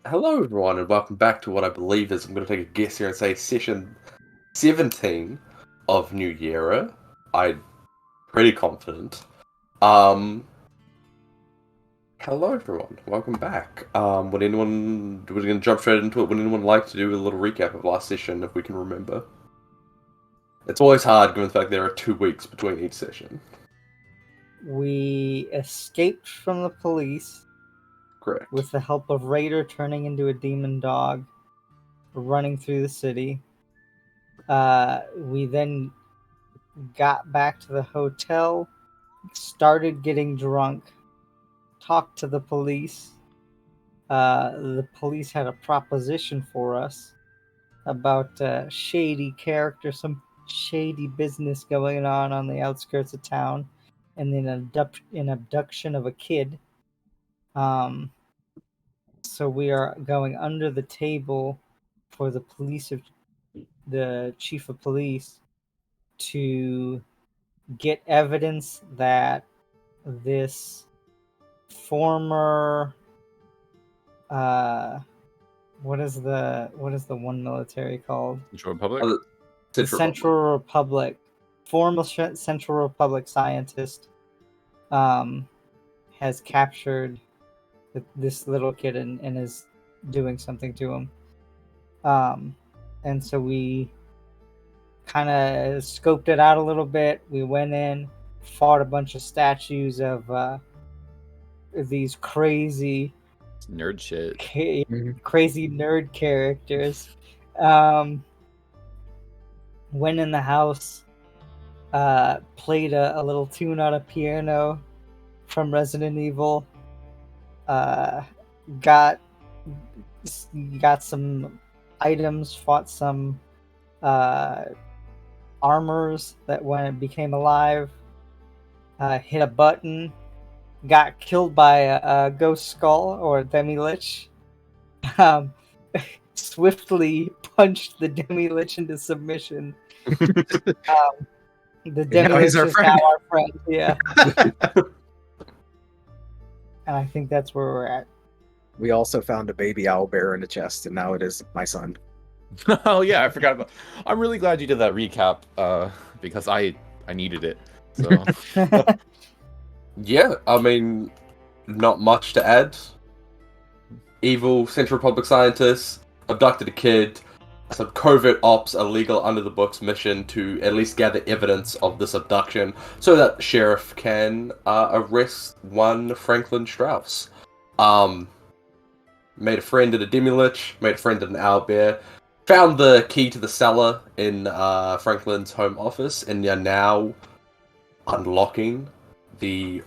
Hello, everyone, and welcome back to what I believe is, I'm going to take a guess here and say session 17 of New Yerra. I'm pretty confident. Hello, everyone. Welcome back. We're going to jump straight into it. Would anyone like to do a little recap of last session, if we can remember? It's always hard, given the fact there are 2 weeks between each session. We escaped from the police Correct. with the help of Raider turning into a demon dog, running through the city. We then got back to the hotel, started getting drunk, talked to the police. The police had a proposition for us about shady character, some shady business going on the outskirts of town, and then an abduction of a kid. So we are going under the table for the chief of police to get evidence that this former what is the one military called? Control Republic? the Central Republic, former Central Republic scientist, has captured this little kid and is doing something to him. And so we kind of scoped it out a little bit. We went in, fought a bunch of statues of these crazy nerd shit. Crazy nerd characters. Went in the house, played a little tune on a piano from Resident Evil. Got some items, fought some armors that when it became alive, hit a button, got killed by a ghost skull or a demi-lich, swiftly punched the demi-lich into submission. The demi-lich is now our friend, yeah. And I think that's where we're at. We also found a baby owlbear in a chest, and now it is my son. Oh yeah, I forgot about. I'm really glad you did that recap, because I needed it. So yeah, I mean, not much to add. Evil Central Republic scientists abducted a kid. Some covert ops, a legal under the books mission to at least gather evidence of this abduction, so that the sheriff can arrest one Franklin Strauss. Made a friend at a demi-lich, made a friend at an owlbear. Found the key to the cellar in Franklin's home office, and you're now unlocking the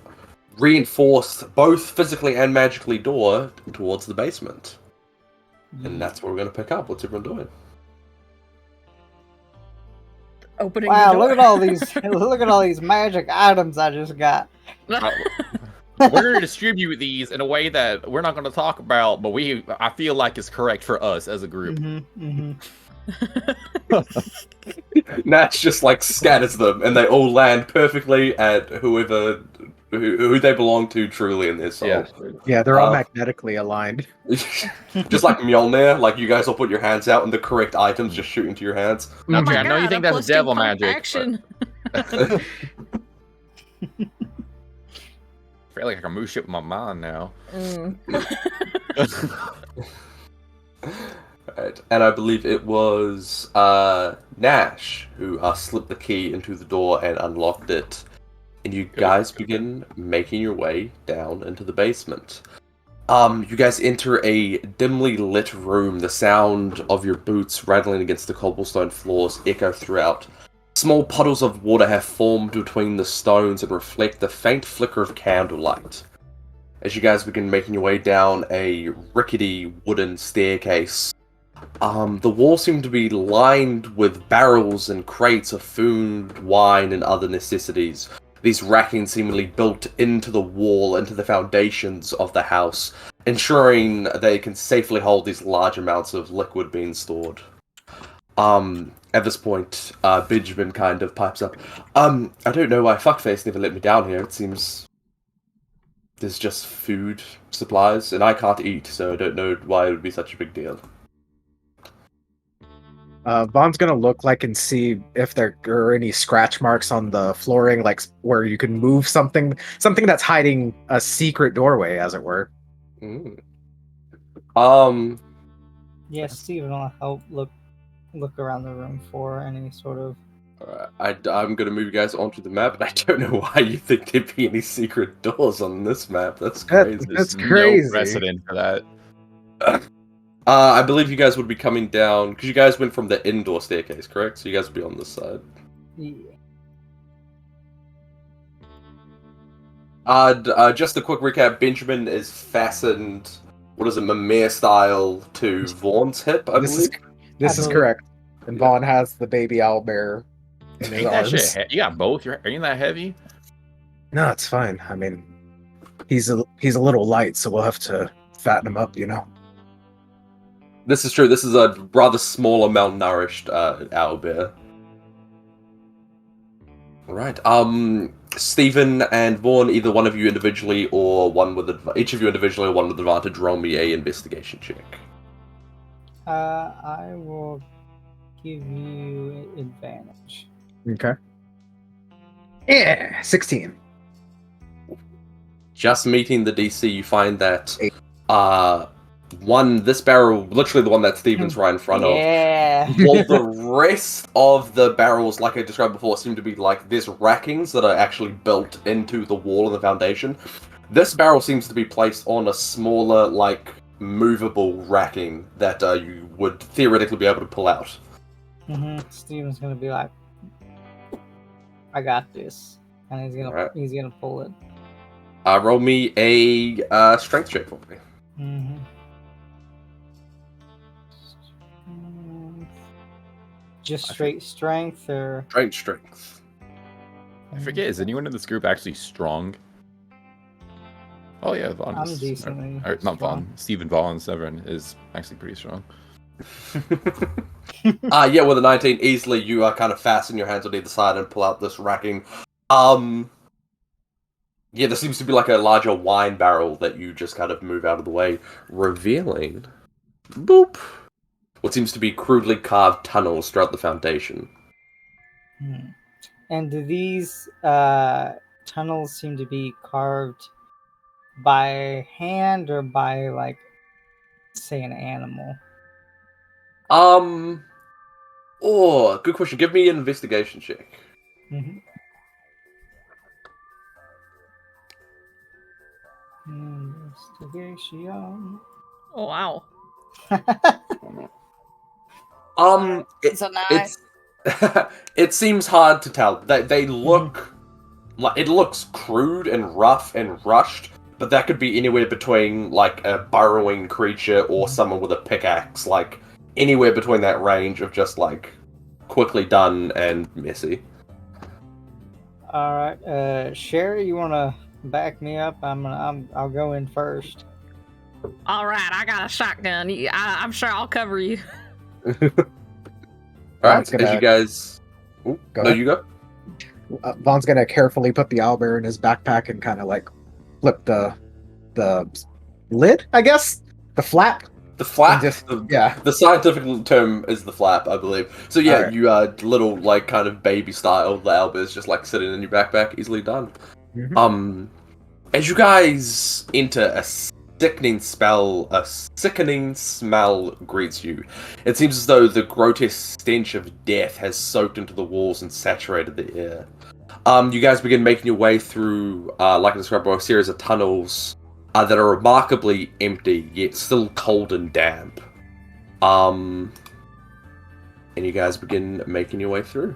reinforced, both physically and magically, door towards the basement. And that's what we're going to pick up. What's everyone doing? Opening wow, the door. look at all these look at all these magic items I just got. We're going to distribute these in a way that we're not going to talk about, but I feel like it's correct for us as a group. Natch just like scatters them, and they all land perfectly at whoever who they belong to truly in their soul. Yeah, they're all magnetically aligned. Just like Mjolnir, like you guys all put your hands out, and the correct items just shoot into your hands. Now, my I know you God, think that's uplifting devil pump magic. action. I feel like I can move shit with my mind now. Right. And I believe it was Nash who slipped the key into the door and unlocked it. And you guys begin making your way down into the basement. You guys enter a dimly lit room. The sound of your boots rattling against the cobblestone floors echo throughout. Small puddles of water have formed between the stones and reflect the faint flicker of candlelight. As you guys begin making your way down a rickety wooden staircase, the walls seem to be lined with barrels and crates of food, wine, and other necessities. These racking seemingly built into the wall, into the foundations of the house, ensuring they can safely hold these large amounts of liquid being stored. At this point, Benjamin kind of pipes up. I don't know why Fuckface never let me down here. It seems there's just food supplies, and I can't eat, so I don't know why it would be such a big deal. Vaughn's gonna look like and see if there are any scratch marks on the flooring, like where you can move something that's hiding a secret doorway, as it were. Yeah, Steven will help look around the room for any sort of. I'm gonna move you guys onto the map, and I don't know why you think there'd be any secret doors on this map. That's crazy. That's crazy. No precedent for that. I believe you guys would be coming down, because you guys went from the indoor staircase, correct? So you guys would be on this side. Yeah. Just a quick recap, Benjamin is fastened, what is it, Mimir style, to Vaughn's hip, I believe? This is correct. And Vaughn has the baby owlbear in his Ain't that arms. shit? You got both? Ain't that heavy? No, it's fine. I mean, he's a little light, so we'll have to fatten him up, you know? This is true. This is a rather smaller, malnourished owlbear. Right. Stephen and Vaughn, either one of you individually or one with each of you individually or one with advantage, roll me a investigation check. I will give you advantage. Okay. Yeah, 16. Just meeting the DC, you find that Eight. this barrel, literally the one that Steven's right in front of, Yeah. while the rest of the barrels, like I described before, seem to be like there's rackings that are actually built into the wall and the foundation. This barrel seems to be placed on a smaller, like, movable racking that you would theoretically be able to pull out. Steven's gonna be like, I got this. And Alright. he's gonna pull it. Roll me a strength check for me. Just straight strength, or Strength. I forget, is anyone in this group actually strong? Oh yeah, Vaughn I'm is... decently Or, not strong. Vaughn, Stephen Vaughn, Severin is actually pretty strong. Yeah, with a 19, easily you kind of fasten your hands on either side and pull out this racking. Yeah, there seems to be like a larger wine barrel that you just kind of move out of the way, revealing, boop, what seems to be crudely carved tunnels throughout the foundation. And do these tunnels seem to be carved by hand or by, like, say, an animal? Oh, good question. Give me an investigation check. Investigation. Oh wow. It's So nice. it seems hard to tell. They look like it looks crude and rough and rushed, but that could be anywhere between like a burrowing creature or someone with a pickaxe, like anywhere between that range of just like quickly done and messy. All right, Sherry, you want to back me up? I'll go in first. All right, I got a shotgun. I'm sure I'll cover you. Alright, as you guys... Ooh, Go no, ahead. you go. Vaughn's gonna carefully put the owlbear in his backpack and kind of like flip the lid, I guess, the flap. The flap? And just- yeah. The scientific term is the flap, I believe. So yeah, Alright. you little, like, kind of baby style, the Alba is just, like, sitting in your backpack, easily done. Mhm. As you guys enter, a sickening smell greets you. It seems as though the grotesque stench of death has soaked into the walls and saturated the air. You guys begin making your way through, like I described, a series of tunnels that are remarkably empty, yet still cold and damp. And you guys begin making your way through.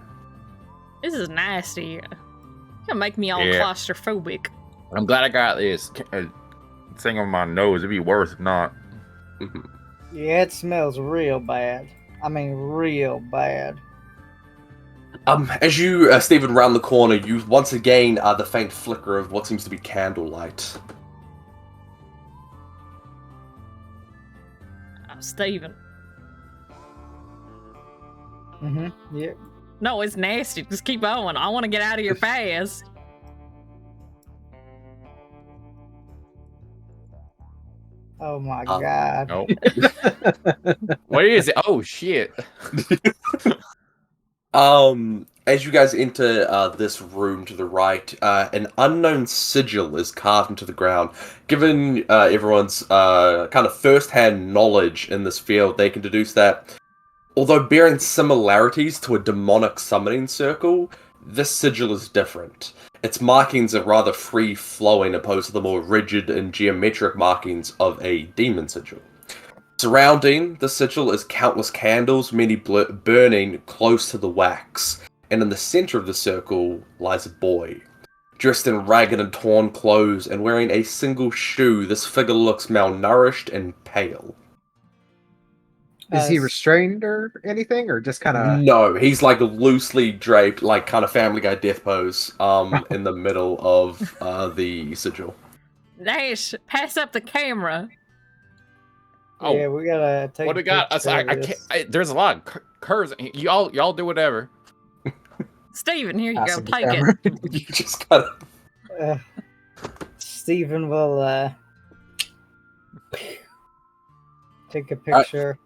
This is nasty. You're gonna make me all Yeah. claustrophobic. I'm glad I got this thing on my nose. It'd be worse if not. Yeah, it smells real bad. I mean, real bad. As you, Stephen, round the corner, you once again the faint flicker of what seems to be candlelight. Steven. Yeah. No, it's nasty. Just keep going. I want to get out of your fast. Oh my god. Nope. What is it? Oh shit. As you guys enter this room to the right, an unknown sigil is carved into the ground. Given everyone's kind of first-hand knowledge in this field, they can deduce that, although bearing similarities to a demonic summoning circle, this sigil is different. Its markings are rather free-flowing opposed to the more rigid and geometric markings of a demon sigil. Surrounding the sigil is countless candles, many burning close to the wax, and in the center of the circle lies a boy. Dressed in ragged and torn clothes and wearing a single shoe, this figure looks malnourished and pale. Is he restrained or anything, or just kind of? No, he's like loosely draped, like kind of Family Guy death pose, in the middle of the sigil. Nash, pass up the camera. Oh, Yeah, we gotta take. what do we got? I can't. There's a lot of curves. Y'all do whatever. Steven, here you Pass go. him the Take camera. it. You just gotta... Steven will take a picture.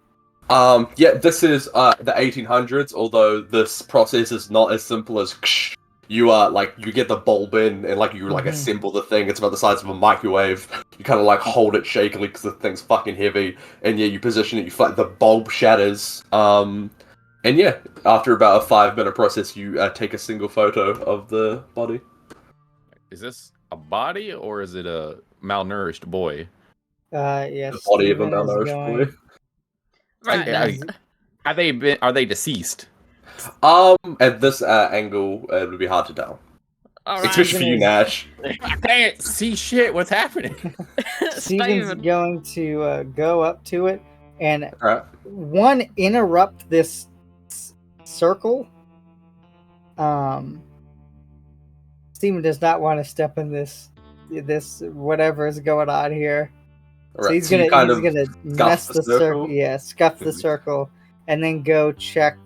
Yeah, this is the 1800s. Although this process is not as simple as you you get the bulb in and you assemble the thing. It's about the size of a microwave. You kind of hold it shakily because the thing's fucking heavy, and yeah, you position it. The bulb shatters. And yeah, after about a 5-minute process, you take a single photo of the body. Is this a body or is it a malnourished boy? Yes, The body of a Steven is malnourished boy. going. Right. Are they deceased? At this angle, it would be hard to tell. All right. Especially for you, Nash. I can't see shit. What's happening? Steven's Steven. going to go up to it and Alright. interrupt this circle. Steven does not want to step in this whatever is going on here. So he's gonna mess the circle. Yeah, scuff the circle, and then go check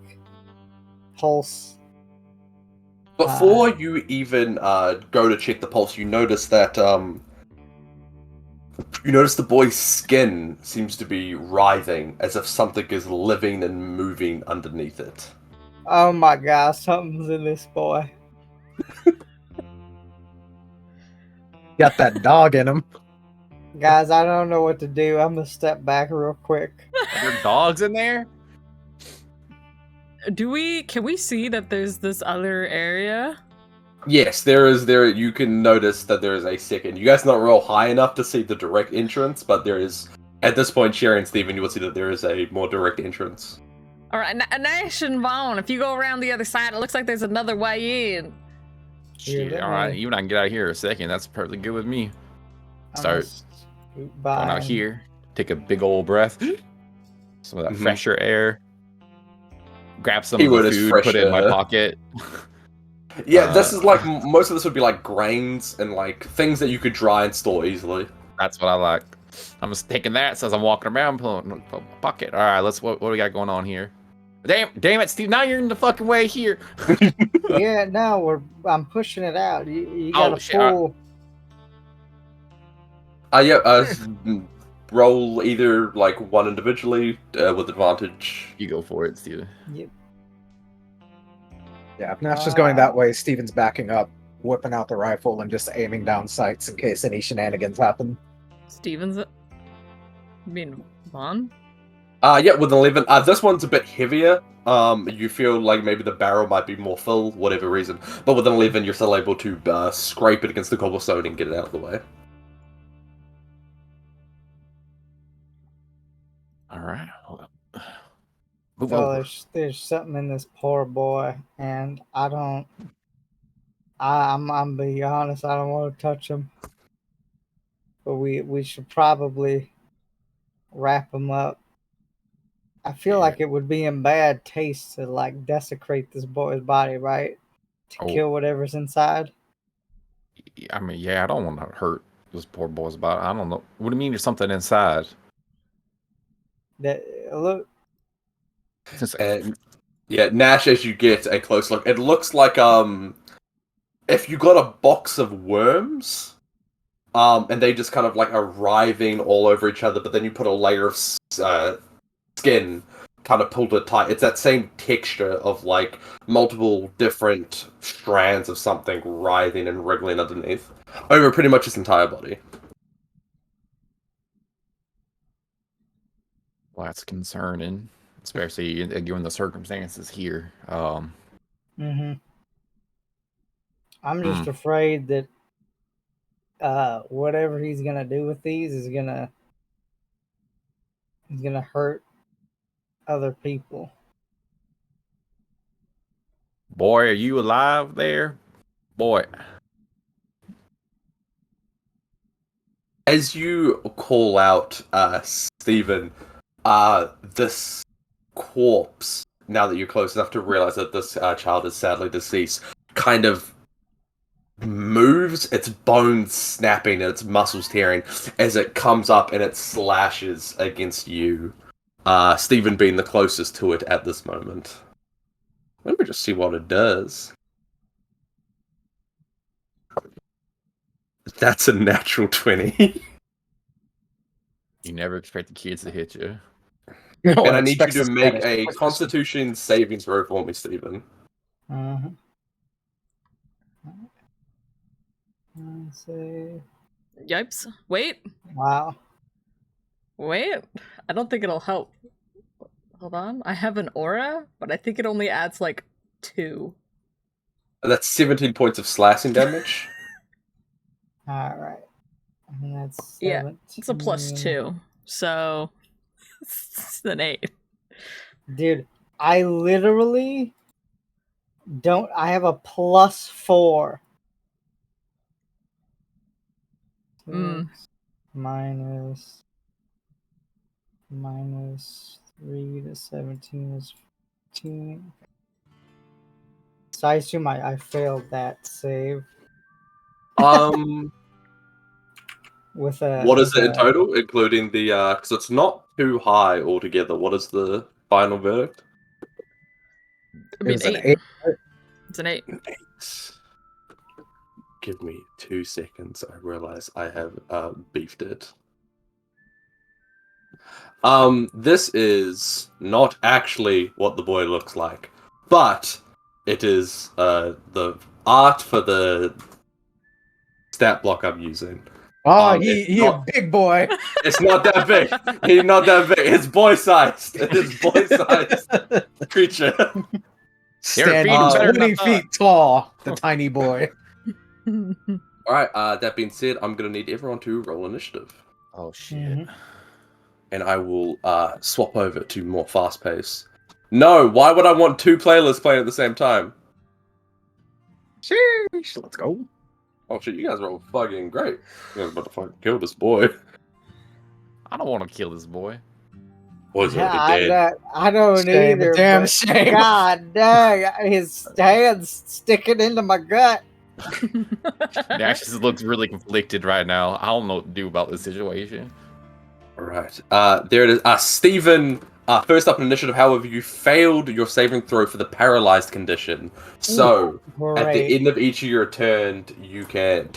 pulse. Before you even go to check the pulse, you notice that the boy's skin seems to be writhing, as if something is living and moving underneath it. Oh my gosh, something's in this boy. Got that dog in him. Guys, I don't know what to do. I'm gonna step back real quick. Are there dogs in there? Can we see that there's this other area? Yes, there is. You can notice that there is a second. You guys are not real high enough to see the direct entrance, but there is. At this point, Sherry and Steven, you will see that there is a more direct entrance. All right, Nash and Vaughn, if you go around the other side, it looks like there's another way in. Shit, all right. You and I can get out of here in a second. That's perfectly good with me. Start going Bye. out here. Take a big old breath. Some of that fresher air. Grab some of the food, put it in my pocket. Yeah, this is most of this would be grains and things that you could dry and store easily. That's what I like. I'm just taking that so as I'm walking around, pulling my pocket. All right, what do we got going on here? Damn it, Steve! Now you're in the fucking way here. Yeah, no, I'm pushing it out. You gotta pull. Roll either one individually with advantage. You go for it, Steve. Yep. Yeah, if Nash is going that way, Steven's backing up, whipping out the rifle and just aiming down sights in case any shenanigans happen. Steven's. You mean Vaughn? Yeah, with 11. This one's a bit heavier. You feel like maybe the barrel might be more full, whatever reason. But with an 11, you're still able to scrape it against the cobblestone and get it out of the way. All right. There's something in this poor boy, and I'm be honest, I don't want to touch him. But we should probably wrap him up. I feel like it would be in bad taste to desecrate this boy's body, right? To kill whatever's inside. I mean, yeah, I don't want to hurt this poor boy's body. I don't know. What do you mean there's something inside? Look. And yeah, Nash, as you get a close look, it looks like if you got a box of worms, and they just kind of are writhing all over each other, but then you put a layer of skin, kind of pulled it tight. It's that same texture of multiple different strands of something writhing and wriggling underneath over pretty much his entire body. Well, that's concerning, especially given the circumstances here. I'm just afraid that whatever he's gonna do with these is gonna hurt other people. Boy, are you alive there? Boy. As you call out, Stephen, this corpse, now that you're close enough to realize that this child is sadly deceased, kind of moves, its bones snapping and its muscles tearing as it comes up and it slashes against you. Stephen being the closest to it at this moment. Let me just see what it does. That's a natural 20. You never expect the kids to hit you. And I need you to make a Constitution saving throw for me, Stephen. Uh-huh. Let's see. Yipes. Wait. Wow. Wait. I don't think it'll help. Hold on. I have an aura, but I think it only adds like 2. That's 17 points of slashing damage. All right. And that's Yeah, 17. it's a +2. So it's an 8. Dude, I literally don't. I have a +4. Mm. Minus 3 to 17 is 15. So I assume I failed that save with a. What is it in total, including the? Because it's not too high altogether. What is the final verdict? I mean, was an 8. It's an 8. 8. Give me 2 seconds. I realize I have beefed it. This is not actually what the boy looks like, but it is the art for the stat block I'm using. Oh, It's he not- a big boy. It's not that big. He's not that big. It's boy-sized. It is boy-sized creature. Standing feet better than 20 I thought. feet tall, the tiny boy. All right. That being said, I'm gonna need everyone to roll initiative, Oh shit. Mhm. and I will swap over to more fast pace. No, why would I want 2 playlists playing at the same time? Sheesh, let's go. Oh shit, you guys are all fucking great. You guys are about to fucking kill this boy. I don't want to kill this boy. Boy's Yeah, already dead. I don't Shame, either. damn but shame. God dang, his hand's sticking into my gut. Nash just looks really conflicted right now. I don't know what to do about this situation. Alright. There it is. Stephen, first up in initiative, however, you failed your saving throw for the paralyzed condition. So, at the Great. end of each of your turns, you can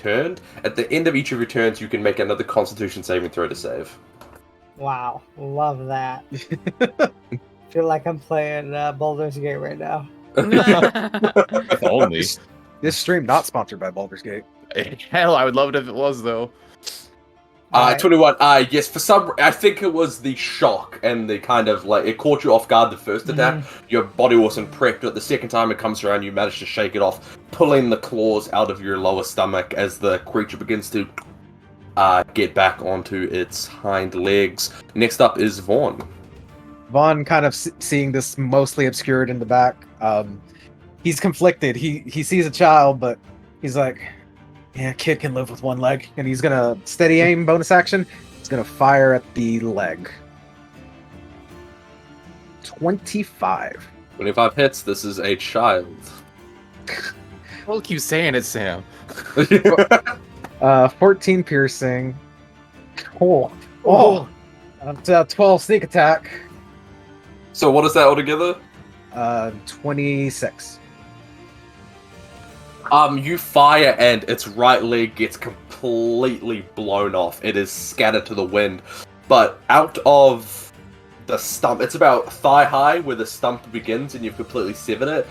At the end of each of your turns, you can make another Constitution saving throw to save. Wow, love that. Feel like I'm playing Baldur's Gate right now. If only. This stream not sponsored by Baldur's Gate. Hell, I would love it if it was though. Alright. 21. Yes, I think it was the shock and the kind of like it caught you off guard the first attack. Your body wasn't prepped, but the second time it comes around, you manage to shake it off, pulling the claws out of your lower stomach as the creature begins to get back onto its hind legs. Next up is Vaughn. Vaughn kind of seeing this mostly obscured in the back. He's conflicted. He sees a child, but he's like, yeah, kid can live with one leg. And he's gonna steady aim bonus action. He's gonna fire at the leg. 25. 25 hits. This is a child. Well, keep saying it, Sam. 14 piercing. Oh. 12 sneak attack. So what is that altogether? 26. You fire and its right leg gets completely blown off. It is scattered to the wind. But out of the stump, it's about thigh high where the stump begins and you've completely severed it.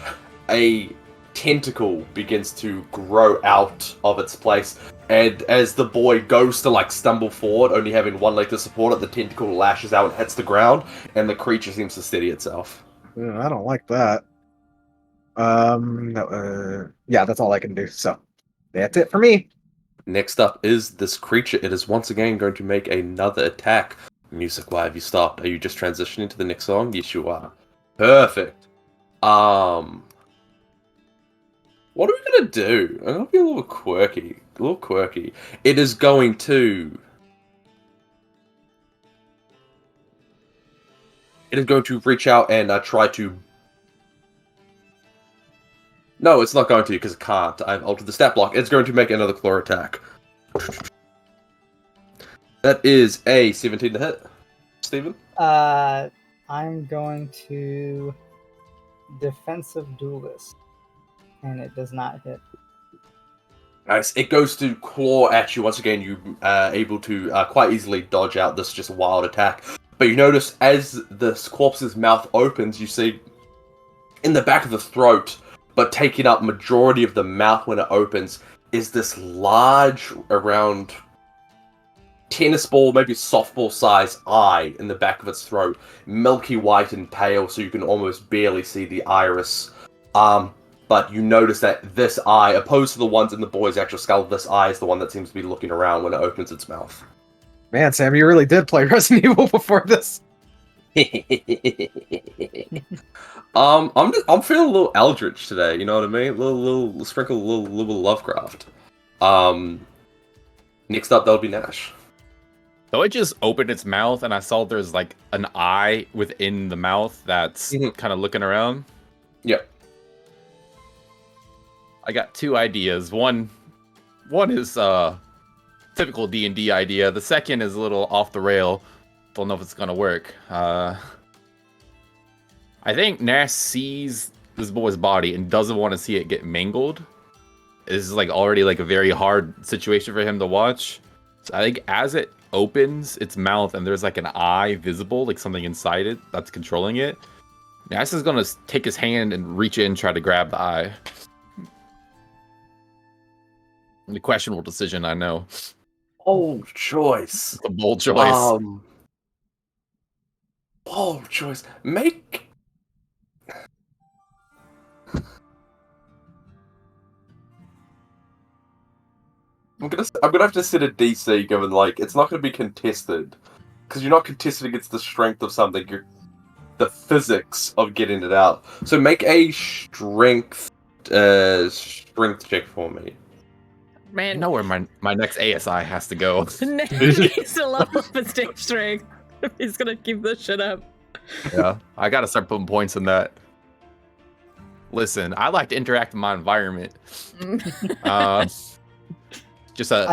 A tentacle begins to grow out of its place. And as the boy goes to like stumble forward, only having one leg to support it, the tentacle lashes out and hits the ground, and the creature seems to steady itself. I don't like that. Yeah, that's all I can do. So that's it for me. Next up is this creature. It is once again going to make another attack. Music, why have you stopped? Are you just transitioning to the next song? Yes, you are. Perfect. What are we gonna do? I'm gonna be a little quirky. It is going to... It is going to reach out and try to... No, it's not going to, because it can't. I've altered the stat block. It's going to make another claw attack. That is a 17 to hit. Stephen? I'm going to defensive duelist, and it does not hit. Nice. It goes to claw at you. Once again, you are able to quite easily dodge out this just wild attack. But you notice as this corpse's mouth opens, you see in the back of the throat, but taking up majority of the mouth when it opens, is this large, around tennis ball, maybe softball size eye in the back of its throat, milky white and pale, so you can almost barely see the iris. But you notice that this eye, opposed to the ones in the boy's actual skull, this eye is the one that seems to be looking around when it opens its mouth. Man, Sam, you really did play Resident Evil before this. I'm feeling a little Eldritch today. You know what I mean? Little sprinkle, little Lovecraft. Next up, that'll be Nash. So it just opened its mouth, and I saw there's like an eye within the mouth that's kind of looking around. Yep. I got two ideas. One is typical D&D idea. The second is a little off the rail. Don't know if it's gonna work. I think Nash sees this boy's body and doesn't want to see it get mangled. This is like already like a very hard situation for him to watch. So I think as it opens its mouth and there's like an eye visible, like something inside it that's controlling it, Nash is gonna take his hand and reach in and try to grab the eye. The questionable decision, I know. Bold choice. It's a bold choice. Bold choice. Make. I'm gonna have to set a DC, given like it's not gonna be contested, because you're not contested against the strength of something. You're the physics of getting it out. So make a strength check for me. I Man, know where my next ASI has to go. Nick needs to level up his stage strength if he's gonna keep this shit up. Yeah, I gotta start putting points in that. Listen, I like to interact with my environment. I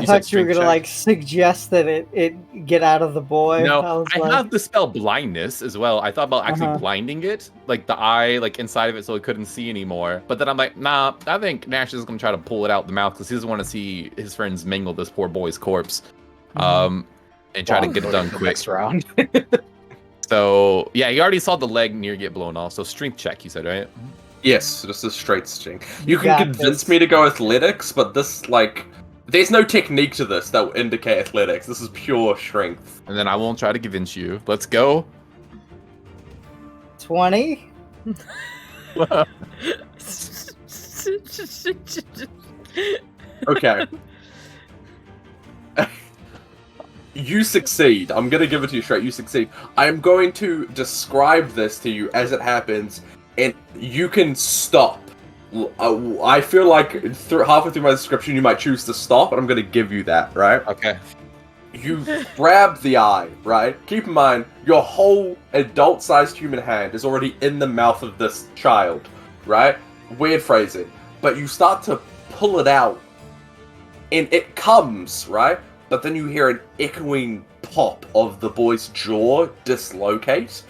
thought you were gonna like suggest that it get out of the boy. No, I like... have the spell blindness as well. I thought about actually blinding it, like the eye, like inside of it, so it couldn't see anymore. But then I'm like, nah, I think Nash is gonna try to pull it out the mouth because he doesn't want to see his friends mangle this poor boy's corpse, and try to get it done quick. Next round. So yeah, you already saw the leg near get blown off. So strength check, you said, right? Yes, just a straight string. You can convince me to go athletics, but this like. There's no technique to this that will indicate athletics. This is pure strength. And then I won't try to convince you. Let's go. 20? Okay. You succeed. I'm going to give it to you straight. You succeed. I'm going to describe this to you as it happens, and you can stop. I feel like halfway through my description, you might choose to stop, and I'm going to give you that, right? Okay. You grab the eye, right? Keep in mind, your whole adult-sized human hand is already in the mouth of this child, right? Weird phrasing. But you start to pull it out, and it comes, right? But then you hear an echoing pop of the boy's jaw dislocate.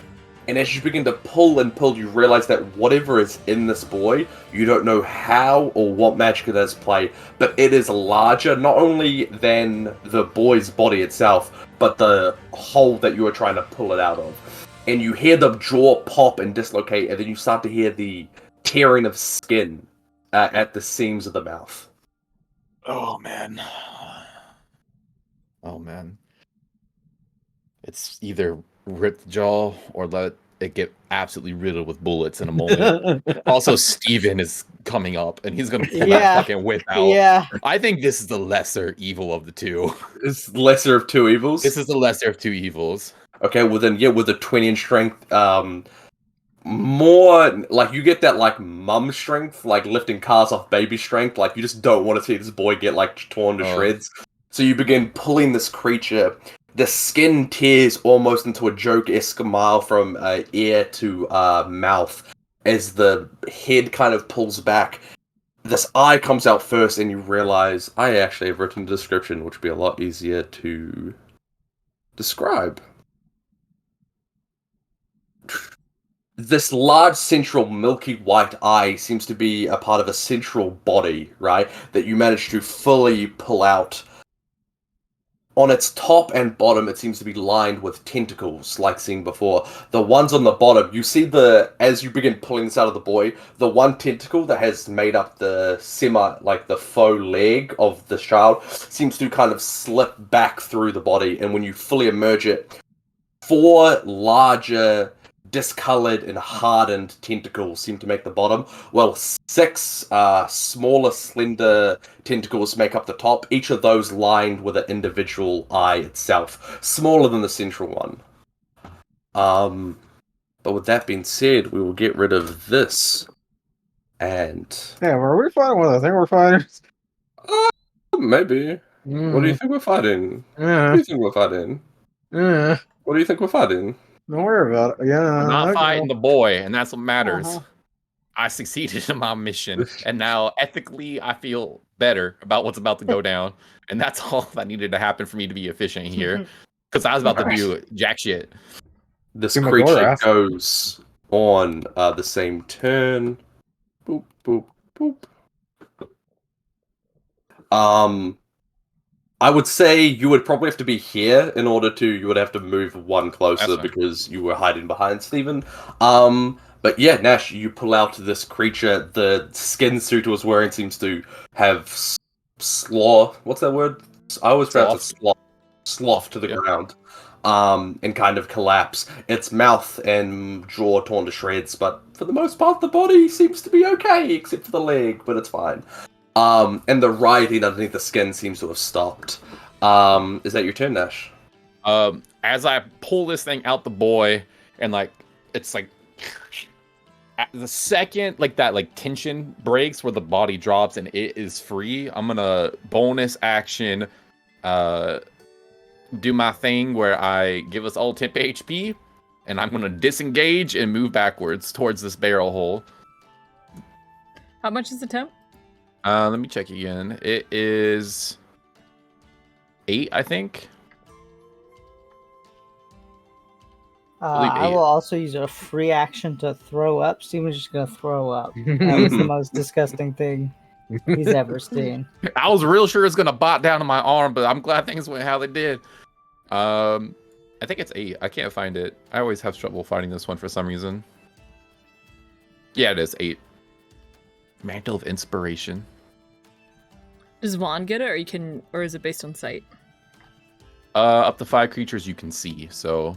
And as you begin to pull and pull, you realize that whatever is in this boy, you don't know how or what magic it has played, but it is larger, not only than the boy's body itself, but the hole that you are trying to pull it out of. And you hear the jaw pop and dislocate, and then you start to hear the tearing of skin at the seams of the mouth. Oh, man. Oh, man. It's either rip the jaw or let it get absolutely riddled with bullets in a moment. Also, Steven is coming up and he's gonna pull that fucking whip out. Yeah. I think this is the lesser evil of the two. It's lesser of two evils? This is the lesser of two evils. Okay, well then, yeah, with a 20 in strength, more, like, you get that, like, mum strength, like, lifting cars off baby strength, like, you just don't want to see this boy get, like, torn to shreds. So you begin pulling this creature. The skin tears almost into a joke-esque smile from ear to mouth as the head kind of pulls back. This eye comes out first, and you realize I actually have written a description, which would be a lot easier to describe. This large central milky white eye seems to be a part of a central body, right? That you manage to fully pull out. on its top and bottom, it seems to be lined with tentacles, like seen before. The ones on the bottom, you see as you begin pulling this out of the boy, the one tentacle that has made up the the faux leg of the child, seems to kind of slip back through the body, and when you fully emerge it, 4 larger, discolored and hardened tentacles seem to make the bottom, while 6 smaller, slender tentacles make up the top, each of those lined with an individual eye itself, smaller than the central one. But with that being said, we will get rid of this. And Yeah, were we fighting with? I think we're fighting. maybe. What do you think we're fighting? What Yeah. do you think we're fighting? Yeah. What do you think we're fighting? Don't worry about it. Yeah. I'm not okay. fighting the boy, and that's what matters. Uh-huh. I succeeded in my mission, and now ethically, I feel better about what's about to go down, and that's all that needed to happen for me to be efficient here. Because I was about to do jack shit. This Do my creature Gorath. goes on the same turn. Boop, boop, boop. I would say you would probably have to be here in order to. You would have to move one closer That's fine. because you were hiding behind Steven. But yeah, Nash, you pull out this creature. The skin suit it was wearing seems to have What's that word? I always pronounce it slough to the Yeah. ground. And kind of collapse. Its mouth and jaw torn to shreds, but for the most part, the body seems to be okay, except for the leg, but it's fine. And the writhing underneath the skin seems to have stopped. Is that your turn, Nash? As I pull this thing out the boy, and it's like at the second that tension breaks where the body drops and it is free, I'm gonna bonus action do my thing where I give us all temp HP, and I'm gonna disengage and move backwards towards this barrel hole. How much is the temp? Let me check again. It is 8, I think. I will also use a free action to throw up. Steven's just gonna throw up. That was the most disgusting thing he's ever seen. I was real sure it's gonna bot down to my arm, but I'm glad things went how they did. I think it's 8. I can't find it. I always have trouble finding this one for some reason. Yeah, it is 8. Mantle of Inspiration. Does Vaughn get it, or is it based on sight? Up to 5 creatures you can see, so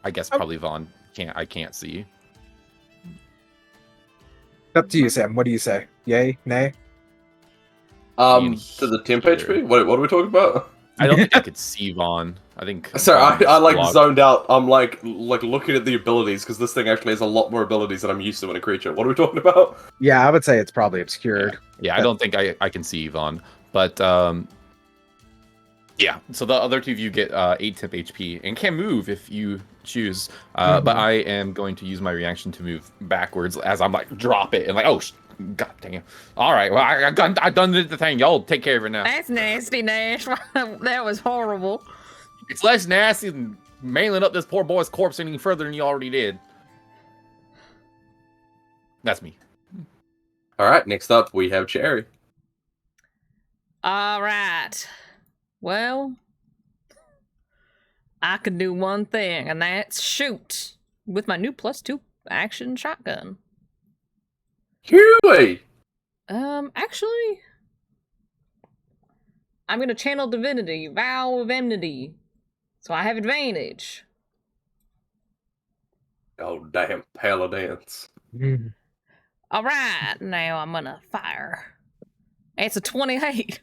I guess probably Vaughn I can't see. Up to you, Sam. What do you say? Yay? Nay? To the temp HP? What are we talking about? I don't think I could see Vaughn. I think. Sorry, I blocked. zoned out. I'm like looking at the abilities because this thing actually has a lot more abilities than I'm used to in a creature. What are we talking about? Yeah, I would say it's probably obscured. Yeah, I don't think I can see Vaughn, but yeah. So the other 2 of you get 8 temp HP and can move if you choose. But I am going to use my reaction to move backwards as I'm drop it and god dang it. All right, well I done the thing. Y'all take care of it now. That's nasty, Nash. That was horrible. It's less nasty than mailing up this poor boy's corpse any further than you already did. That's me. All right, next up we have Cherry. All right. Well, I could do one thing, and that's shoot with my new +2 action shotgun. Huey! Actually, I'm gonna channel divinity, vow of enmity, so I have advantage. Oh damn, paladins. All right, now I'm gonna fire. It's a 28.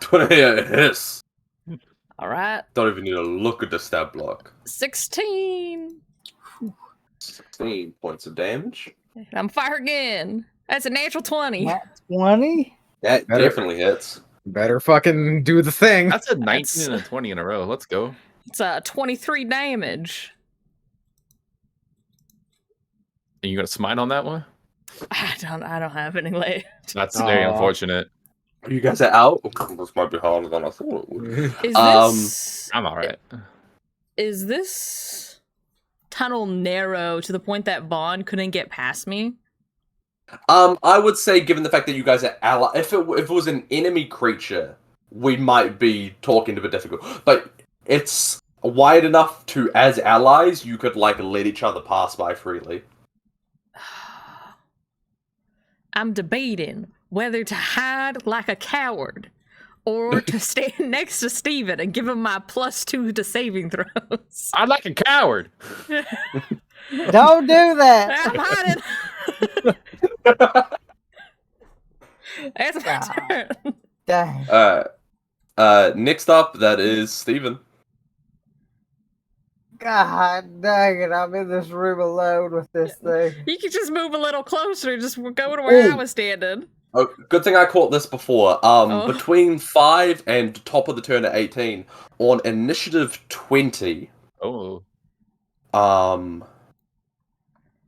28 hits. All right, Don't even need to look at the stat block. 16. 16 points of damage. I'm fire again. That's a natural 20. Not 20? That Better. definitely hits. Better fucking do the thing. That's a 19 and a 20 in a row. Let's go. It's 23 damage. And you got a smite on that one? I don't have any left. That's very Aw. unfortunate. You guys are out? This might be harder than I thought it would. Is this I'm all right. is this tunnel narrow to the point that Vaughn couldn't get past me? I would say, given the fact that you guys are allies, if it was an enemy creature, we might be talking a bit difficult. But it's wide enough to, as allies, you could like let each other pass by freely. I'm debating whether to hide like a coward or to stand next to Steven and give him my +2 to saving throws. I'm like a coward. Don't do that. I'm hiding. It's my turn. Dang. Next up, that is Steven. God dang it! I'm in this room alone with this thing. You can just move a little closer. Just go to where I Ooh. was standing. Oh, good thing I caught this before. Between 5 and top of the turn at 18, on initiative 20, Oh.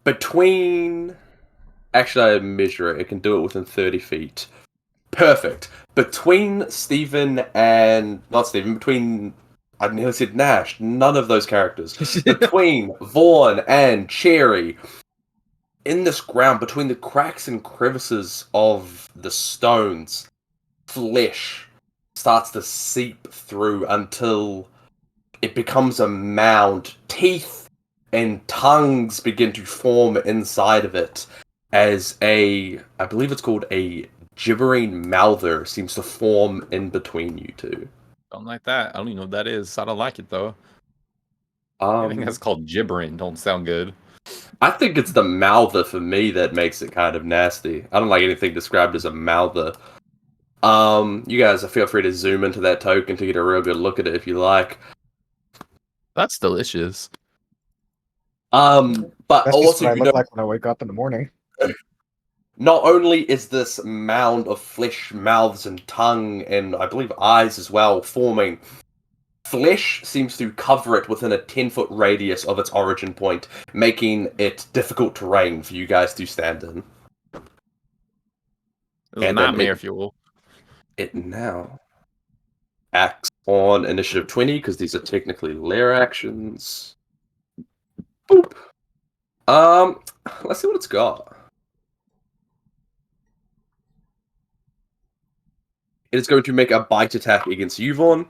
between... Actually, I measure it. It can do it within 30 feet. Perfect. Between Steven and... Not Steven, between... I nearly said Nash. None of those characters. Between Vaughn and Cherry, in this ground, between the cracks and crevices of the stones, flesh starts to seep through until it becomes a mound. Teeth and tongues begin to form inside of it as I believe it's called a gibbering mouther seems to form in between you two. Don't like that. I don't even know what that is. I don't like it though. I think that's called gibbering. Don't sound good. I think it's the mouther for me that makes it kind of nasty. I don't like anything described as a mouther. You guys feel free to zoom into that token to get a real good look at it if you like. That's delicious. But That's just also what I you look know, like when I wake up in the morning. not only is this mound of flesh, mouths, and tongue, and I believe eyes as well, forming, flesh seems to cover it within a 10-foot radius of its origin point, making it difficult terrain for you guys to stand in. This is And nightmare fuel. It now acts on initiative 20, because these are technically lair actions. Boop. Let's see what it's got. It is going to make a bite attack against you, Vaughn.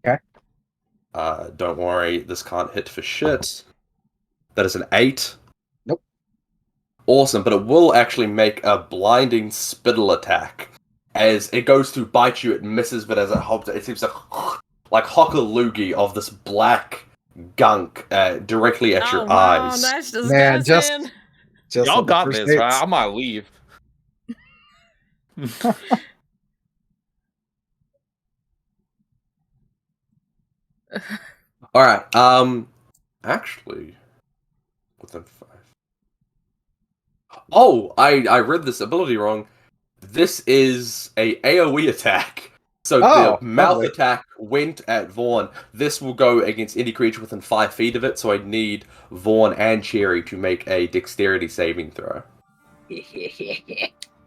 Okay. Don't worry, this can't hit for shit. That is an 8. Nope. Awesome, but it will actually make a blinding spittle attack. As it goes to bite you, it misses, but as it hops, it seems like hock-a-loogie of this black gunk directly at your eyes. That's Man, disgusting. Just Y'all like the got first this, dates. right? I might leave. Alright, actually, within 5. Oh, I read this ability wrong. This is a AoE attack. So Oh, the mouth lovely. attack went at Vaughn. This will go against any creature within 5 feet of it, so I need Vaughn and Cherry to make a dexterity saving throw.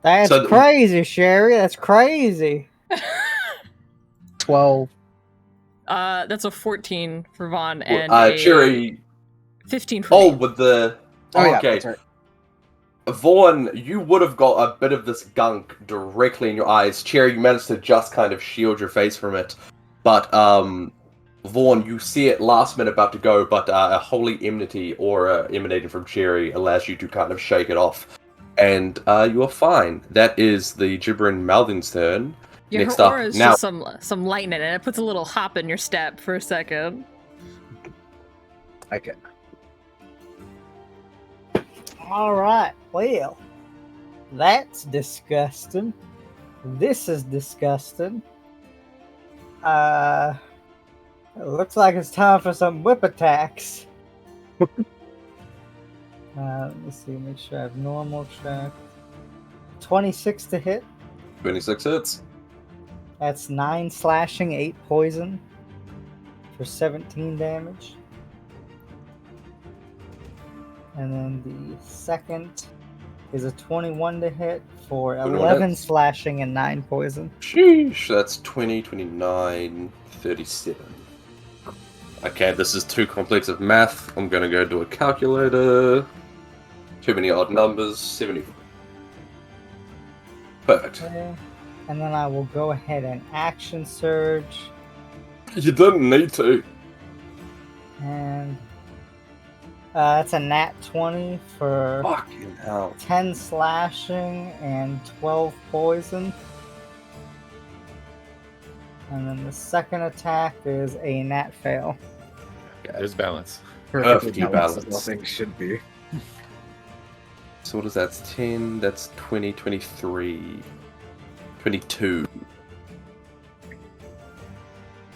That's So- crazy, Sherry. That's crazy. 12. That's a 14 for Vaughn and a Cherry... 15 for Oh, me. with the... Oh, yeah, okay. that's right. Vaughn, you would have got a bit of this gunk directly in your eyes. Cherry, you managed to just kind of shield your face from it. But, Vaughn, you see it last minute about to go, but a holy enmity aura emanating from Cherry allows you to kind of shake it off. And you are fine. That is the gibbering mouthing's turn. Yeah, Next her up, aura is now- just some lightning, and it puts a little hop in your step for a second. Okay. All right. Well, that's disgusting. This is disgusting. It looks like it's time for some whip attacks. Let me see. Make sure I have normal track. 26 to hit. 26 hits. That's 9 slashing, 8 poison for 17 damage. And then the second is a 21 to hit for 11 hits. slashing and 9 poison. Sheesh, that's 20, 29, 37. Okay, this is too complex of math. I'm gonna go do a calculator. Too many odd numbers. 74. Perfect. Okay. And then I will go ahead and action surge. You didn't need to. And that's a nat 20 for Fucking hell. 10 slashing and 12 poison. And then the second attack is a nat fail. There's balance. Perfectly Perfectly balanced as all balanced. things should be. So what is that? That's 10, that's 20, 23, 22.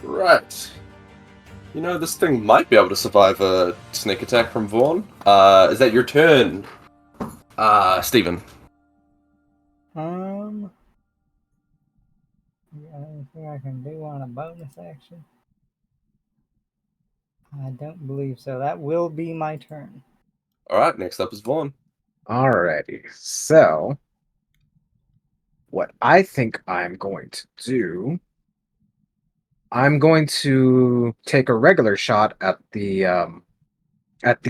Right. You know, this thing might be able to survive a sneak attack from Vaughn. Is that your turn? Steven. The only thing I can do on a bonus action? I don't believe so. That will be my turn. Alright, next up is Vaughn. Alrighty, so what I think I'm going to do, I'm going to take a regular shot at the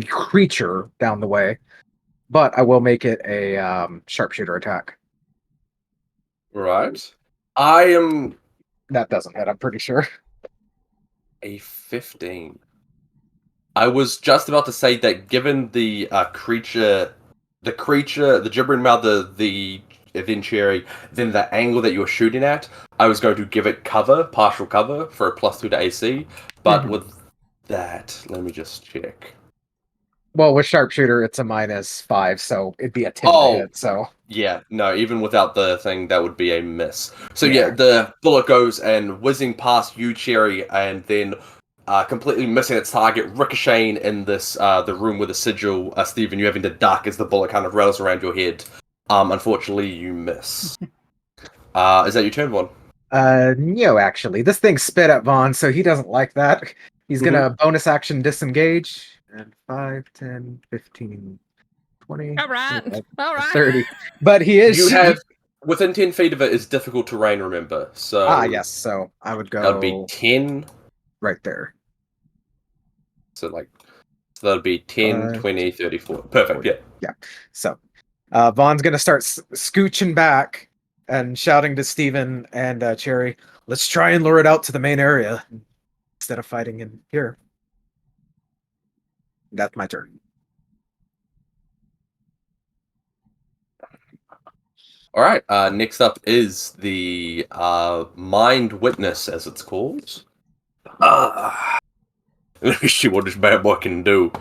creature down the way, but I will make it a sharpshooter attack. Right. I am That doesn't hit, I'm pretty sure. a 15. I was just about to say that given the creature, the gibbering mouth, the Cherry, then the angle that you were shooting at, I was going to give it cover, partial cover, for a +2 to AC. But Mhm. with that, let me just check. Well, with sharpshooter, it's a -5, so it'd be a 10 to Oh. hit. So Yeah, no, even without the thing, that would be a miss. So Yeah. yeah, the bullet goes and whizzing past you, Cherry, and then completely missing its target, ricocheting in this the room with the sigil. Stephen, you having to duck as the bullet kind of rattles around your head. Unfortunately, you miss. Is that your turn, one? no, actually, this thing spit at Vaughn, so he doesn't like that. He's gonna bonus action disengage. And 5, 10, 15, 20, All right. 25, All right. 30. But he is. You have within 10 feet of it is difficult terrain. Remember, so Yes. So I would that would be go 10. right there. So that'd be 10, 5, 20, 34. Perfect. 40. Yeah. So Vaughn's gonna start scooching back and shouting to Steven and Cherry, "Let's try and lure it out to the main area instead of fighting in here." That's my turn. All right. Next up is the Mind Witness, as it's called. Let me see what this bad boy can do.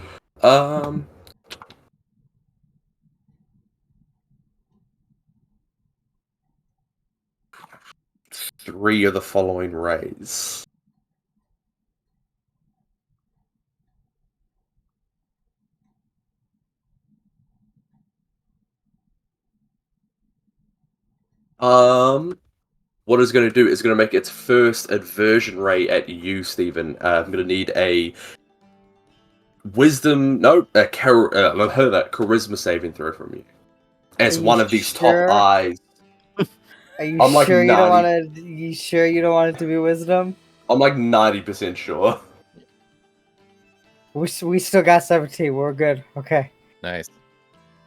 Three of the following rays. What it's going to do is going to make its first aversion ray at you, Stephen. I'm going to need a wisdom, no, charisma saving throw from you. As Are one you of these sure? top eyes. Are you I'm like sure you don't 90. want to? You sure you don't want it to be wisdom? I'm like 90% sure. We still got 17. We're good. Okay. Nice.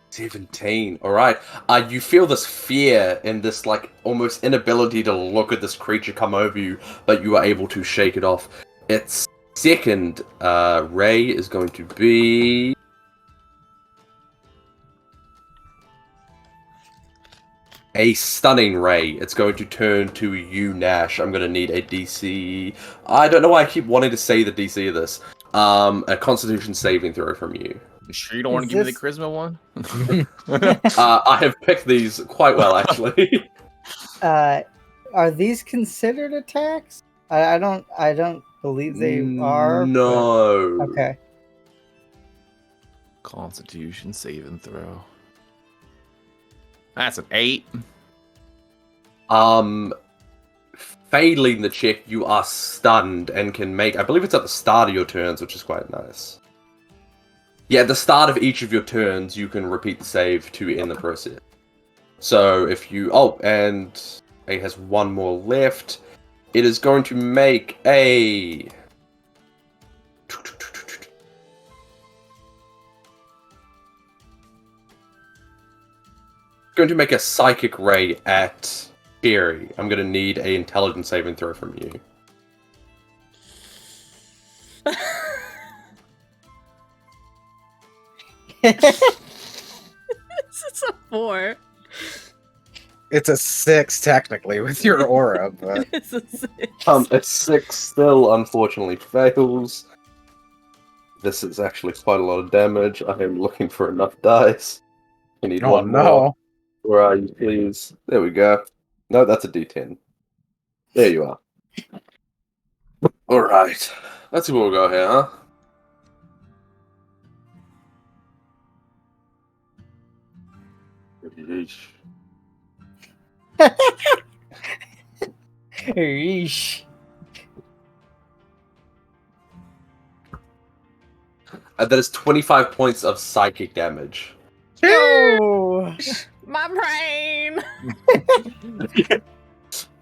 17. All right. You feel this fear and this like almost inability to look at this creature come over you, but you are able to shake it off. Its second ray is going to be a stunning ray. It's going to turn to you, Nash. I'm going to need a DC. I don't know why I keep wanting to say the DC of this. A Constitution saving throw from you. You sure you don't want to give me the charisma one? I have picked these quite well, actually. Are these considered attacks? I don't believe they are. No. But... Okay. Constitution saving throw. That's an 8. Failing the check, you are stunned and can make. I believe it's at the start of your turns, which is quite nice. Yeah, at the start of each of your turns, you can repeat the save to end the process. So if you... Oh, and it has one more left. It is going to make a... Going to make a psychic ray at Jerry, I'm gonna need a intelligence saving throw from you. It's a 4. It's a 6 technically with your aura, but It's a 6. A 6 still unfortunately fails. This is actually quite a lot of damage. I am looking for enough dice. I need oh one more. no. Where are you, please? There we go. No, that's a D10. There you are. Alright. Let's see where we'll go here, huh? Yeesh. Yeesh. That is 25 points of psychic damage. Oh. My brain.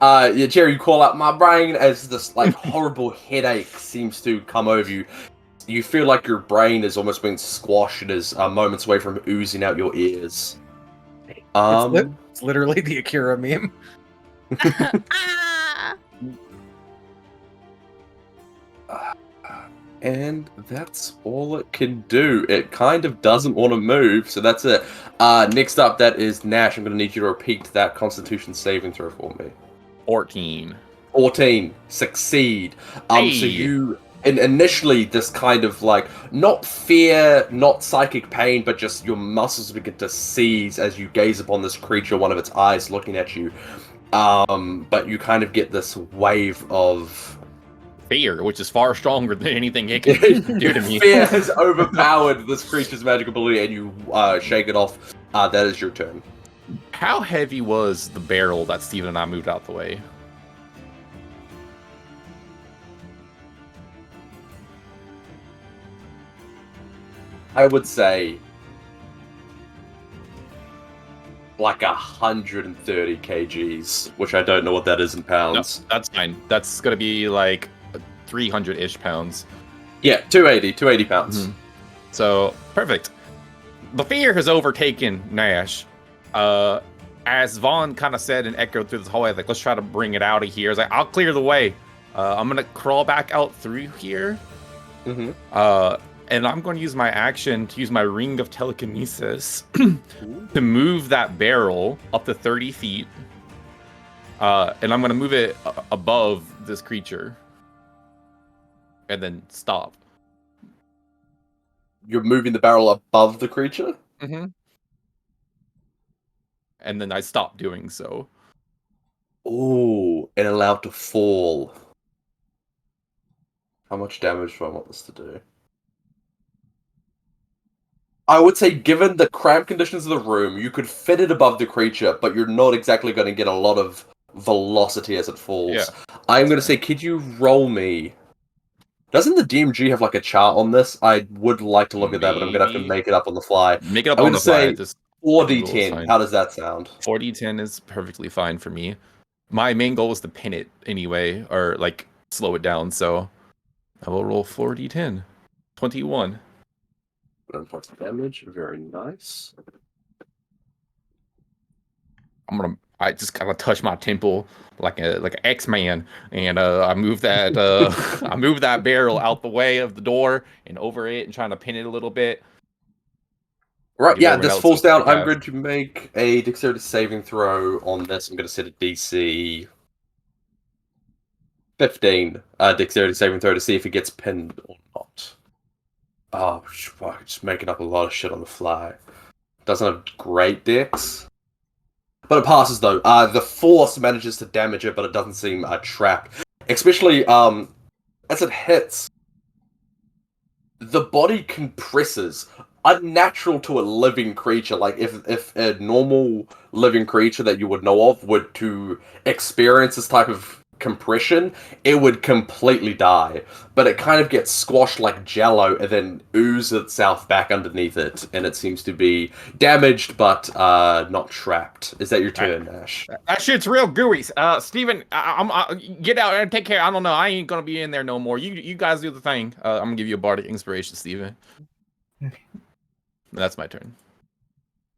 Yeah, Jerry, you call out my brain as this like horrible headache seems to come over you. You feel like your brain is almost being squashed and is moments away from oozing out your ears. It's literally the Akira meme. Ah! And that's all it can do. It kind of doesn't want to move, so that's it. Next up, that is Nash. I'm going to need you to repeat that Constitution saving throw for me. 14. 14. Succeed. So Hey. you... initially, this kind of like, not fear, not psychic pain, but just your muscles begin to seize as you gaze upon this creature, one of its eyes looking at you. But you kind of get this wave of... Fear, which is far stronger than anything it can do to me. Fear has overpowered this creature's magical ability, and you shake it off. That is your turn. How heavy was the barrel that Steven and I moved out the way? I would say like 130 kgs, which I don't know what that is in No, pounds. that's fine. That's gonna be like 300-ish pounds. Yeah, 280 pounds. Mhm. So, perfect. The fear has overtaken Nash. As Vaughn kind of said and echoed through this hallway, like, let's try to bring it out of here. It's like, I'll clear the way. I'm gonna crawl back out through here. Mm-hmm. And I'm going to use my action to use my ring of telekinesis to move that barrel up to 30 feet. And I'm going to move it above this creature. And then stop. You're moving the barrel above the creature? Mm-hmm. And then I stop doing so. Ooh, and allow it to fall. How much damage do I want this to do? I would say, given the cramped conditions of the room, you could fit it above the creature, but you're not exactly going to get a lot of velocity as it falls. Yeah. I'm going to say, could you roll me... Doesn't the DMG have like a chart on this? I would like to look at that, but I'm going to have to Maybe. make it up on the fly. Make it up I'm on gonna the fly. say Just 4d10. How does that sound? 4d10 is perfectly fine for me. My main goal is to pin it anyway, or like slow it down, so I will roll 4d10. 21. 1 points of damage. Very nice. I just kind of touch my temple like an X-Man, and I move that I move that barrel out the way of the door and over it, and trying to pin it a little bit. Right, Give yeah, everyone this else falls a down. quick I'm half. going to make a dexterity saving throw on this. I'm going to set a DC 15 dexterity saving throw to see if it gets pinned or not. Oh, fuck, just making up a lot of shit on the fly. Doesn't have great dex. But it passes, though. The force manages to damage it, but it doesn't seem trapped. Especially as it hits, the body compresses. Unnatural to a living creature. Like, if a normal living creature that you would know of were to experience this type of compression, it would completely die. But it kind of gets squashed like jello and then oozes itself back underneath it, and it seems to be damaged but not trapped. Is that your turn, Nash? That shit's real gooey. Steven, I'm get out and take care. I don't know. I ain't gonna be in there no more. You guys do the thing. I'm gonna give you a bardic inspiration, Steven. That's my turn.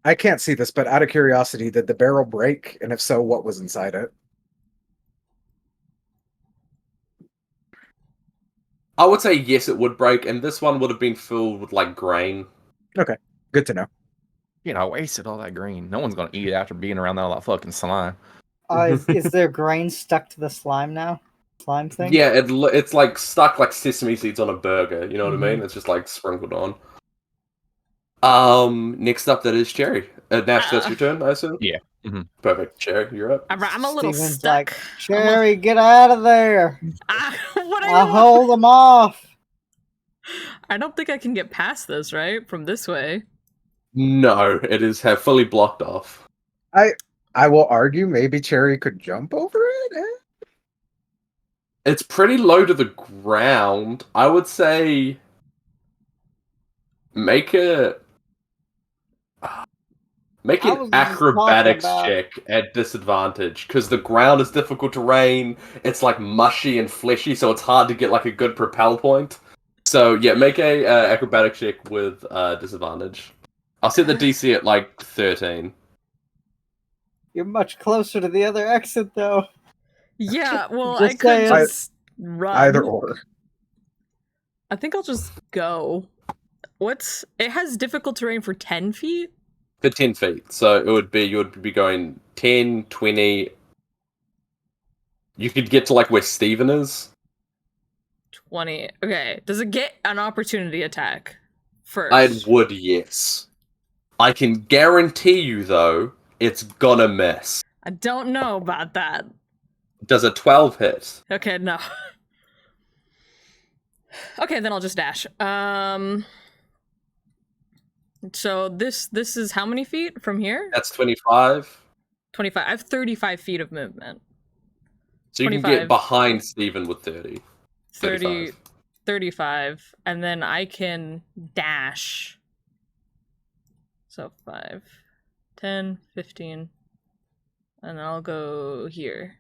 I can't see this, but out of curiosity, did the barrel break? And if so, what was inside it? I would say yes, it would break, and this one would have been filled with like grain. Good to know. You know, I wasted all that green. No one's gonna eat it after being around all that fucking slime. Is there grain stuck to the slime now? Slime thing? Yeah, it's like stuck like sesame seeds on a burger. You know what I mean? Mhm. It's just like sprinkled on. Next up, that is Cherry. Nash, that's your turn, I assume. Yeah. Mhm. Perfect. Cherry, you're up. I'm a little Steven's stuck. like, Cherry, get out of there. What are I'll you? hold them off. I don't think I can get past this, right? From this way. No, it is fully blocked off. I will argue maybe Cherry could jump over it. It's pretty low to the ground. I would say make an I was just acrobatics talking about- check at disadvantage because the ground is difficult terrain. It's like mushy and fleshy, so it's hard to get like a good propel point. So yeah, make a acrobatics check with disadvantage. I'll set the DC at like 13. You're much closer to the other exit, though. Yeah, well, Just I could saying. just run. Either or. I think I'll just go. It has difficult terrain for 10 feet? For 10 feet. So you would be going 10, 20. You could get to like where Steven is. 20. Okay. Does it get an opportunity attack first? I would, yes. I can guarantee you, though, it's gonna miss. I don't know about that. Does a 12 hit? Okay, no. Okay, then I'll just dash. So this is how many feet from here? That's 25. 25. I have 35 feet of movement. So you can 25. get behind Steven with 30. 30, 35. And then I can dash. So 5, 10, 15. And I'll go here.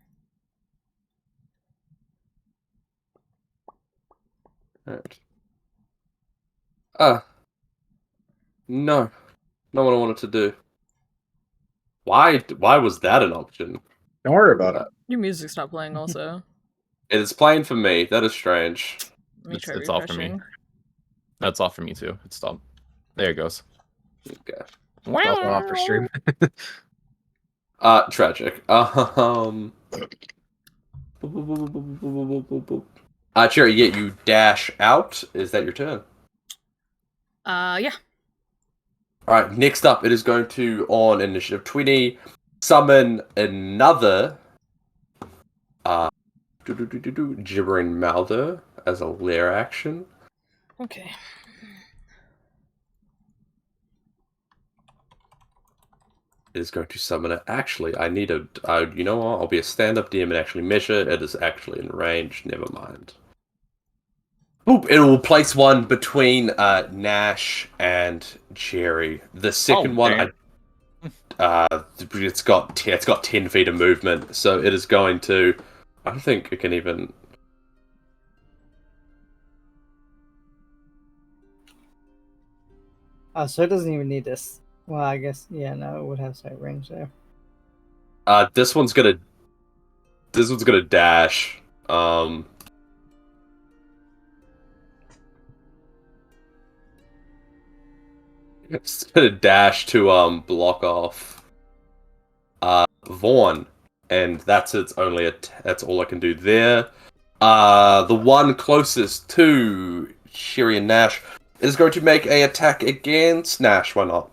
Right. No. Not what I wanted to do. Why was that an option? Don't worry about it. Your music's not playing also. It is playing for me. That is strange. Let me try It's off for me. refreshing. That's off for me too. It stopped. There it goes. Okay. Also off for stream. Tragic. Cherry, yeah, you dash out. Is that your turn? Yeah. Alright, next up, it is going to, on initiative 20, summon another gibbering mouther as a lair action. Okay. It is going to summon it. Actually, I need a... you know what? I'll be a stand-up DM and actually measure. It is actually in range. Never mind. Boop! It will place one between Nash and Cherry. The second one, it's got 10 feet of movement, so it is going to... I don't think it can even... Oh, so it doesn't even need this. Well, I guess, yeah, no, it would have sight range there. This one's gonna dash. It's gonna dash to block off Vaughn, and that's that's all I can do there. The one closest to Shiri and Nash is going to make a attack against Nash. Why not?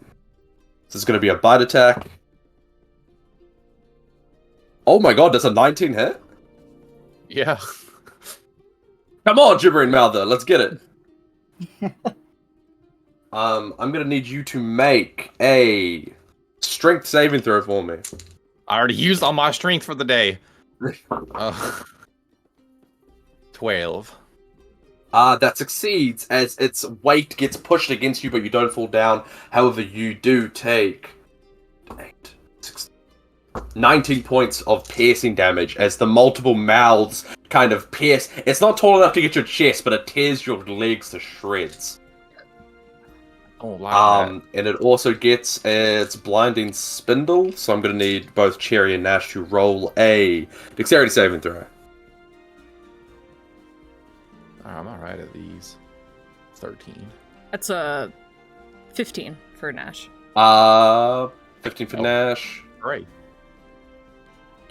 This is going to be a bite attack. Oh my god, that's a 19 hit? Yeah. Come on, gibbering mouther, let's get it. I'm gonna need you to make a strength saving throw for me. I already used all my strength for the day. 12. That succeeds as its weight gets pushed against you, but you don't fall down. However, you do take 19 points of piercing damage as the multiple mouths kind of pierce. It's not tall enough to get your chest, but it tears your legs to shreds. Don't like And it also gets its blinding spindle, so I'm going to need both Cherry and Nash to roll a dexterity saving throw. that. I'm alright at these. 13. That's a 15 for Nash. 15 for Oh. Nash, Great.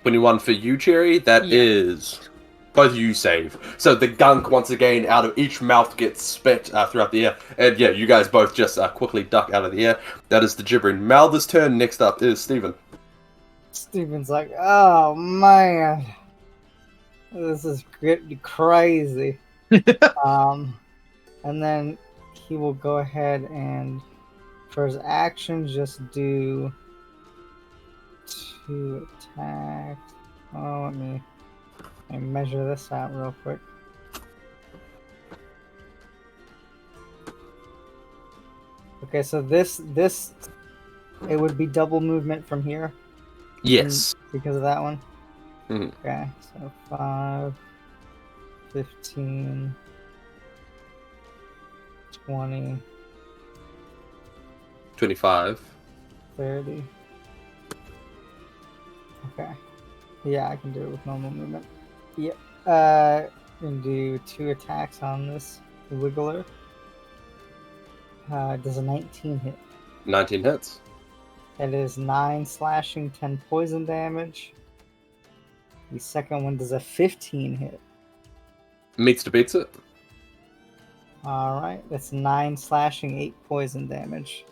21 for you, Cherry. That Yeah. is both of you save. So the gunk once again out of each mouth gets spit throughout the air, and yeah, you guys both just quickly duck out of the air. That is the gibbering Malthus' turn. Next up is Steven. Steven's like, oh man, this is crazy. And then he will go ahead and, for his action, just do 2 attacks. Oh, let me measure this out real quick. Okay, so this it would be double movement from here. Yes. Because of that one. Mhm. Okay, so 5, 15, 20, 25. 30. Okay. Yeah, I can do it with normal movement. Yep. I'm gonna do 2 attacks on this wiggler. Does a 19 hit? 19 hits. That is 9 slashing, 10 poison damage. The second one does a 15 hit. Meets to beats it. Alright, that's 9 slashing, 8 poison damage.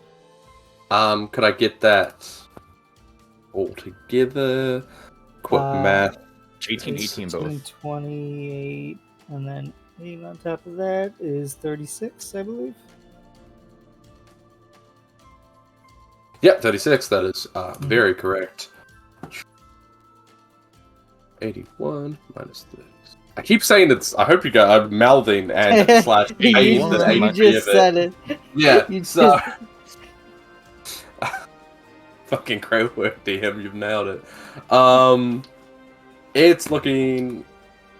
Could I get that all together? Quick math. 18, 18 both. 28, and then 8 on top of that is 36, I believe. Yep, 36. That is very correct. 81 minus 30. I keep saying it's. I hope you got. I'm mouthing and slash. you just said it. Yeah. You So. Fucking great work, DM. You've nailed it. It's looking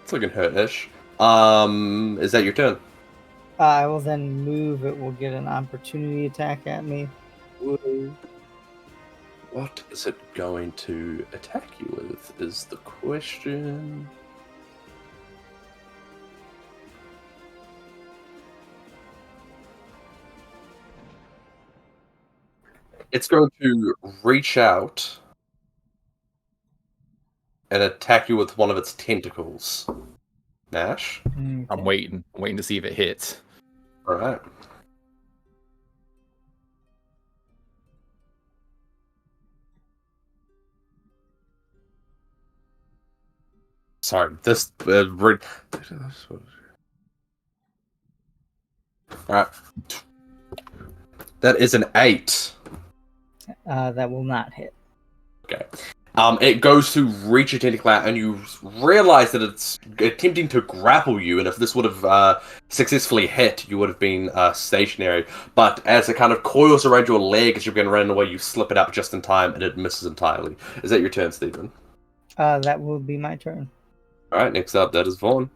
hurt-ish. Is that your turn? I will then move. It will get an opportunity attack at me. What is it going to attack you with? Is the question. It's going to reach out and attack you with one of its tentacles. Nash? I'm waiting to see if it hits. Alright. Sorry, this... Alright. That is an 8. That will not hit. Okay. It goes to reach a tentacle out, and you realize that it's attempting to grapple you, and if this would have successfully hit, you would have been stationary. But as it kind of coils around your leg as you're going to run away, you slip it up just in time, and it misses entirely. Is that your turn, Stephen? That will be my turn. Alright, next up, that is Vaughn.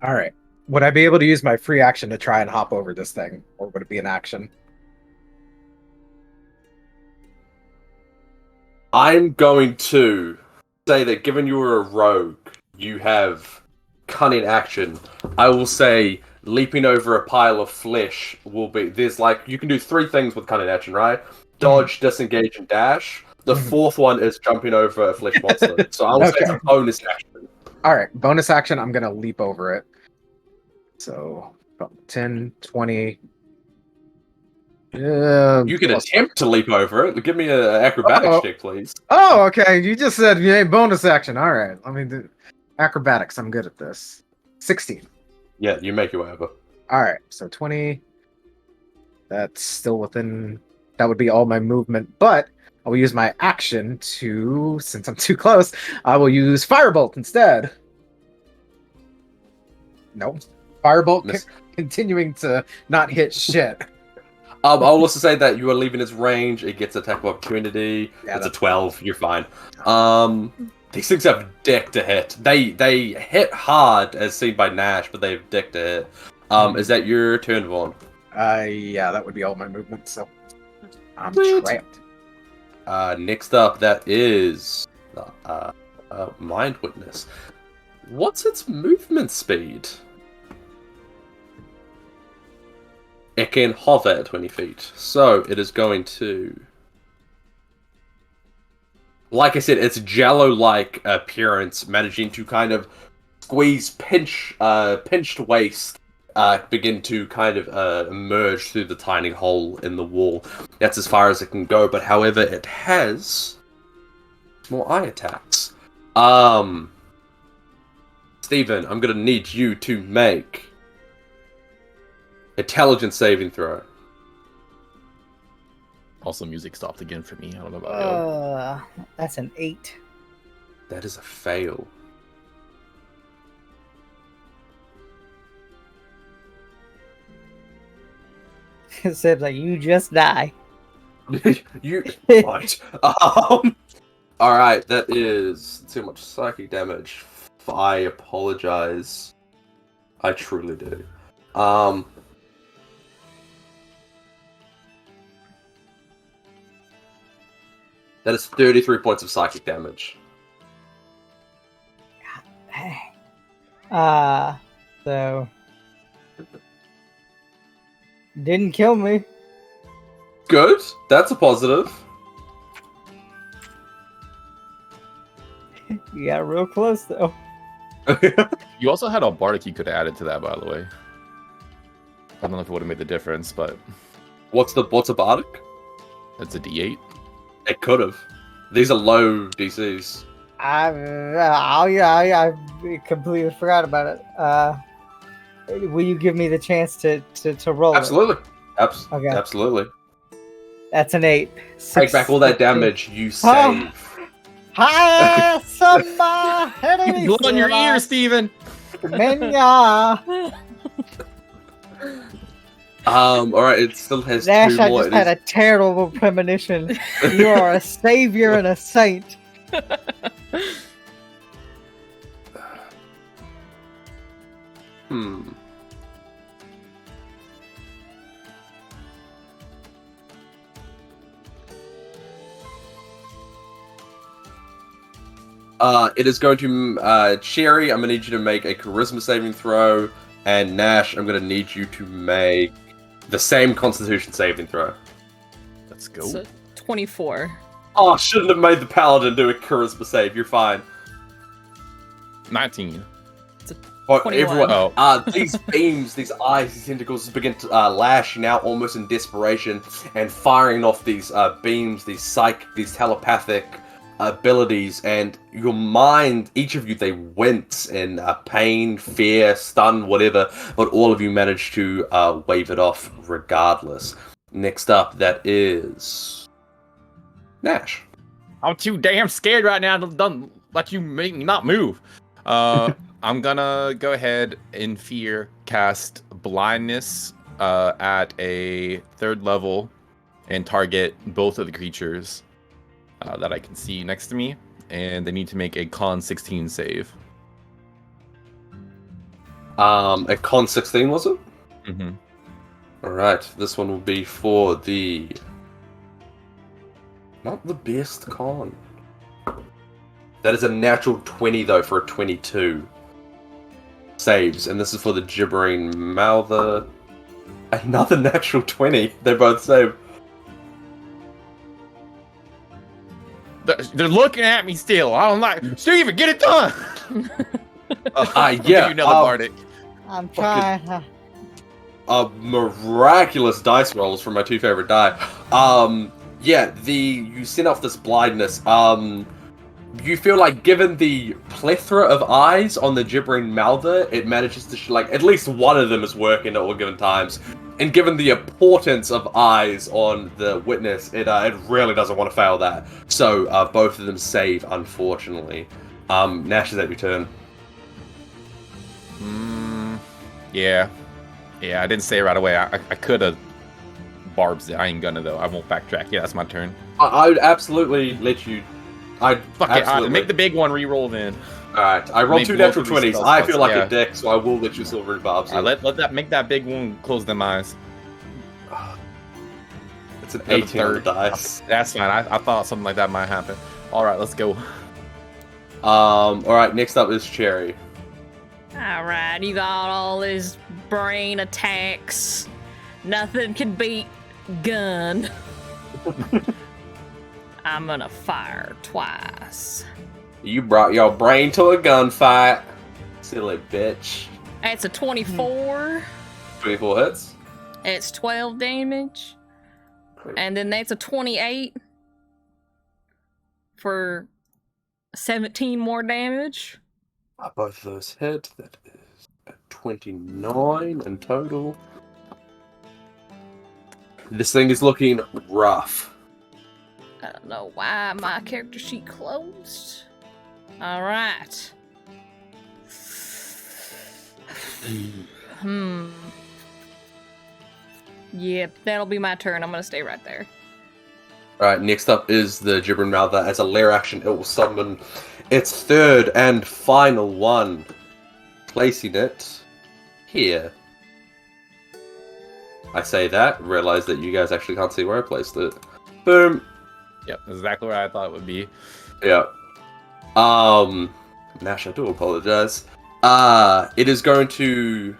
All right. Would I be able to use my free action to try and hop over this thing, or would it be an action? I'm going to say that given you're a rogue, you have cunning action. I will say leaping over a pile of flesh will be... There's like... You can do 3 things with cunning action, right? Dodge, disengage, and dash. The 4th one is jumping over a flesh monster. So I will say it's a bonus action. All right. Bonus action, I'm going to leap over it. So 10, 20... You can attempt to leap over it. Give me an acrobatics check, please. Oh, okay. You just said bonus action. All right. Let me do acrobatics. I'm good at this. 16. Yeah, you make your way over. All right. So 20. That's still within. That would be all my movement, but I will use my action to, since I'm too close, I will use Firebolt instead. Nope. Firebolt continuing to not hit shit. I'll also say that you are leaving its range. It gets attack of opportunity. Yeah, it's a 12. You're fine. These things have dick to hit. They hit hard, as seen by Nash, but they have dick to hit. Is that your turn, Vaughn? Yeah, that would be all my movement, so I'm Sweet. trapped. Next up, that is Mind Witness. What's its movement speed? It can hover at 20 feet, so it is going to... Like I said, its Jello-like appearance, managing to kind of squeeze, pinched waist, begin to kind of emerge through the tiny hole in the wall. That's as far as it can go, but however, it has more eye attacks. Steven, I'm gonna need you to make intelligence saving throw. Also, music stopped again for me. I don't know about you. That's an 8. That is a fail. Seb's like, you just die. You what? Alright, that is too much psychic damage. I apologize. I truly do. That is 33 points of psychic damage. Dang. So didn't kill me. Good. That's a positive. You got real close though. You also had a bardic you could have added to that, by the way. I don't know if it would have made the difference, but What's a bardic? it's a D8. It could have. These are low DCs. I completely forgot about it. Will you give me the chance to roll Absolutely. Okay. Absolutely. it? That's an 8. Take back all that damage. You Oh. save. Hi, You blow on your ear, Steven! Menya. Alright, it still has Nash, 2 I more. just had a terrible premonition. You are a savior and a saint. It is going to, Cherry, I'm going to need you to make a charisma saving throw, and Nash, I'm going to need you to make the same constitution saving throw. Let's go. So 24. Oh, I shouldn't have made the paladin do a charisma save, you're fine. 19. Oh, 21. everyone, these beams, these eyes, these tentacles begin to lash now almost in desperation, and firing off these beams, these psychic, these telepathic abilities, and your mind, each of you, they wince in pain, fear, stun, whatever, but all of you manage to wave it off regardless. Next up, that is Nash. I'm too damn scared right now to don't let you make me not move. I'm gonna go ahead and fear cast blindness at a 3rd level and target both of the creatures that I can see next to me, and they need to make a con 16 save. A con 16, was it? Mm-hmm. Alright, this one will be for the... Not the best con. That is a natural 20, though, for a 22. Saves, and this is for the gibbering mouther. Another natural 20. They both save. They're looking at me still. I don't like. Steven, get it done! Yeah. Another bardic. I'm trying. Miraculous dice rolls from my 2 favorite die. Yeah, you send off this blindness. You feel like, given the plethora of eyes on the gibbering mouther, it manages to at least one of them is working at all given times. And given the importance of eyes on the witness, it really doesn't want to fail that. So both of them save, unfortunately. Nash, is that your turn? Yeah. Yeah, I didn't say it right away. I could have barbs it. I ain't gonna, though. I won't backtrack. Yeah, that's my turn. I would absolutely let you... Fuck it. Absolutely. Make the big one re-roll then. Alright, I rolled Make 2 both natural of these 20s. spell I slots, feel like yeah. a dick, so I will let you silver and barbs it. Let that make that big one close them eyes. It's an The 18 on the third. dice. That's fine. I thought something like that might happen. All right, let's go. All right, next up is Cherry. Alright, you got all these brain attacks. Nothing can beat gun. I'm gonna fire twice. You brought your brain to a gunfight. Silly bitch. That's a 24. 24 hits. It's 12 damage. And then that's a 28 for 17 more damage. Both of those hit. That is a 29 in total. This thing is looking rough. I don't know why my character sheet closed. Alright. Yep, that'll be my turn. I'm gonna stay right there. Alright, next up is the Gibbering Mouther. As a lair action, it will summon its third and final one, placing it here. I say that, realize that you guys actually can't see where I placed it. Boom. Yep, exactly where I thought it would be. Yeah. Nash, I do apologize. It is going to...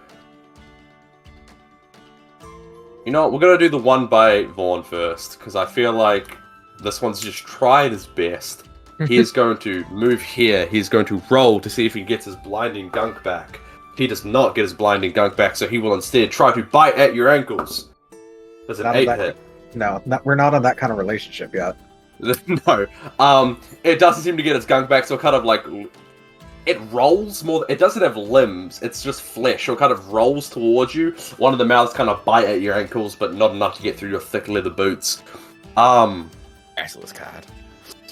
You know what, we're going to do the one by Vaughn first, because I feel like this one's just tried his best. He is going to move here, he's going to roll to see if he gets his blinding gunk back. He does not get his blinding gunk back, so he will instead try to bite at your ankles. There's an Not 8 that- hit. No, we're not on that kind of relationship yet. No. It doesn't seem to get its gunk back, so it kind of like... It rolls more... It doesn't have limbs, it's just flesh, so it kind of rolls towards you. One of the mouths kind of bite at your ankles, but not enough to get through your thick leather boots. Excellent card.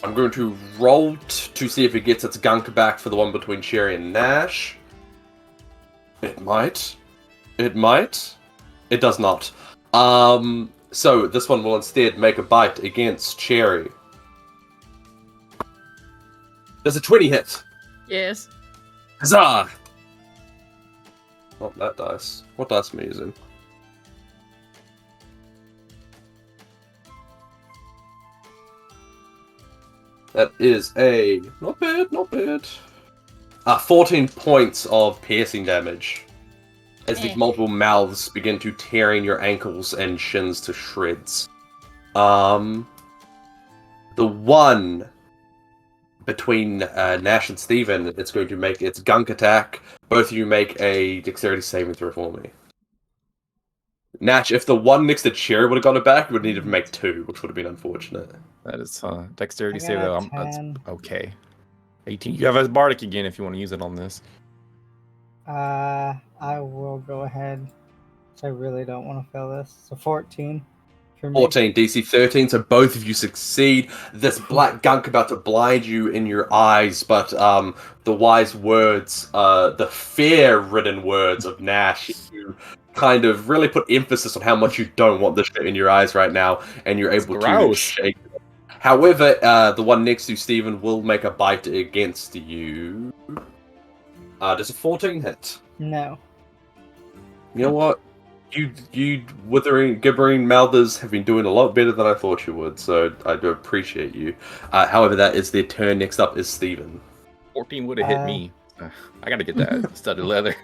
I'm going to roll to see if it gets its gunk back for the one between Cherry and Nash. It might. It might. It does not. So this one will instead make a bite against Cherry. There's a 20 hit. Yes. Huzzah! Not that dice. What dice am I using? That is a... Not bad, not bad. 14 points of piercing damage. As these multiple mouths begin to tearing your ankles and shins to shreds. The one between Nash and Steven, it's going to make its gunk attack. Both of you make a dexterity saving throw for me. Nash, if the one next to Cherry would have got it back, you would need to make 2, which would have been unfortunate. That is dexterity I save got though. a That's 10. okay. 18. You have a bardic again if you want to use it on this. I will go ahead. So I really don't want to fail this. So 14 for me. 14, DC 13, so both of you succeed. This black gunk about to blind you in your eyes, but the wise words, the fear-ridden words of Nash, you kind of really put emphasis on how much you don't want this shit in your eyes right now, and you're able to gross. shake it. However, the one next to Steven will make a bite against you. Does a 14 hit? No. You know what? You withering, gibbering mouthers have been doing a lot better than I thought you would, so I do appreciate you. However, that is their turn. Next up is Steven. 14 would have hit me. I gotta get that studded leather.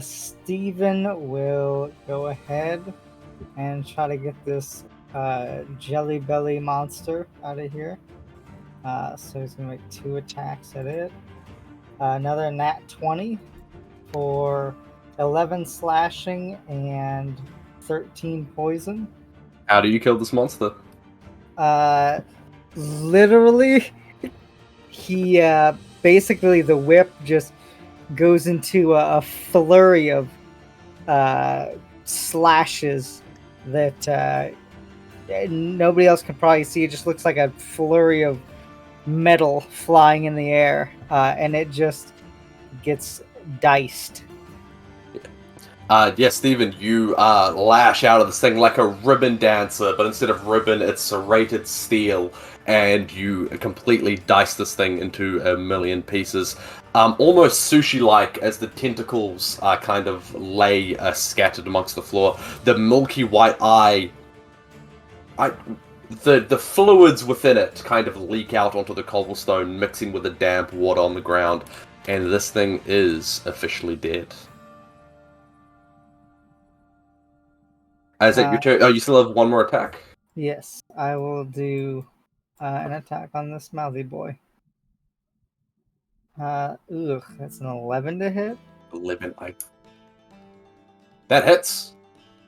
Steven will go ahead and try to get this jelly belly monster out of here. So he's gonna make 2 attacks at it. Another nat 20 for 11 slashing and 13 poison. How do you kill this monster? Literally, he basically the whip just goes into a flurry of slashes that nobody else can probably see. It just looks like a flurry of metal flying in the air, and it just gets diced. Yes, Steven, you lash out of this thing like a ribbon dancer, but instead of ribbon, it's serrated steel, and you completely dice this thing into a million pieces. Almost sushi-like as the tentacles kind of lay scattered amongst the floor. The milky white eye the fluids within it kind of leak out onto the cobblestone, mixing with the damp water on the ground, and this thing is officially dead. Is that your turn? Oh, you still have one more attack? Yes, I will do an attack on this mouthy boy. That's an 11 to hit. 11. That hits.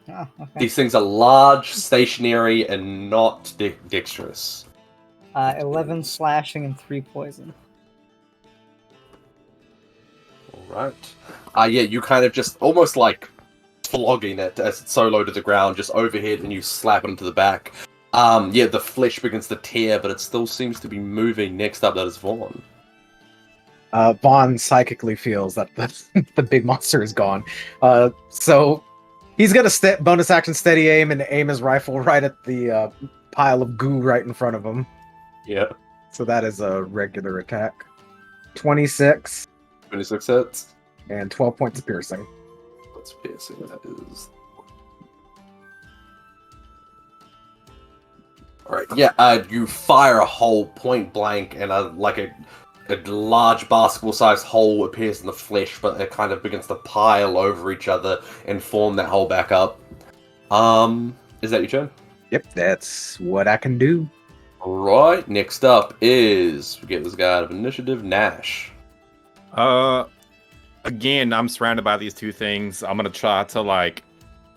Oh, okay. These things are large, stationary, and not dexterous. 11 slashing and 3 poison. Alright. Yeah, you kind of just almost like flogging it as it's so low to the ground, just overhead, and you slap it into the back. Yeah, the flesh begins to tear, but it still seems to be moving. Next up, that is Vaughn. Vaughn psychically feels that the big monster is gone. So he's gonna bonus action steady aim and aim his rifle right at the pile of goo right in front of him. Yeah. So that is a regular attack. 26 26 hits. and 12 points of piercing. What's piercing? That is. Alright, yeah, you fire a hole point blank, and a large basketball-sized hole appears in the flesh, but it kind of begins to pile over each other and form that hole back up. Is that your turn? Yep, that's what I can do. Alright, next up is, we get this guy out of initiative, Nash. Again, I'm surrounded by these two things. I'm gonna try to like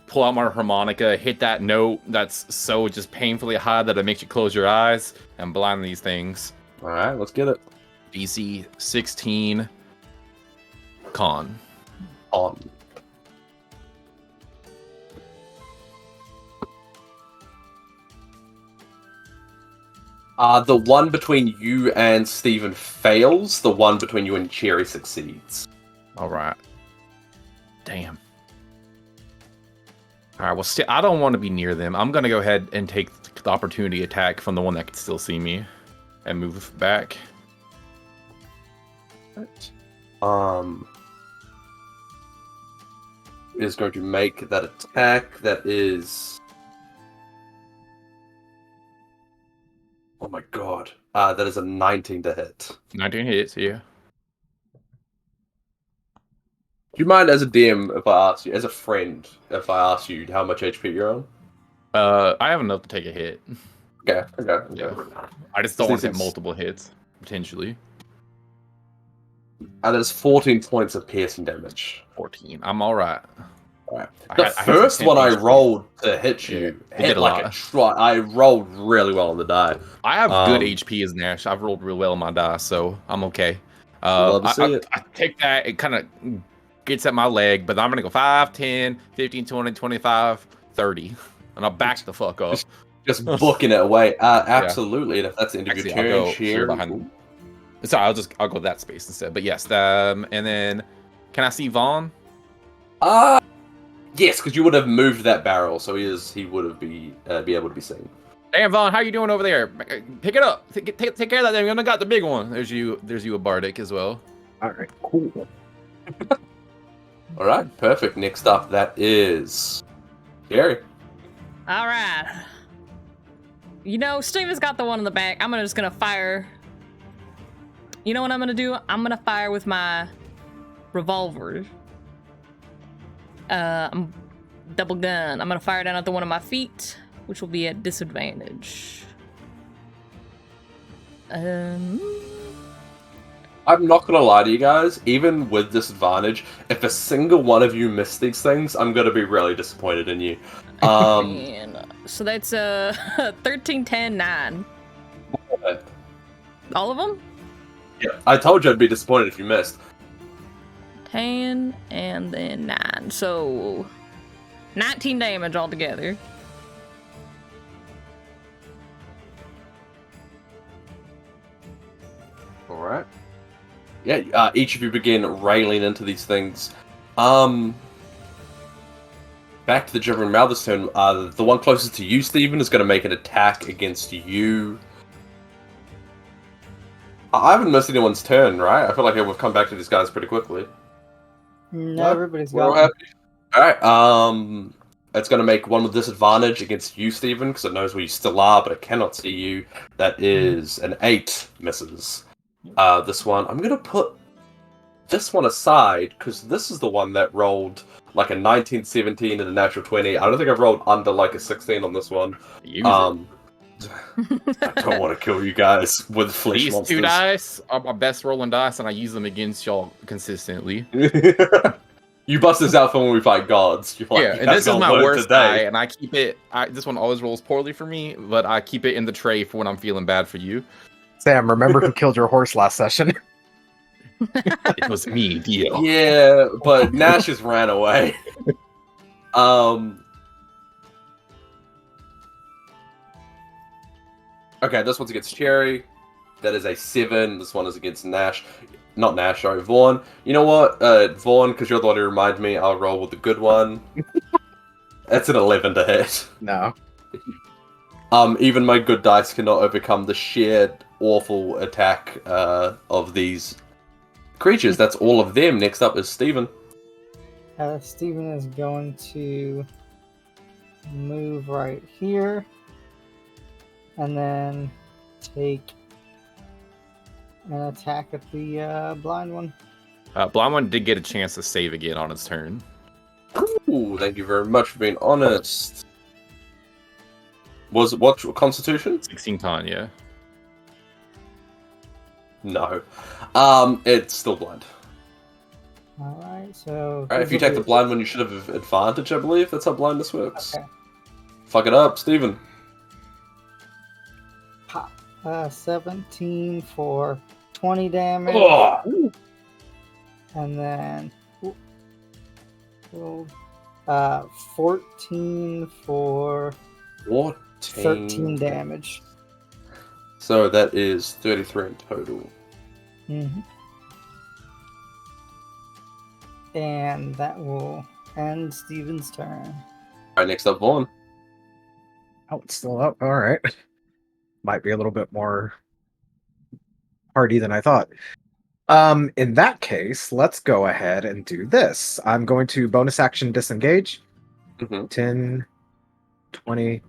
pull out my harmonica, hit that note that's so just painfully high that it makes you close your eyes, and blind these things. Alright, let's get it. DC 16 con. On. The one between you and Steven fails. The one between you and Cherry succeeds. Alright. Damn. Alright, well, I don't want to be near them. I'm going to go ahead and take the opportunity attack from the one that can still see me and move back. Is going to make that attack. That is. Oh my god. That is a 19 to hit. 19 hits, yeah. Do you mind, as a DM, if I ask you, as a friend, if I ask you how much HP you're on? I have enough to take a hit. Okay. Yeah. I just don't want to hit multiple hits, potentially. There's 14 points of piercing damage. 14. I'm alright. Alright. The first one I rolled to hit you hit like a trot. I rolled really well on the die. I have good HP as Nash. I've rolled real well on my die, so I'm okay. I take that. It kind of gets at my leg, but I'm going to go 5, 10, 15, 20, 25, 30. And I'll back the fuck up. Just booking it away. Absolutely. And if that's the end of your turn, I'll go here behind. Sorry, I'll go that space instead. But yes, and then can I see Vaughn? Yes, because you would have moved that barrel, so he would be able to be seen. Damn, Vaughn, how you doing over there? Pick it up. Take care of that thing. I got the big one. There's you, a Bardic as well. All right, cool. All right, perfect. Next up, that is Gary. All right. You know, Steven's got the one in the back. I'm just gonna fire. You know what I'm gonna do? I'm gonna fire with my revolver. I'm double gun. I'm gonna fire down at the one of my feet, which will be at disadvantage. I'm not gonna lie to you guys, even with disadvantage, if a single one of you miss these things, I'm gonna be really disappointed in you. So that's 13, 10, 9. All of them? Yeah, I told you I'd be disappointed if you missed. 10 and then 9. So 19 damage altogether. Alright. Yeah, each of you begin railing into these things. Back to the Gibbering Mouth's turn. The one closest to you, Steven, is going to make an attack against you. I haven't missed anyone's turn, right? I feel like we've come back to these guys pretty quickly. No, everybody's We're all gone. happy. Alright, It's going to make one with disadvantage against you, Stephen, because it knows where you still are, but it cannot see you. That is an 8 misses. This one, I'm going to put this one aside, because this is the one that rolled like a 19, 17, and a natural 20. I don't think I've rolled under like a 16 on this one. Use I don't want to kill you guys with flesh These monsters. 2 dice are my best rolling dice, and I use them against y'all consistently. You bust this out for when we fight gods. You're like, Yeah, "You and guys this is gonna my learn worst today." die, and I keep it. This one always rolls poorly for me, but I keep it in the tray for when I'm feeling bad for you. Sam, remember who killed your horse last session? It was me, Dio. Yeah, but Nash just ran away. Okay, this one's against Cherry. That is a 7. This one is against Nash. Not Nash, sorry, Vaughn. You know what? Vaughn, because you're the one who reminded me, I'll roll with the good one. That's an 11 to hit. No. Even my good dice cannot overcome the sheer awful attack of these creatures. That's all of them. Next up is Steven. Steven is going to move right here and then take an attack at the blind one. Blind one did get a chance to save again on its turn. Ooh, thank you very much for being honest. Was it what Constitution? 16 ton, yeah. No. It's still blind. Alright, so... Alright, if you take the blind one, you should have advantage, I believe. That's how blindness works. Okay. Fuck it up, Steven. Pop. 17 for 20 damage. Oh! And then... 14 for 13 damage. So that is 33 in total. Mm-hmm. And that will end Steven's turn. Alright, next up, Vaughn. Oh, it's still up. All right. Might be a little bit more hardy than I thought. In that case, let's go ahead and do this. I'm going to bonus action disengage. Mm-hmm. 10, 20,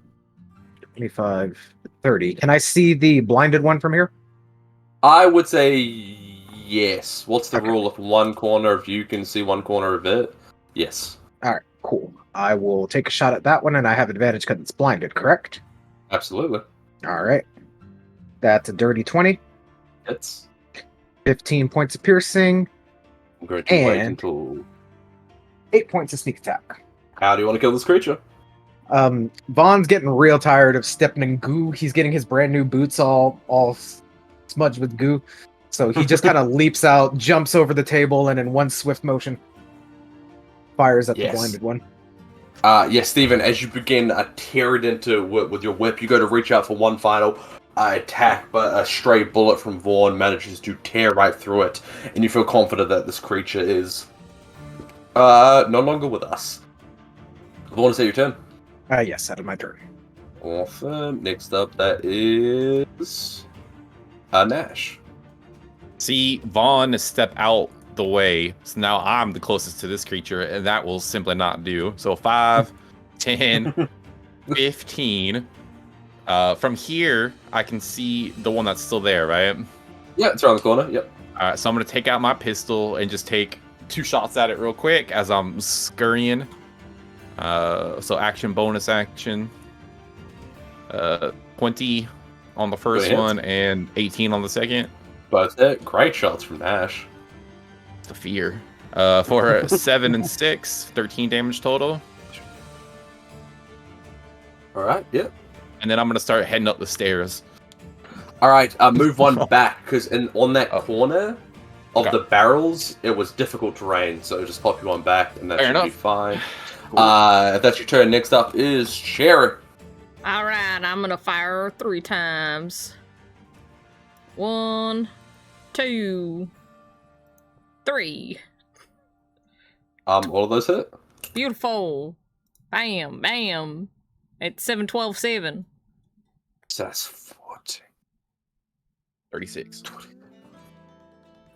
25, 30. Can I see the blinded one from here? I would say yes. What's the Okay. rule? If one corner of you can see one corner of it? Yes. All right, cool. I will take a shot at that one, and I have advantage because it's blinded, correct? Absolutely. All right. That's a dirty 20. It's 15 points of piercing, I'm going to wait And- until... 8 points of sneak attack. How do you want to kill this creature? Vaughn's getting real tired of stepping in goo. He's getting his brand new boots all smudged with goo. So he just kind of leaps out, jumps over the table, and in one swift motion, fires at Yes. the blinded one. Yes, Stephen, as you begin tear it into with your whip, you go to reach out for one final attack, but a stray bullet from Vaughn manages to tear right through it, and you feel confident that this creature is no longer with us. Vaughn, is that your turn? Yes, that is my turn. Awesome. Next up, that is Nash. See, Vaughn step out the way, so now I'm the closest to this creature, and that will simply not do. So 5, 10, 15. From here, I can see the one that's still there, right? Yeah, it's around the corner. Yep. All right, so I'm gonna take out my pistol and just take 2 shots at it real quick as I'm scurrying. So action, bonus action. 20 on the first Good one and 18 on the second. But great shots from Nash. The fear. For 7 and 6, 13 damage total. All right. Yep. And then I'm gonna start heading up the stairs. All right. Move one back because on that corner of Okay. the barrels, it was difficult terrain. So just pop you one back, and that Fair should be enough. fine. Cool. If that's your turn, next up is Yerra. All right, I'm gonna fire 3 times. 1, 2, 3. All of those hit. Beautiful. Bam, bam. It's 7, 12, 7. So that's 14, 36. 20,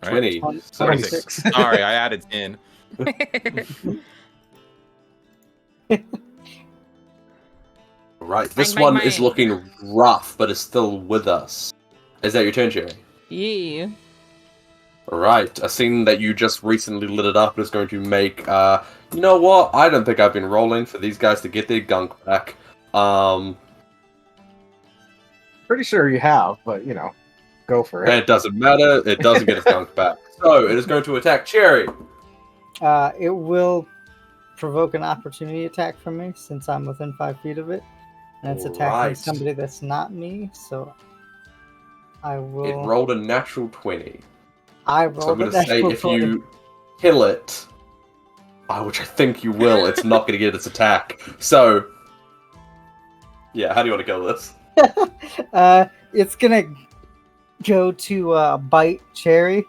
20, 26. Sorry, I added 10. Right, this Bang, bang, one is bang. looking rough, but is still with us. Is that your turn, Jerry? Yeah. Alright, a scene that you just recently lit it up is going to make, you know what? I don't think I've been rolling for these guys to get their gunk back. Pretty sure you have, but go for it. It doesn't matter, it doesn't get its gunk back. So, it is going to attack Cherry. It will provoke an opportunity attack from me since I'm within 5 feet of it. And it's attacking Right. somebody that's not me, so I will. It rolled a natural 20. I So I'm rolled going a to say natural if 20. you kill it, which I think you will, it's not going to get its attack. So, yeah, how do you want to kill this? It's gonna go to bite Cherry,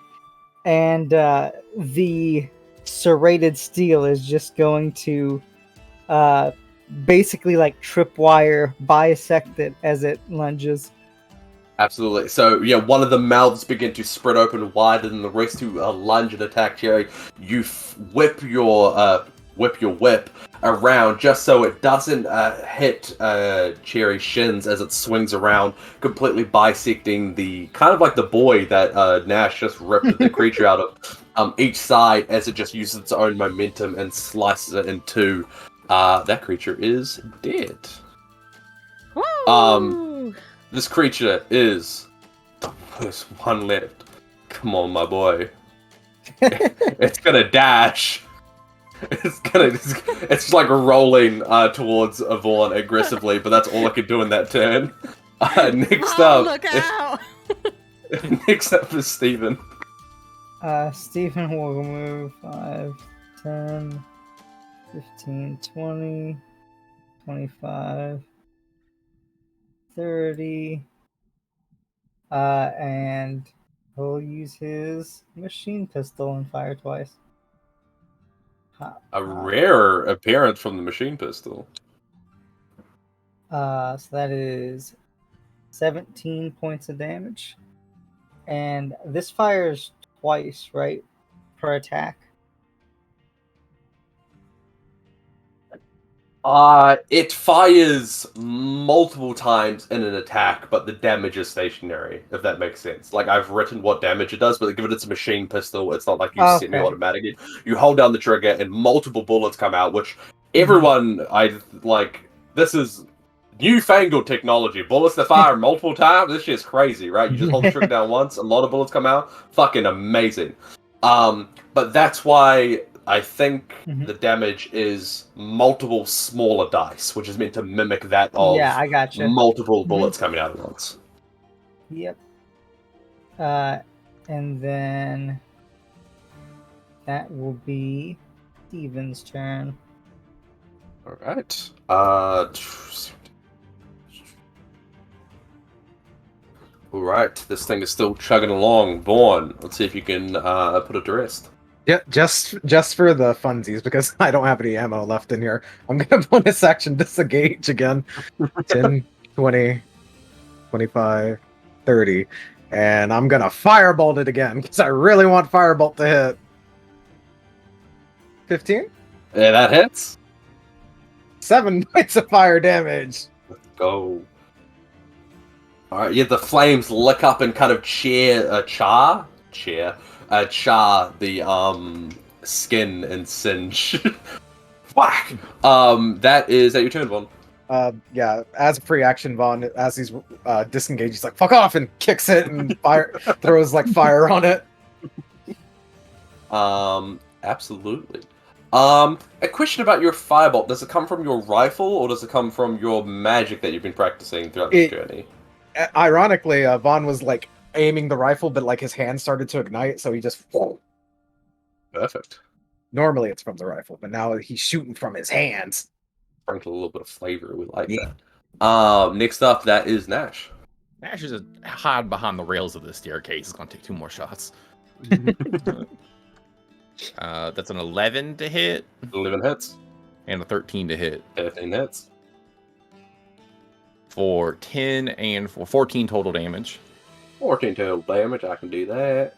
and the serrated steel is just going to basically like tripwire bisect it as it lunges. Absolutely. So, yeah, one of the mouths begin to spread open wider than the rest to lunge and attack Cherry. You whip your whip around just so it doesn't hit Cherry's shins as it swings around, completely bisecting the kind of like the boy that Nash just ripped the creature out of each side as it just uses its own momentum and slices it in two. That creature is dead. Woo! This creature is... There's one left. Come on, my boy. It's gonna dash. It's just like rolling towards Vaughn aggressively, but that's all I could do in that turn. Next Oh, up... look out! Next up is Steven. Stephen will move 5, 10, 15, 20, 25, 30, and he'll use his machine pistol and fire twice. A rare appearance from the machine pistol. So that is 17 points of damage. And this fires twice, right? Per attack. It fires multiple times in an attack, but the damage is stationary, if that makes sense. Like, I've written what damage it does, but given it's a machine pistol, it's not like you Okay. semi-automatic. You hold down the trigger and multiple bullets come out, which everyone, this is newfangled technology. Bullets that fire multiple times, this shit's crazy, right? You just hold the trigger down once, a lot of bullets come out. Fucking amazing. But that's why... I think the damage is multiple smaller dice, which is meant to mimic that of Yeah, I gotcha. multiple bullets coming out at once. Yep. And then that will be Steven's turn. Alright. Alright, this thing is still chugging along. Vaughn, let's see if you can put it to rest. Yeah, just for the funsies, because I don't have any ammo left in here. I'm gonna bonus action disengage again. 10, 20, 25, 30. And I'm gonna firebolt it again, because I really want firebolt to hit. 15? Yeah, that hits. 7 points of fire damage. Let's go. Alright, yeah, the flames lick up and kind of char the skin and singe. Whack! That is your turn, Vaughn. Yeah, as a free action, Vaughn, as he's disengaged, he's like, fuck off, and kicks it and throws like fire on it. Absolutely. A question about your firebolt. Does it come from your rifle, or does it come from your magic that you've been practicing throughout this journey? Ironically, Vaughn was like aiming the rifle, but like his hand started to ignite, so he just... Perfect. Normally it's from the rifle, but now he's shooting from his hands. Brings a little bit of flavor. We like that. Next up, that is Nash. Nash is just hide behind the rails of the staircase. It's gonna take 2 more shots. That's an 11 to hit. 11 hits. And a 13 to hit. 13 hits. For 10 and for 14 total damage. 14 total damage, I can do that.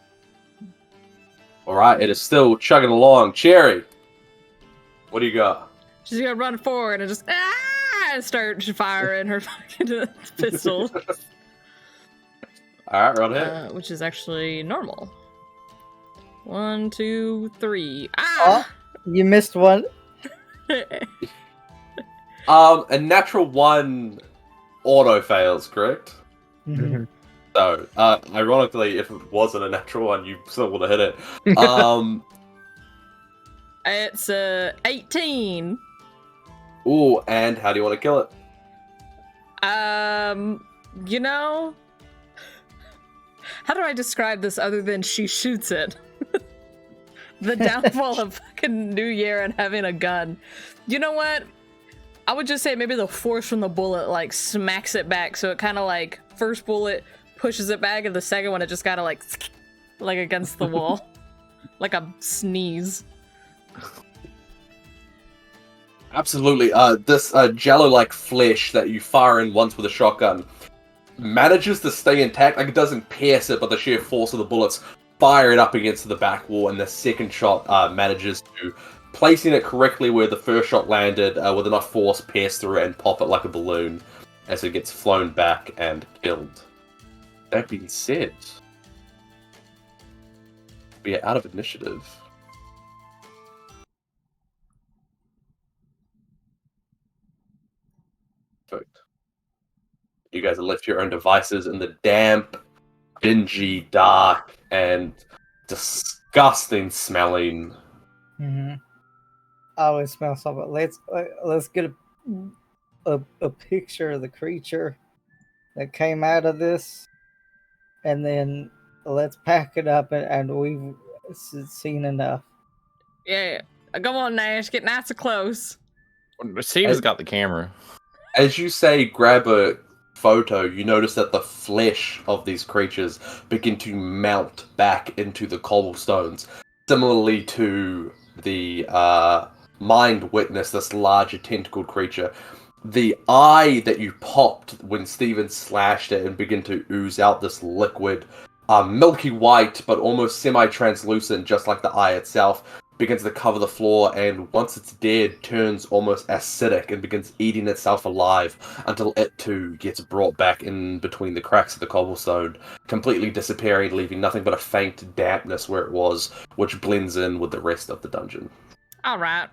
Alright, it is still chugging along. Cherry, what do you got? She's gonna run forward and just trying to start firing her fucking pistol, All right, roll hit. which is actually normal. 1, 2, 3. Oh, Ah! you missed one. A natural 1 auto fails, correct? Mhm. So, ironically, if it wasn't a natural 1, you still would have hit it. It's 18. Ooh, and how do you want to kill it? You know, how do I describe this other than she shoots it? The downfall of fucking New Year and having a gun. You know what? I would just say maybe the force from the bullet like smacks it back, so it kind of like first bullet pushes it back, and the second one it just kind of like against the wall, like a sneeze. Absolutely. This jello-like flesh that you fire in once with a shotgun manages to stay intact. Like, it doesn't pierce it, but the sheer force of the bullets fire it up against the back wall, and the second shot manages to, placing it correctly where the first shot landed, with enough force, pierce through it and pop it like a balloon as it gets flown back and killed. That being said, we are out of initiative. Perfect. You guys are left to your own devices in the damp, dingy, dark, and disgusting smelling. Mm-hmm. I always smell something. Let's get a picture of the creature that came out of this, and then let's pack it up. And we've seen enough. Yeah, come on, Nash, get nice and close. Steve's got the camera. As you say, grab a photo, you notice that the flesh of these creatures begin to melt back into the cobblestones, similarly to the mind witness, this larger tentacled creature. The eye that you popped when Steven slashed it and began to ooze out this liquid, milky white but almost semi-translucent, just like the eye itself, begins to cover the floor, and once it's dead, turns almost acidic and begins eating itself alive until it too gets brought back in between the cracks of the cobblestone, completely disappearing, leaving nothing but a faint dampness where it was, which blends in with the rest of the dungeon. All right.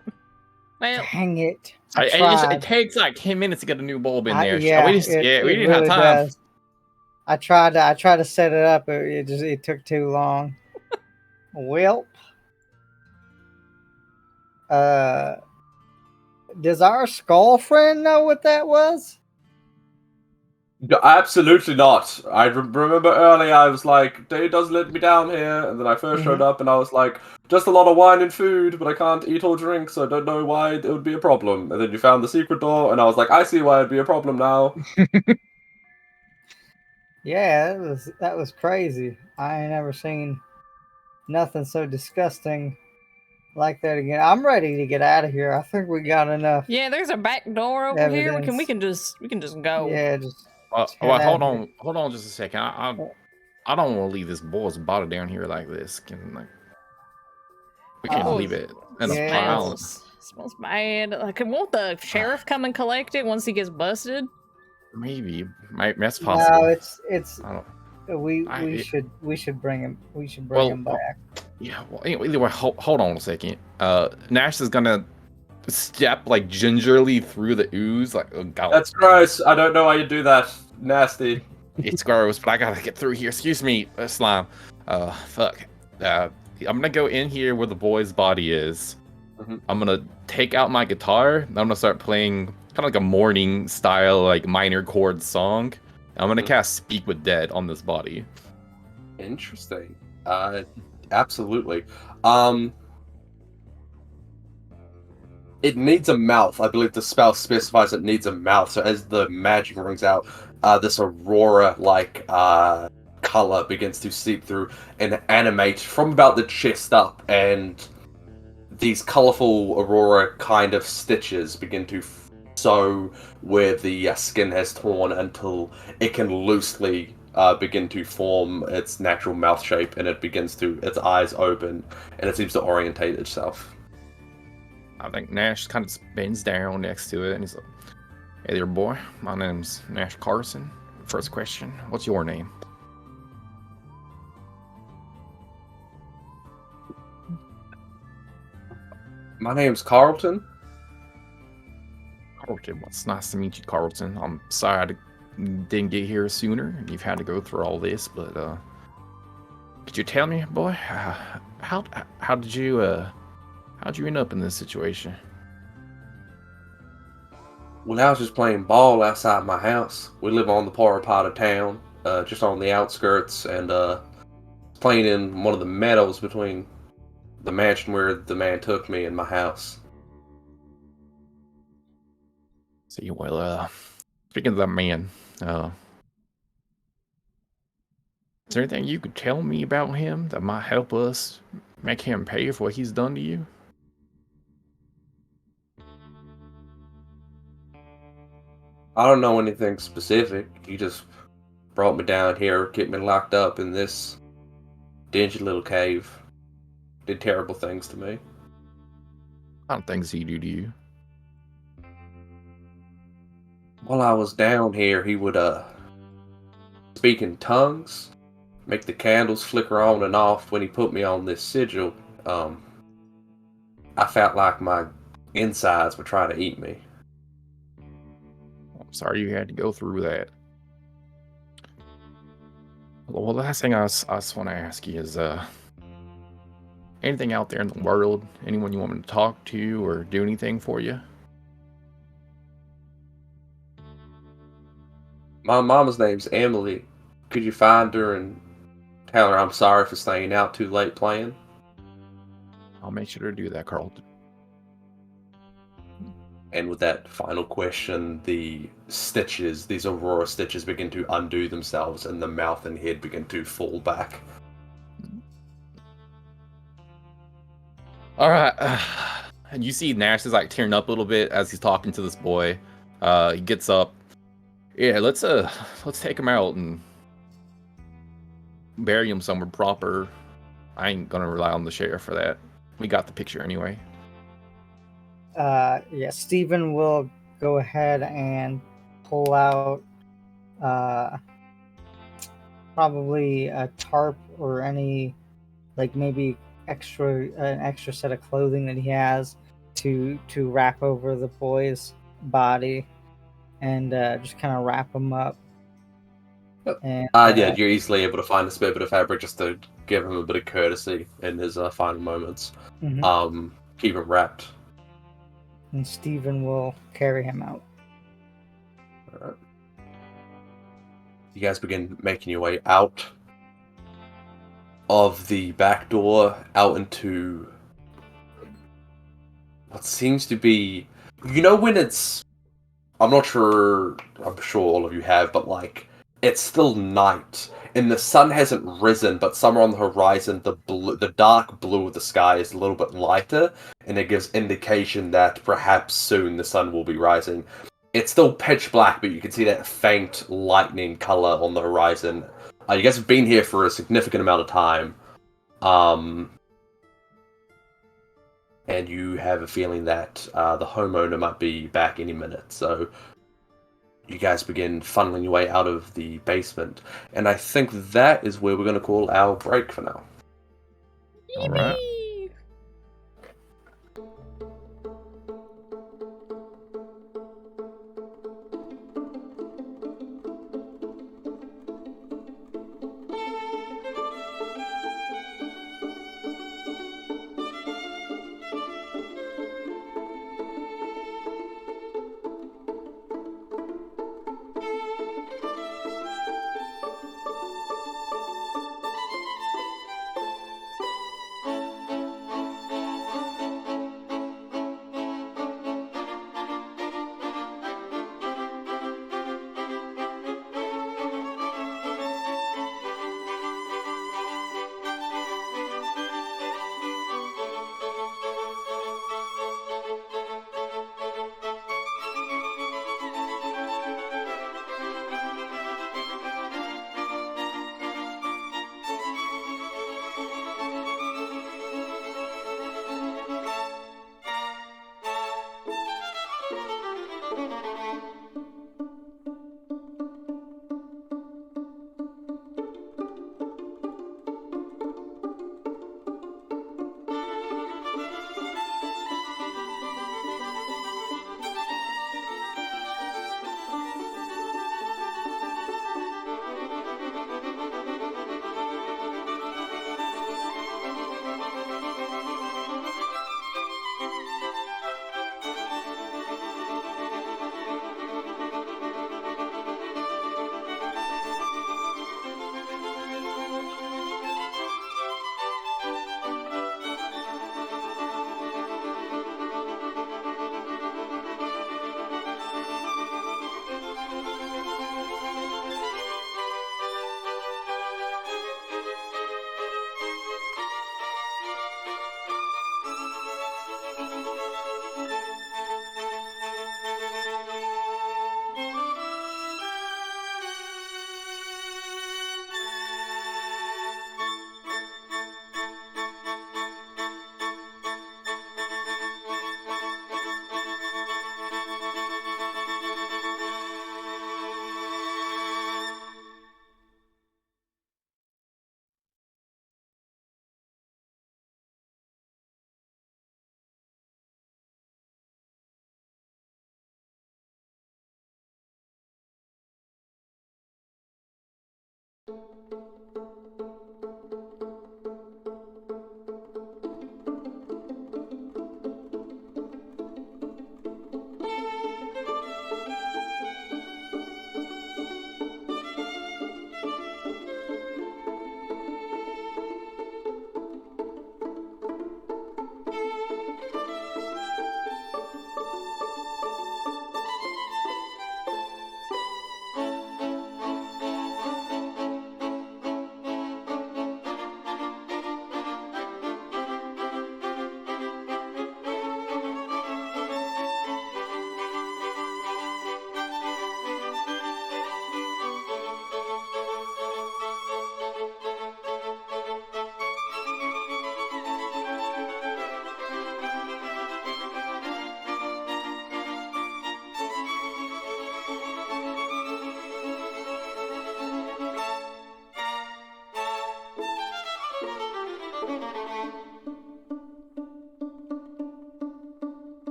Well, Dang it! It takes like 10 minutes to get a new bulb in there. Yeah, we didn't really have time. does. I tried to set it up. It took too long. Well, does our skull friend know what that was? Absolutely not. I remember earlier I was like, Day does let me down here, and then I 1st showed up and I was like, just a lot of wine and food, but I can't eat or drink, so I don't know why it would be a problem. And then you found the secret door, and I was like, I see why it'd be a problem now. Yeah, that was crazy. I ain't never seen nothing so disgusting like that again. I'm ready to get out of here. I think we got enough. yeah, there's a back door over here. Evidence. We can just go. Yeah, just Well, hold on just a second. I don't want to leave this boy's body down here like this. We can't leave it in a pile. Smells bad. Like, won't the sheriff come and collect it once he gets busted? Maybe. That's possible. no, it's we should bring him. We should bring him back. Yeah. Well, anyway, either way, hold on a second. Nash is gonna step like gingerly through the ooze, like oh god. That's gross. I don't know why you do that. Nasty. It's gross, but I gotta get through here. Excuse me, slime. Fuck. I'm gonna go in here where the boy's body is. I'm gonna take out my guitar. I'm gonna start playing kind of like a morning style, like minor chord song. I'm gonna cast Speak with Dead on this body. Interesting. Absolutely. It needs a mouth. I believe the spell specifies it needs a mouth. So as the magic rings out, this aurora-like color begins to seep through and animate from about the chest up, and these colorful aurora kind of stitches begin to sew where the skin has torn until it can loosely begin to form its natural mouth shape, and it begins to, its eyes open, and it seems to orientate itself. I think Nash kind of bends down next to it, and Hey there, boy. My name's Nash Carson. First question, what's your name? My name's Carlton. Carlton. Well, it's nice to meet you, Carlton. I'm sorry I didn't get here sooner, and you've had to go through all this, but could you tell me, boy, how did you how'd you end up in this situation? When I was just playing ball outside my house, we live on the poorer part of town, just on the outskirts, and playing in one of the meadows between the mansion where the man took me and my house. See, well, speaking of that man, is there anything you could tell me about him that might help us make him pay for what he's done to you? I don't know anything specific. He just brought me down here, kept me locked up in this dingy little cave. Did terrible things to me. I don't think he do to you. While I was down here, he would speak in tongues, make the candles flicker on and off. When he put me on this sigil, I felt like my insides were trying to eat me. I'm sorry you had to go through that. Well, the last thing I just want to ask you is, anything out there in the world, anyone you want me to talk to or do anything for you? My mama's name's Emily. Could you find her and tell her I'm sorry for staying out too late playing? I'll make sure to do that, Carlton. And with that final question, the stitches, these Aurora stitches, begin to undo themselves and the mouth and head begin to fall back. All right. And you see Nash is like tearing up a little bit as he's talking to this boy. He gets up. Yeah, let's take him out and bury him somewhere proper. I ain't gonna rely on the sheriff for that. We got the picture anyway. Yeah, Stephen will go ahead and pull out probably a tarp or any, like maybe an extra set of clothing that he has to wrap over the boy's body and just kind of wrap him up. Yep. And Yeah, you're easily able to find a spare bit of fabric just to give him a bit of courtesy in his final moments. mhm. Keep him wrapped. And Stephen will carry him out. All right. You guys begin making your way out of the back door, out into what seems to be, when it's, I'm not sure, I'm sure all of you have, but like, it's still night, and the sun hasn't risen, but somewhere on the horizon, the dark blue of the sky is a little bit lighter, and it gives indication that perhaps soon the sun will be rising. It's still pitch black, but you can see that faint lightning color on the horizon. You guys have been here for a significant amount of time, and you have a feeling that the homeowner might be back any minute, so you guys begin funneling your way out of the basement, and I think that is where we're going to call our break for now. All right.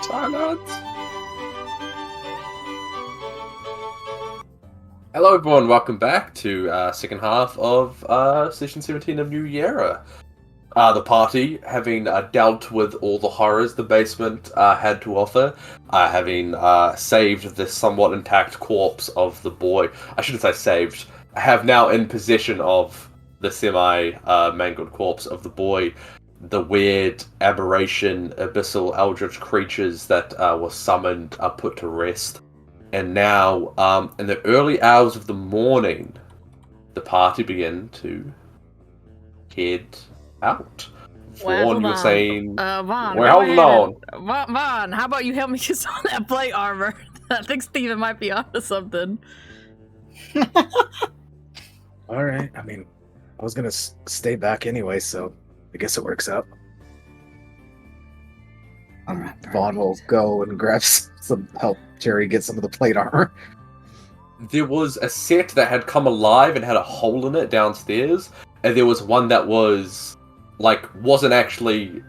Silence. Hello everyone, welcome back to second half of session 17 of New Yerra. The party, having dealt with all the horrors the basement had to offer, having saved the somewhat intact corpse of the boy. I shouldn't say saved. I have now in possession of the semi-mangled corpse of the boy, the weird aberration, abyssal eldritch creatures that were summoned are put to rest. And now, in the early hours of the morning, the party begin to head out. Well, Vaughn, hold you were on. saying... Vaughn, we're go holding ahead on. Vaughn, how about you help me get some of that plate armor? I think Steven might be onto something. All right. I mean, I was gonna stay back anyway, so I guess it works out. All right, Vaughn will go and grab some help Jerry get some of the plate armor. There was a set that had come alive and had a hole in it downstairs, and there was one that was, wasn't actually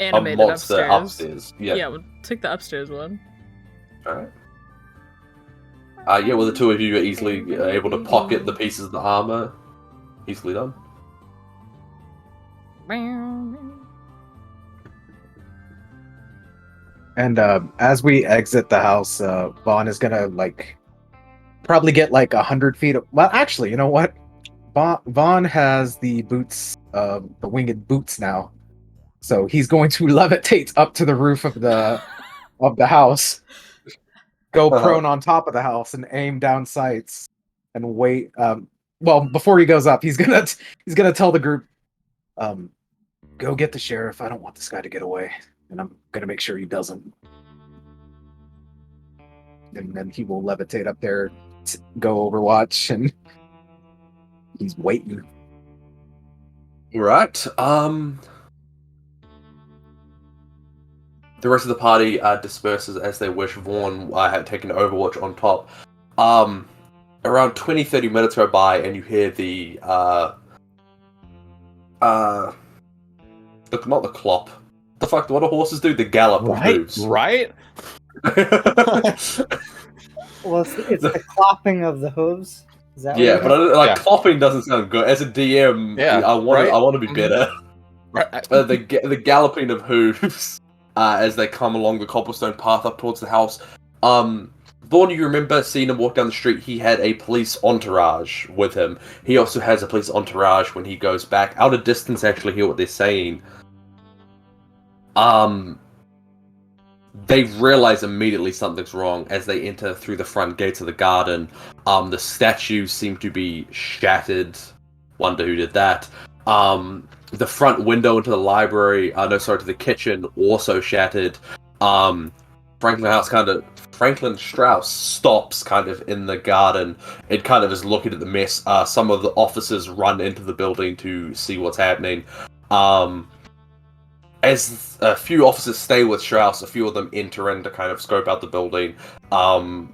Animated a monster upstairs. Yeah. Yeah, we'll take the upstairs one. Alright. Yeah, well, the two of you are easily able to pocket the pieces of the armor. Easily done. And as we exit the house, Vaughn is gonna probably get 100 feet. Well, actually, you know what? Vaughn has the boots, the winged boots now. So he's going to levitate up to the roof of the house, go prone on top of the house, and aim down sights and wait. Well, before he goes up, he's gonna tell the group, "Go get the sheriff. I don't want this guy to get away, and I'm gonna make sure he doesn't." And then he will levitate up there, go Overwatch, and he's waiting. Right. The rest of the party disperses as they wish. Vaughn had taken Overwatch on top. Around 20-30 minutes go by, and you hear the not the clop. The fuck? What do horses do? The gallop of hooves. Right? Well, it's the clopping of the hooves. Is that Yeah, what but Yeah. clopping doesn't sound good. As a DM, Yeah, I want right? to be better. Right. The galloping of hooves as they come along the cobblestone path up towards the house. Vaughn, you remember seeing him walk down the street? He had a police entourage with him. He also has a police entourage when he goes back out of distance. Actually, hear what they're saying. They realize immediately something's wrong as they enter through the front gates of the garden. The statues seem to be shattered. Wonder who did that. The front window into the library, to the kitchen, also shattered. Franklin Strauss stops kind of in the garden. It kind of is looking at the mess. Some of the officers run into the building to see what's happening. As a few officers stay with Strauss, a few of them enter in to kind of scope out the building.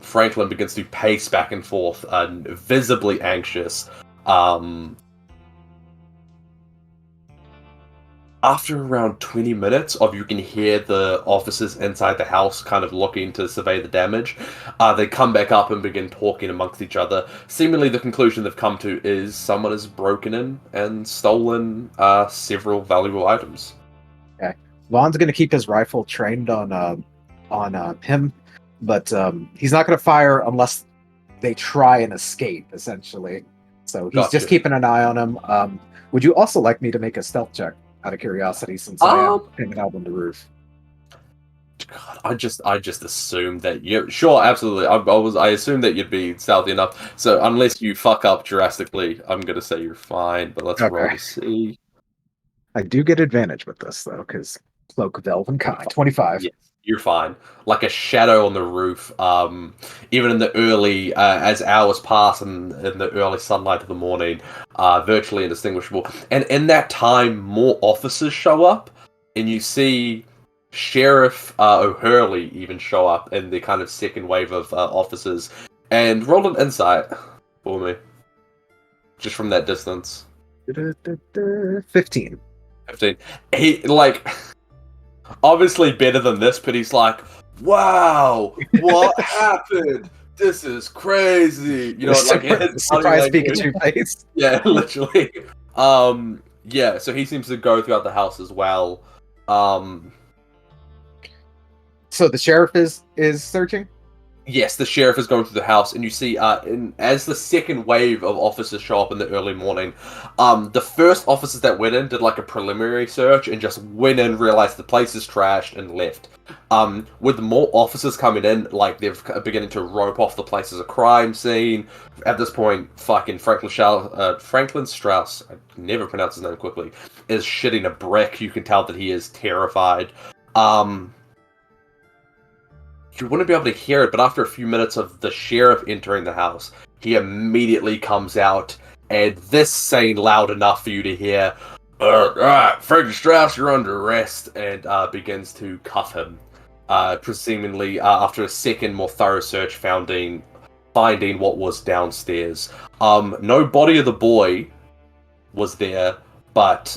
Franklin begins to pace back and forth, visibly anxious. After around 20 minutes you can hear the officers inside the house kind of looking to survey the damage. They come back up and begin talking amongst each other. Seemingly the conclusion they've come to is someone has broken in and stolen several valuable items. Okay. Vaughn's going to keep his rifle trained on him, but he's not going to fire unless they try and escape, essentially. So he's just keeping an eye on him. Would you also like me to make a stealth check, out of curiosity, since I am hanging out on the roof? God, I just assumed that you sure, absolutely. I assumed that you'd be stealthy enough. So unless you fuck up drastically, I'm gonna say you're fine. But let's roll to see. I do get advantage with this though, because Cloak of Elven Kind. 25. Yes, you're fine. Like a shadow on the roof. Even in the early, as hours pass and in the early sunlight of the morning, virtually indistinguishable. And in that time, more officers show up, and you see Sheriff O'Hurley even show up in the kind of second wave of officers. And roll an insight for me, just from that distance. 15. He obviously better than this, but he's like, wow, what happened? This is crazy. You know, surprise Pikachu face. Yeah, literally. Yeah, so he seems to go throughout the house as well. So the sheriff is searching? Yes, the sheriff is going through the house, and you see, as the second wave of officers show up in the early morning, the first officers that went in did like a preliminary search and just went in, realized the place is trashed, and left. With more officers coming in, like they're beginning to rope off the place as a crime scene. At this point, fucking Franklin Strauss, I can never pronounce his name quickly, is shitting a brick. You can tell that he is terrified. You wouldn't be able to hear it, but after a few minutes of the sheriff entering the house, he immediately comes out, and this saying loud enough for you to hear, alright, Franklin Strauss, you're under arrest, and begins to cuff him. Presumably, after a second more thorough search, finding what was downstairs. No body of the boy was there, but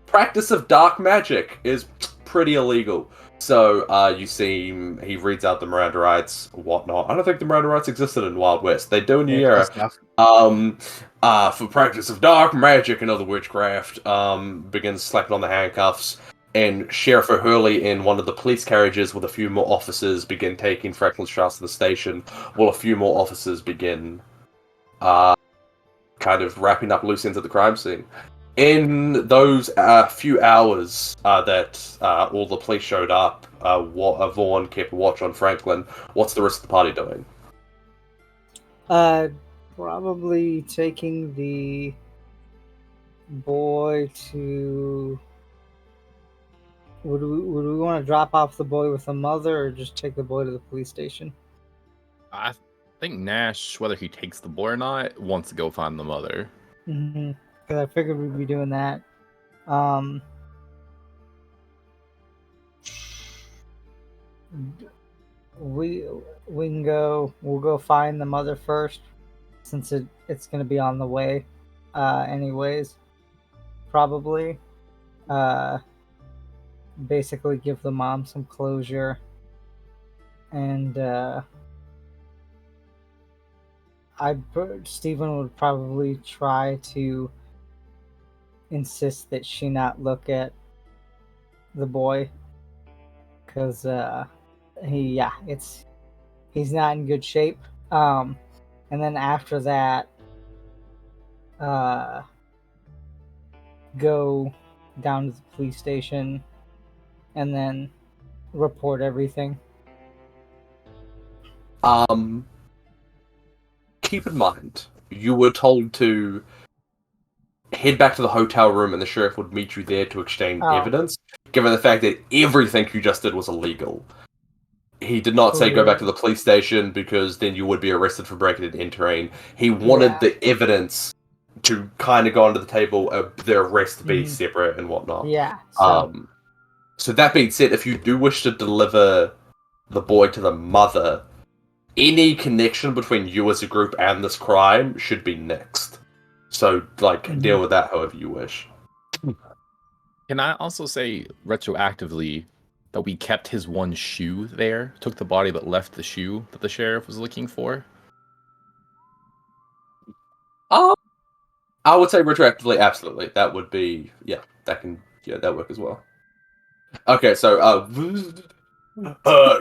practice of dark magic is pretty illegal. So you see he reads out the Miranda rights, whatnot. I don't think the Miranda rights existed in Wild West. They do in Yerra. For practice of dark magic and other witchcraft, begins slapping on the handcuffs, and Sheriff O'Hurley in one of the police carriages with a few more officers begin taking Franklin Strauss to the station, while a few more officers begin kind of wrapping up loose ends at the crime scene. In those few hours that all the police showed up, Vaughn kept a watch on Franklin. What's the rest of the party doing? Probably taking the boy to. Would we want to drop off the boy with the mother, or just take the boy to the police station? I think Nash, whether he takes the boy or not, wants to go find the mother. Because I figured we'd be doing that. Um, we we can go. We'll go find the mother first, since it's gonna be on the way. Anyways, probably. Basically give the mom some closure, and Stephen would probably try to insist that she not look at the boy, because he's not in good shape. And then after that, go down to the police station and then report everything. Keep in mind, you were told to head back to the hotel room and the sheriff would meet you there to exchange evidence, given the fact that everything you just did was illegal. He did not say go back to the police station because then you would be arrested for breaking and entering. He wanted the evidence to kind of go onto the table, the arrest to be separate and whatnot. Yeah. So that being said, if you do wish to deliver the boy to the mother, any connection between you as a group and this crime should be nixed. So, deal with that however you wish. Can I also say retroactively that we kept his one shoe there, took the body but left the shoe that the sheriff was looking for? I would say retroactively, absolutely. That would be, that work as well. Okay, so,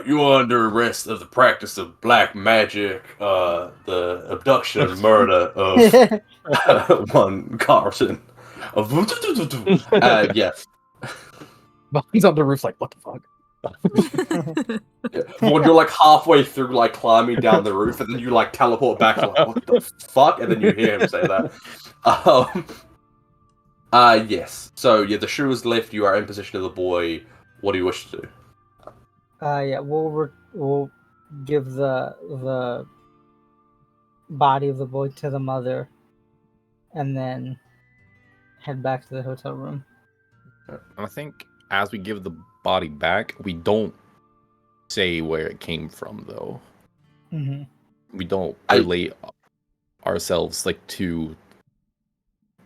you're under arrest of the practice of black magic, the abduction and murder of one Carlton. Yes. He's on the roof like, what the fuck? When you're like halfway through like climbing down the roof and then you like teleport back like what the fuck, and then you hear him say that. Yes. So yeah, the shoe is left, you are in possession of the boy. What do you wish to do? We'll give the body of the boy to the mother and then head back to the hotel room. I think as we give the body back, we don't say where it came from, though. We don't relate ourselves to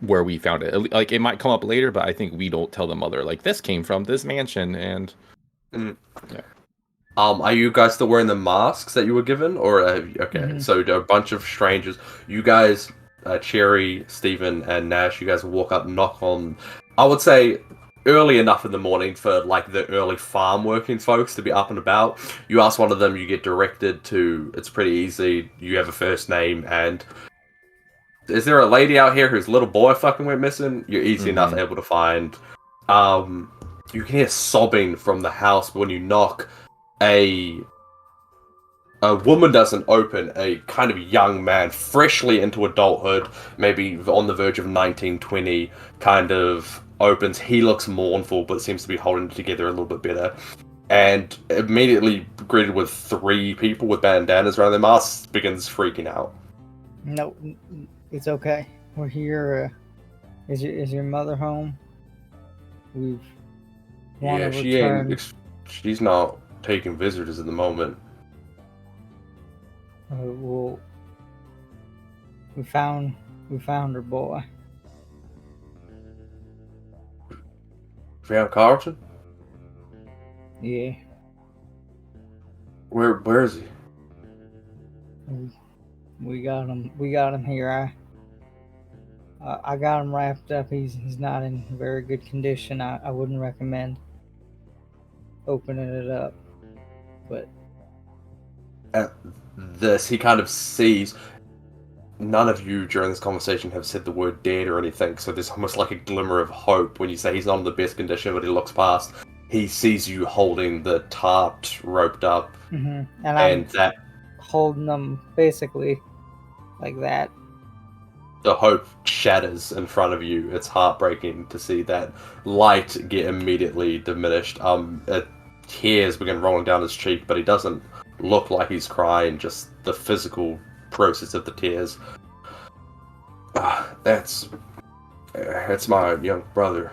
where we found it. Like, it might come up later, but I think we don't tell the mother, like, this came from this mansion, and... Yeah. Are you guys still wearing the masks that you were given? Or, so a bunch of strangers, you guys, Cherry, Stephen, and Nash, you guys walk up, knock on, I would say, early enough in the morning for, like, the early farm working folks to be up and about. You ask one of them, you get directed to, it's pretty easy, you have a first name, and is there a lady out here whose little boy fucking went missing? You're easy enough able to find. You can hear sobbing from the house, but when you knock, a woman doesn't open. A kind of young man, freshly into adulthood, maybe on the verge of 1920, kind of opens. He looks mournful, but seems to be holding it together a little bit better. And immediately greeted with 3 people with bandanas around their masks, begins freaking out. No, it's okay. We're here. Is your mother home? We've wanted to return. She's not taking visitors at the moment. We found her boy. Found Carlton? Yeah. Where is he? We got him here. I got him wrapped up. He's not in very good condition. I wouldn't recommend opening it up. But at this, he kind of sees none of you during this conversation have said the word dead or anything, so there's almost like a glimmer of hope when you say he's not in the best condition, but he looks past. He sees you holding the tarp roped up, And and I'm that holding them basically like that. the hope shatters in front of you. It's heartbreaking to see that light get immediately diminished. Tears begin rolling down his cheek, but he doesn't look like he's crying, just the physical process of the tears. That's my young brother.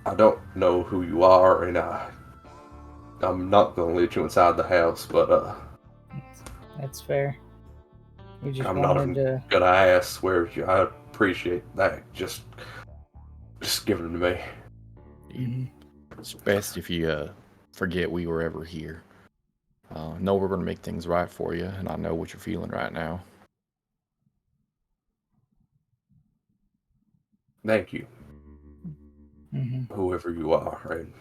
I don't know who you are, and I'm not gonna let you inside the house, but That's fair. We just I'm not wanted even to. gonna ask where you. I appreciate that. Just give them to me. Mhm. It's best if you forget we were ever here. Know we're gonna make things right for you, and I know what you're feeling right now. Thank you, Mhm. whoever you are. And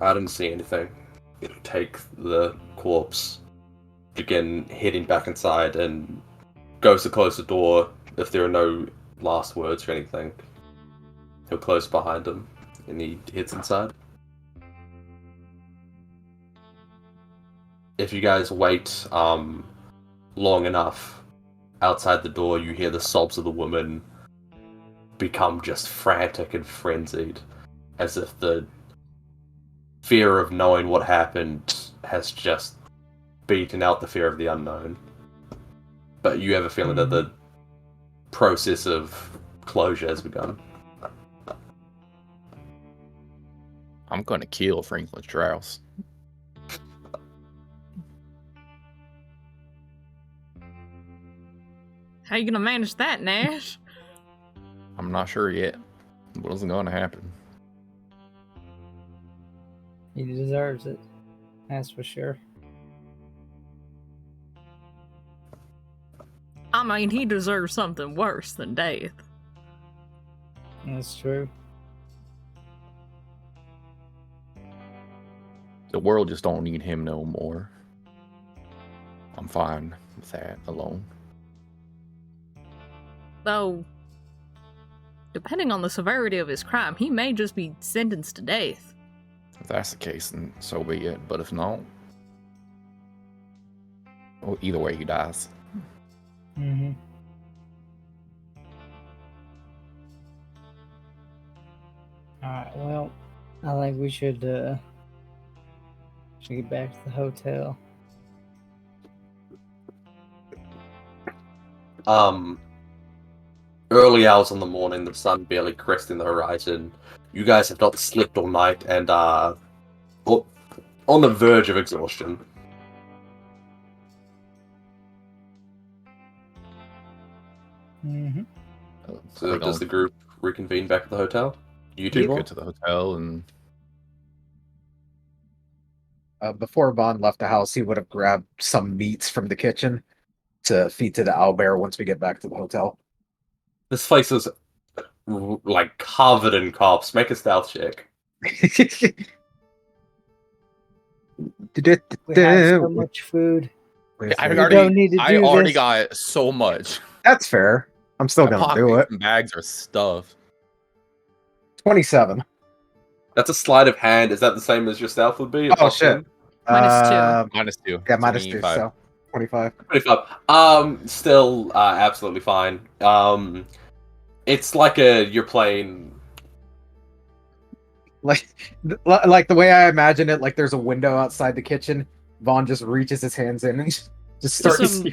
I didn't see anything. Take the corpse, begin heading back inside, and goes to close the door. If there are no last words or anything, he'll close behind him, and he heads inside. If you guys wait long enough outside the door, you hear the sobs of the woman become just frantic and frenzied, as if the fear of knowing what happened has just beaten out the fear of the unknown. But you have a feeling that the process of closure has begun. I'm gonna kill Franklin Strauss. How you gonna manage that, Nash? I'm not sure yet. What's gonna happen? He deserves it. That's for sure. I mean, he deserves something worse than death. That's true. The world just don't need him no more. I'm fine with that alone. Though, depending on the severity of his crime, he may just be sentenced to death. If that's the case, then so be it. But if not, well, either way, he dies. Mm-hmm. Alright, well, I think we should get back to the hotel. Early hours in the morning, the sun barely cresting the horizon. You guys have not slept all night and are on the verge of exhaustion. Mm-hmm. So does the group reconvene back at the hotel? You two Take more? it to the hotel and Before Vaughn left the house, he would have grabbed some meats from the kitchen to feed to the owlbear once we get back to the hotel. This place is like covered in cops. Make a stealth check. We have so much food. I We don't need to do already this. got so much. That's fair. I'm still My gonna do pockets it. and bags are stuffed. 27. That's a sleight of hand. Is that the same as your stealth would be? Oh shit. -2. -2. Yeah, -2. 25. So 25. 25. Still absolutely fine. It's like you're playing. Like the way I imagine it, like there's a window outside the kitchen. Vaughn just reaches his hands in and just starts.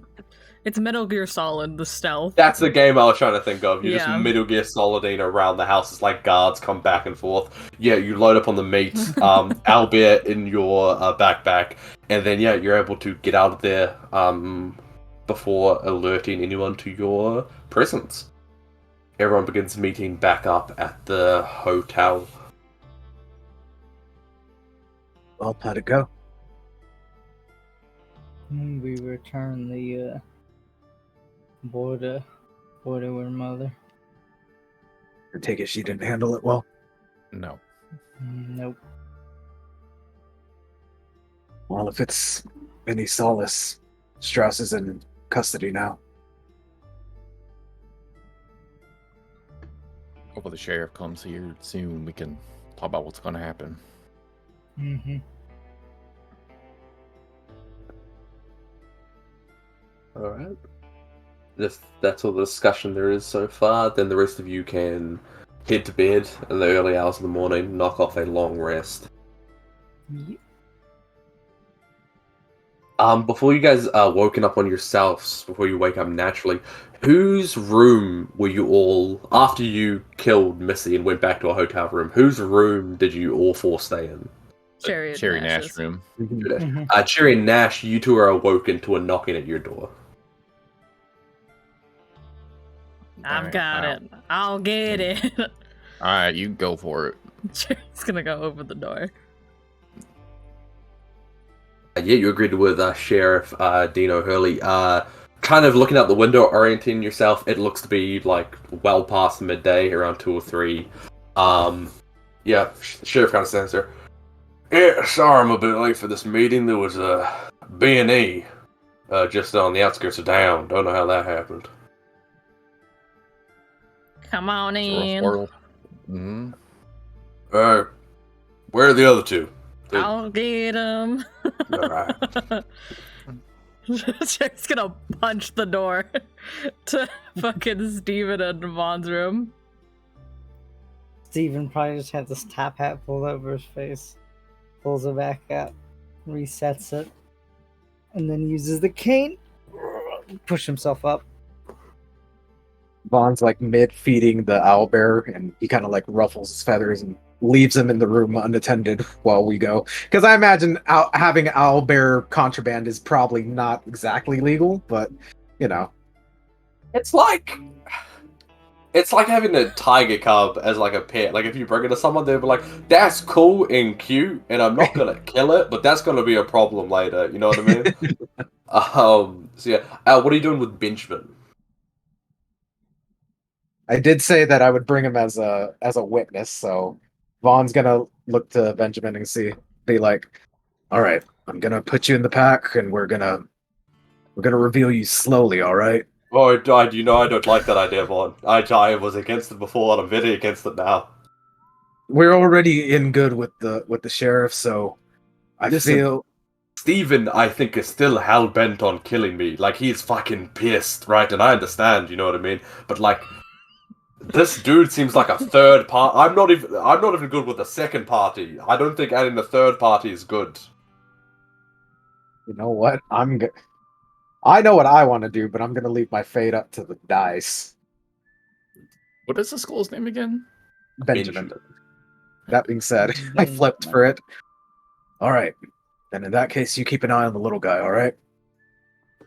It's Metal Gear Solid, the stealth. That's the game I was trying to think of. You Yeah. just Metal Gear Soliding around the house. It's like guards come back and forth. Yeah, you load up on the meat, albeit in your backpack, and then yeah, you're able to get out of there before alerting anyone to your presence. Everyone begins meeting back up at the hotel. Well, how'd it go? We return the boy to her mother. I take it she didn't handle it well. No. Nope. Well, if it's any solace, Strauss is in custody now. Hopefully the sheriff comes here soon. We can talk about what's going to happen. Mm-hmm. All right. If that's all the discussion there is so far, then the rest of you can head to bed in the early hours of the morning, knock off a long rest. Before you guys are woken up on yourselves, before you wake up naturally, whose room were you all, after you killed Missy and went back to a hotel room, whose room did you all four stay in? Cherry Nash room. Mm-hmm. Cherry and Nash, you two are awoken to a knocking at your door. I've Alright, got wow. it. I'll get it. Alright, you go for it. Cherry's gonna go over the door. Yeah, you agreed with Sheriff Dino Hurley. Kind of looking out the window, orienting yourself, it looks to be like well past midday, around 2 or 3. Yeah, the sheriff kind of stands there. Yeah, sorry I'm a bit late for this meeting. There was a B&E just on the outskirts of town. Don't know how that happened. Come on in. Mm-hmm. Where are the other two? I'll get him. Alright. Cherry's gonna punch the door to fucking Steven and Vaughn's room. Steven probably just had this top hat pulled over his face, pulls it back up, resets it, and then uses the cane to push himself up. Vaughn's like mid feeding the owlbear, and he kind of like ruffles his feathers and leaves him in the room unattended while we go. Because I imagine having owlbear contraband is probably not exactly legal, but you know, It's like having a tiger cub as like a pet. Like if you bring it to someone, they'll be like, "That's cool and cute, and I'm not gonna kill it, but that's gonna be a problem later." You know what I mean? So yeah, what are you doing with Benjamin? I did say that I would bring him as a witness, so Vaughn's gonna look to Benjamin and be like, "All right, I'm gonna put you in the pack, and we're gonna reveal you slowly. All right." Oh, I don't like that idea, Vaughn. I was against it before, and I'm very against it now. We're already in good with the sheriff, so I Listen. feel Steven, I think, is still hell bent on killing me. Like he's fucking pissed, right? And I understand, you know what I mean. But like, this dude seems like a third part. I'm not even good with the second party. I don't think adding the third party is good. you know what I know what I want to do, but I'm gonna leave my fate up to the dice. What is the school's name again? Benjamin. That being said, I flipped for it. All right. Then in that case, you keep an eye on the little guy, all right?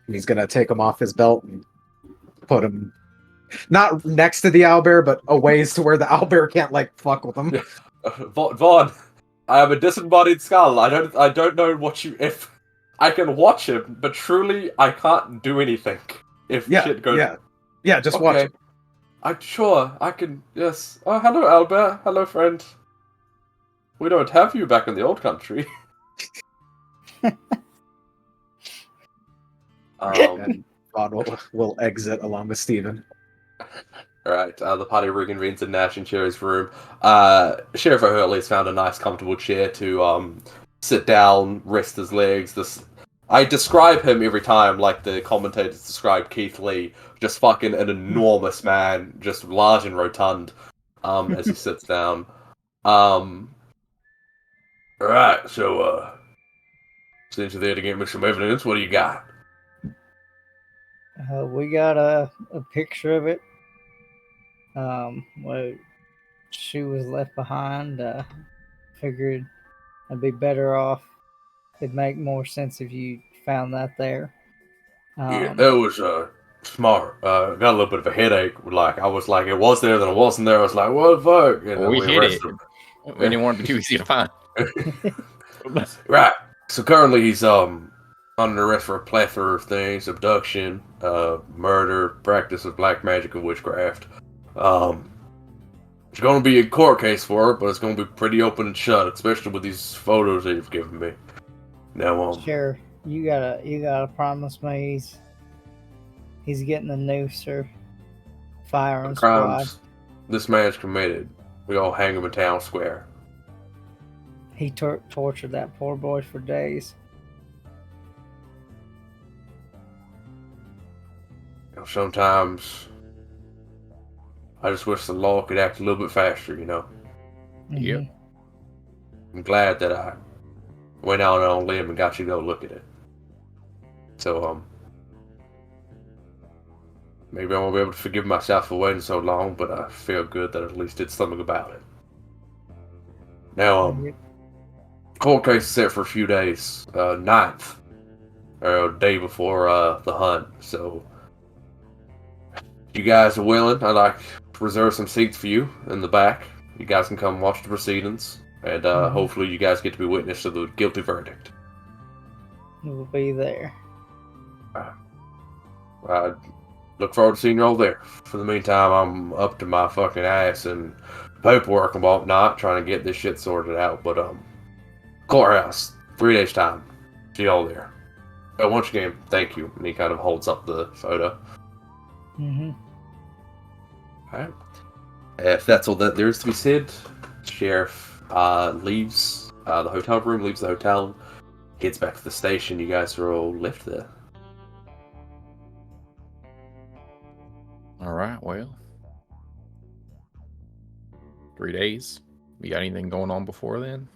And he's going to take him off his belt and put him not next to the owlbear, but a ways to where the owlbear can't, like, fuck with him. Vaughn, I have a disembodied skull. I don't know if I can watch him, but truly I can't do anything if shit goes. Yeah, just watch him. I can, yes. Oh, hello, Albert. Hello, friend. We don't have you back in the old country. And Vaughn will exit along with Steven. Alright, the party reconvenes in Nash and Cherry's room. Sheriff O'Hurley's found a nice, comfortable chair to sit down, rest his legs. I describe him every time like the commentators describe Keith Lee. Just fucking an enormous man, just large and rotund, as he sits down. Alright, so, since you're there to get me some evidence, what do you got? We got a picture of it. Where she was left behind. Figured I'd be better off. It'd make more sense if you found that there. Yeah, that was smart. Got a little bit of a headache. Like I was like, it was there, then it wasn't there. I was like, what the fuck? And then We hit arrested it. him. We didn't want it to be too easy to find. Right. So currently he's under arrest for a plethora of things: abduction, murder, practice of black magic and witchcraft. It's going to be a court case for it, but it's going to be pretty open and shut, especially with these photos that you've given me. Now, You gotta promise me he's getting the noose or firing The squad. crimes this man's committed, we all hang him in town square. He tortured that poor boy for days. You know, sometimes I just wish the law could act a little bit faster, you know. Yep. Mhm. I'm glad that I went out on a limb and got you to go look at it. So, maybe I won't be able to forgive myself for waiting so long, but I feel good that I at least did something about it. Now, court case is set for a few days. 9th, or day before the hunt. So, if you guys are willing, I'd like to reserve some seats for you in the back. You guys can come watch the proceedings, and hopefully you guys get to be witness to the guilty verdict. We'll be there. I look forward to seeing you all there. For the meantime, I'm up to my fucking ass in paperwork and whatnot, trying to get this shit sorted out. But courthouse, 3 days time. See y'all there. Once again, thank you. And he kind of holds up the photo. Mm-hmm. Alright. If that's all that there is to be said, Sheriff leaves the hotel room, leaves the hotel, heads back to the station. You guys are all left there. All right, well. 3 days. You got anything going on before then?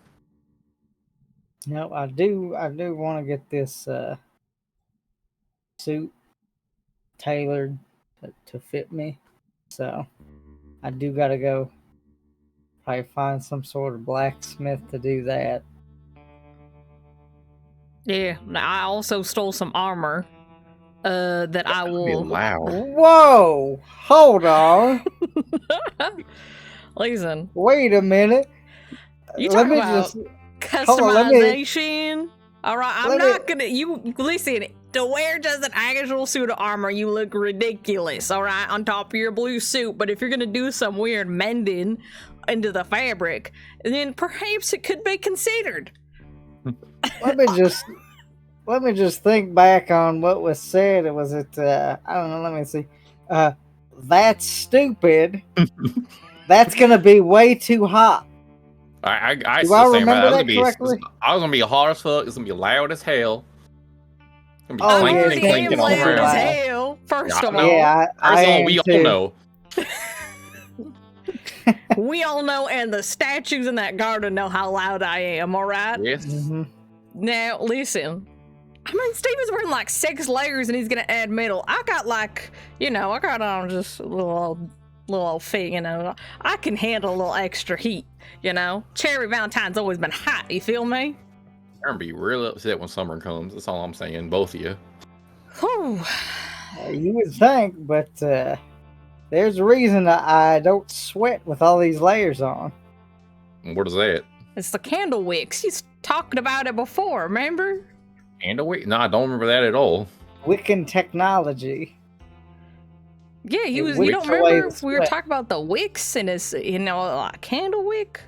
No, I do want to get this suit tailored to fit me. So I do gotta go probably find some sort of blacksmith to do that. Yeah, I also stole some armor. That I Be will. loud. Whoa! Hold on. Listen, Wait a minute. you Let talk me about just customization. on, let me- All right, I'm let not me- gonna. You listen. To wear just an actual suit of armor, you look ridiculous. All right, on top of your blue suit. But if you're gonna do some weird mending into the fabric, then perhaps it could be considered. let me just think back on what was said. It was I don't know, let me see. That's stupid. That's gonna be way too hot. I Do I still stand by remember that. that correctly? I was gonna be hard as fuck. It's gonna be loud as hell. It's gonna be Oh, I'm yeah, clinking already and clinking am all loud around. as hell. First of all, Yeah, I First of all, am we all too. know. we all know, and the statues in that garden know how loud I am. All right. Yes. Mhm. Now listen. I mean, Steven's wearing like 6 layers, and he's gonna add metal. I got like, I got on just a little old thing. I can handle a little extra heat. Cherry Valentine's always been hot. You feel me? I'm gonna be real upset when summer comes. That's all I'm saying, both of you. Whew. You would think, but there's a reason that I don't sweat with all these layers on. And what is that? It's the candle wicks. He's talking about it before. Remember? Candlewick? No, I don't remember that at all. Wiccan technology. Yeah, he It was. You wicks don't away remember the we were sweat. talking about the wicks and his, candle wick.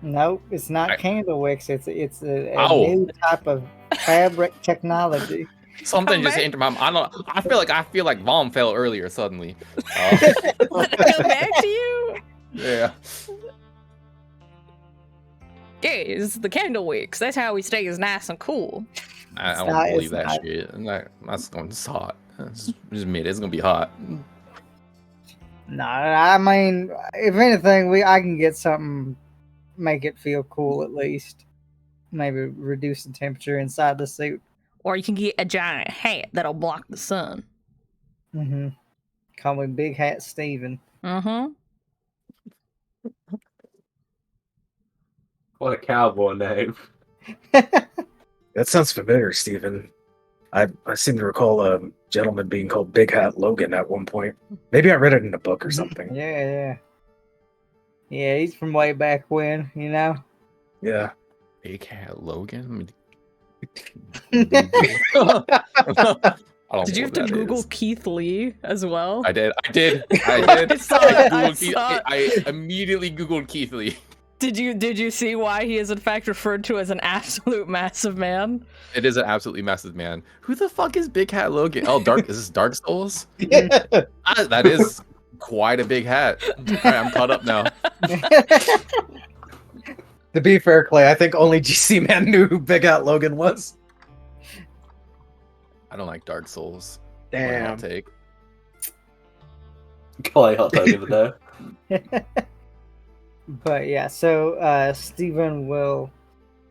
Nope, it's not candle wicks. It's a Oh. new type of fabric technology. Something Come just back. entered my mind. I feel like Vom fell earlier suddenly. Did it come back to you? Yeah. Yeah, it's the candle wicks. That's how he stays nice and cool. I don't not- believe it's that not. shit. That's going to hot. Just admit it's gonna be hot. No, I mean, if anything, I can get something, make it feel cool at least. Maybe reduce the temperature inside the suit. Or you can get a giant hat that'll block the sun. Mm-hmm. Call me Big Hat Steven. Mm-hmm. What a cowboy name. That sounds familiar, Stephen. I seem to recall a gentleman being called Big Hat Logan at one point. Maybe I read it in a book or something. Yeah. Yeah, he's from way back when, Yeah. Big Hat Logan. Did I don't you know have to what that Google is. Keith Lee as well? I did. I saw it, I Googled Keith- saw it. I immediately Googled Keith Lee. Did you see why he is in fact referred to as an absolute massive man? It is an absolutely massive man. Who the fuck is Big Hat Logan? Oh, is this Dark Souls? Yeah. That is quite a big hat. All right, I'm caught up now. To be fair, Clay, I think only GC Man knew who Big Hat Logan was. I don't like Dark Souls. Damn. I'll take. Clay hot take of the day. But yeah, so Steven will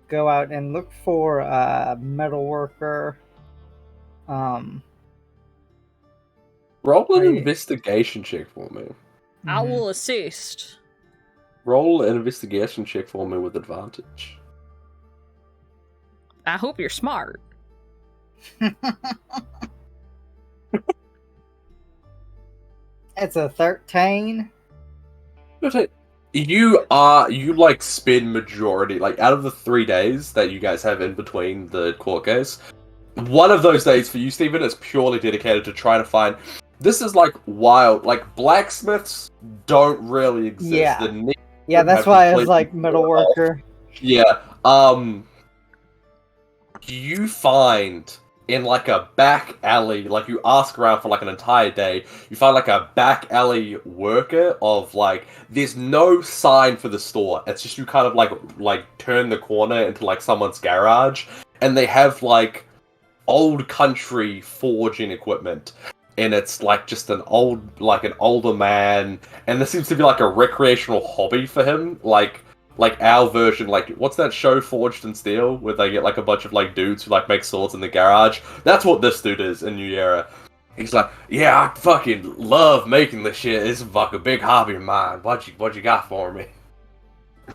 go out and look for a metal worker. Roll an Right. investigation check for me. I will assist. Roll an investigation check for me with advantage. I hope you're smart. It's a 13. You like spend majority, like out of the 3 days that you guys have in between the court case, one of those days for you, Stephen, is purely dedicated to trying to find. This is like wild, like blacksmiths don't really exist. Yeah. The niche Yeah, that's have why I was completely like metal fallen off. worker. Yeah. You find in like a back alley, like you ask around for like an entire day, you find like a back alley worker of like, there's no sign for the store. It's just you kind of like turn the corner into like someone's garage, and they have like old country forging equipment. And it's like just an older man, and this seems to be like a recreational hobby for him, like our version, like what's that show Forged in Steel, where they get like a bunch of like dudes who like make swords in the garage? That's what this dude is in New Yerra. He's like, yeah, I fucking love making this shit. It's like a big hobby of mine. What you got for me?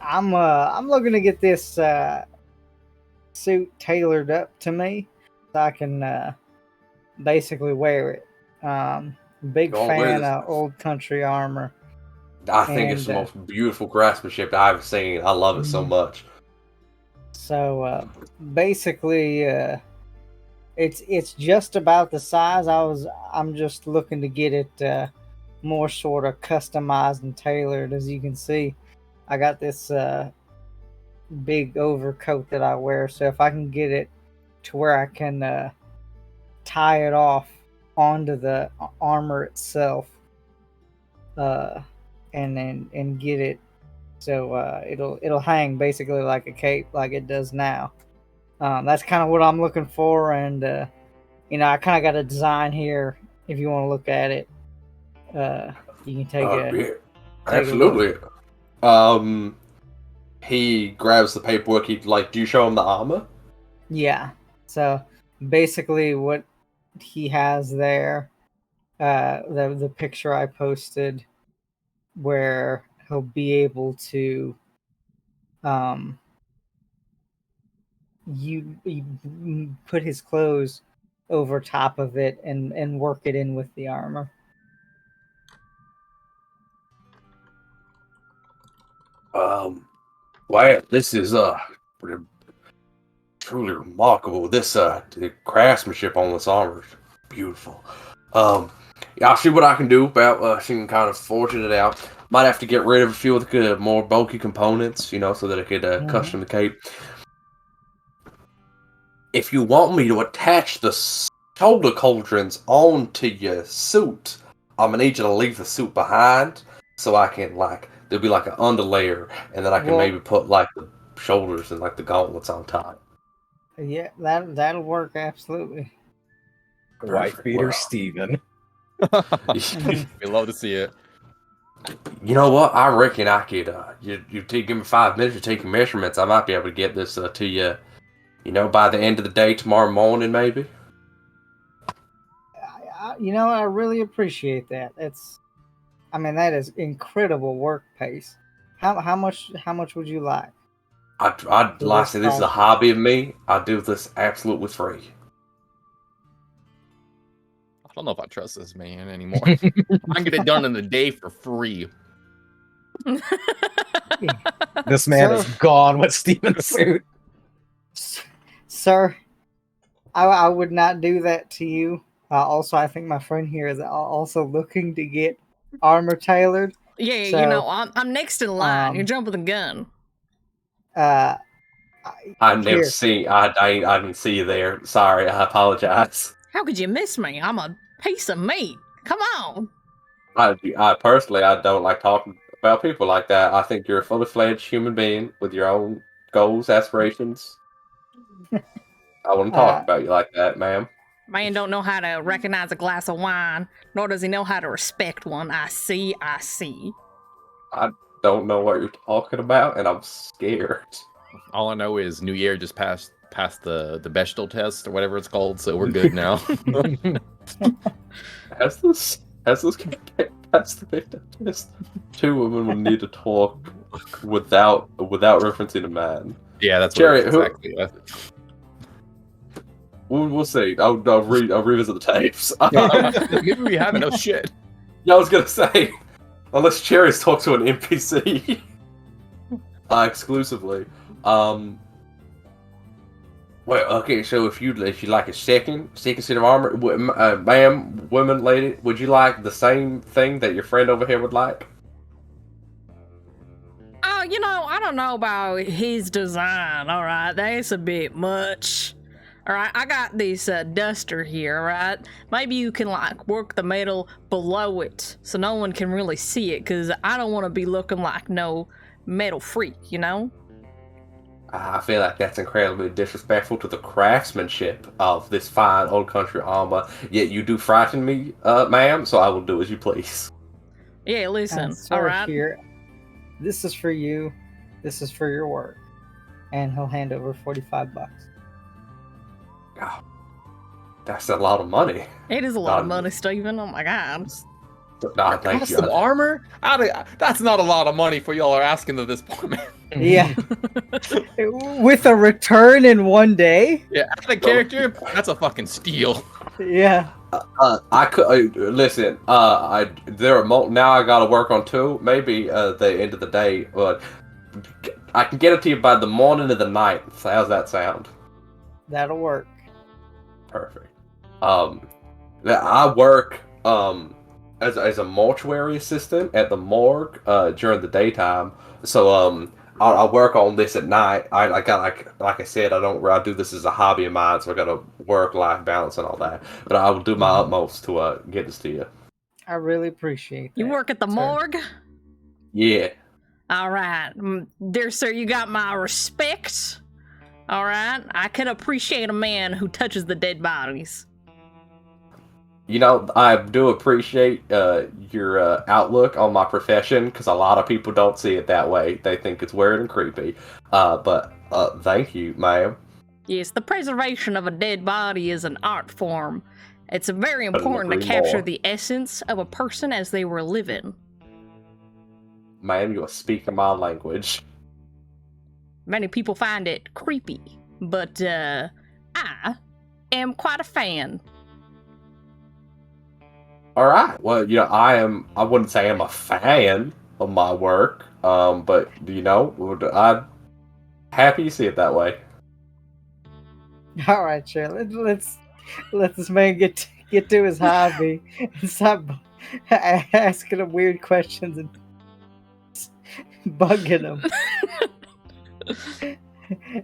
I'm looking to get this suit tailored up to me so I can basically wear it. Big Don't wear fan this. of old country armor. I think it's the And, most beautiful craftsmanship that I've seen. I love it so much. So basically, it's just about the size. I'm just looking to get it more sort of customized and tailored. As you can see, I got this big overcoat that I wear. So if I can get it to where I can tie it off onto the armor itself, and get it so it'll hang basically like a cape, like it does now. That's kind of what I'm looking for, and I kind of got a design here. If you want to look at it, you can take Yeah, take a absolutely. He grabs the paperwork. Do you show him the armor? Yeah. So basically, what he has there, the picture I posted, where he'll be able to you put his clothes over top of it and work it in with the armor. Wow, this is truly remarkable. This the craftsmanship on this armor is beautiful. Yeah, I'll see what I can do about seeing kind of forging it out. Might have to get rid of a few of the more bulky components, so that I could custom the cape. If you want me to attach the shoulder cauldrons onto your suit, I'm gonna need you to leave the suit behind, so I can there'll be like an underlayer, and then I can maybe put like the shoulders and like the gauntlets on top. Yeah, that'll work absolutely. White Perfect. beater Well, Steven. We love to see it. You know what? I reckon I could. Give me 5 minutes to take your measurements. I might be able to get this to you. By the end of the day tomorrow morning, maybe. I really appreciate that. That is incredible work pace. How much would you like? I'd like to say this is a hobby of me. I do this absolutely free. I don't know if I trust this man anymore. I can get it done in a day for free. This man is gone with Steven's suit. Sir, I would not do that to you. Also, I think my friend here is also looking to get armor tailored. Yeah, So, I'm next in line. You're jumping the gun. Uh, I never Here. see. I didn't see you there. Sorry, I apologize. How could you miss me? I'm a piece of meat. Come on. I personally, I don't like talking about people like that. I think you're a fully fledged human being with your own goals, aspirations. I wouldn't talk about you like that, ma'am. Man don't know how to recognize a glass of wine, nor does he know how to respect one. I see. I don't know what you're talking about, and I'm scared. All I know is New Year just passed the Bechdel test or whatever it's called, so we're good now. Has this passed the victim test? Two women would need to talk without referencing a man. Yeah, that's Jerry, what who- exactly. We'll see. I'll revisit the tapes. Maybe we haven't. Oh shit. Yeah, I was gonna say, unless Cherry's talked to an NPC exclusively. Well, okay. So if you like a second set of armor, ma'am, woman, lady, would you like the same thing that your friend over here would like? I don't know about his design, all right? That's a bit much. All right, I got this duster here, right? Maybe you can, work the metal below it so no one can really see it, because I don't want to be looking like no metal freak, you know? I feel like that's incredibly disrespectful to the craftsmanship of this fine old country armor. Yet you do frighten me, ma'am, so I will do as you please. Yeah, listen, And all sir, right? here, this is for you. This is for your work. And he'll hand over $45. Oh, that's a lot of money. It is a lot of money, Steven. Oh my god. No, thank Cost you. of armor? That's not a lot of money for y'all are asking at this point, man. Yeah. With a return in one day? Yeah, out of character, that's a fucking steal. Yeah. I could listen. There are now. I gotta work on two. Maybe the end of the day, but I can get it to you by the morning of the night. So how's that sound? That'll work. Perfect. I work as a mortuary assistant at the morgue during the daytime. So I work on this at night. I got like I said, I do this as a hobby of mine, so I got to work-life balance and all that. But I will do my utmost to get this to you. I really appreciate that. You work at the sir. morgue? Yeah. All right. Dear sir, you got my respect. All right? I can appreciate a man who touches the dead bodies. You know, I do appreciate your outlook on my profession, because a lot of people don't see it that way. They think it's weird and creepy. But thank you, ma'am. Yes, the preservation of a dead body is an art form. It's very Couldn't important to agree capture more. the essence of a person as they were living. Ma'am, you are speaking my language. Many people find it creepy, but I am quite a fan. All right. Well, I wouldn't say I'm a fan of my work, but I'm happy you see it that way. All right, sure. Let's let this man get to his hobby and stop asking him weird questions and bugging him.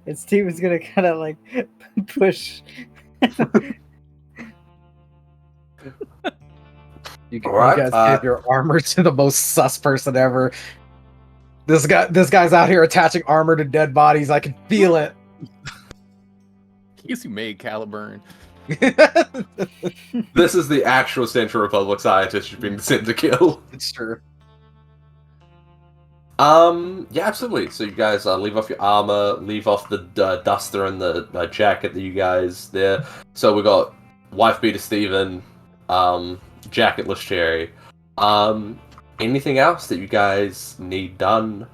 And Steven's gonna kind of push. You Alright, guys give your armor to the most sus person ever. This guy's out here attaching armor to dead bodies. I can feel it. He's who made Caliburn. This is the actual Central Republic scientist you're being sent to kill. It's true. Yeah, absolutely. So you guys leave off your armor, leave off the duster and the jacket that you guys there. So we got wife beater Steven, jacketless Cherry. Anything else that you guys need done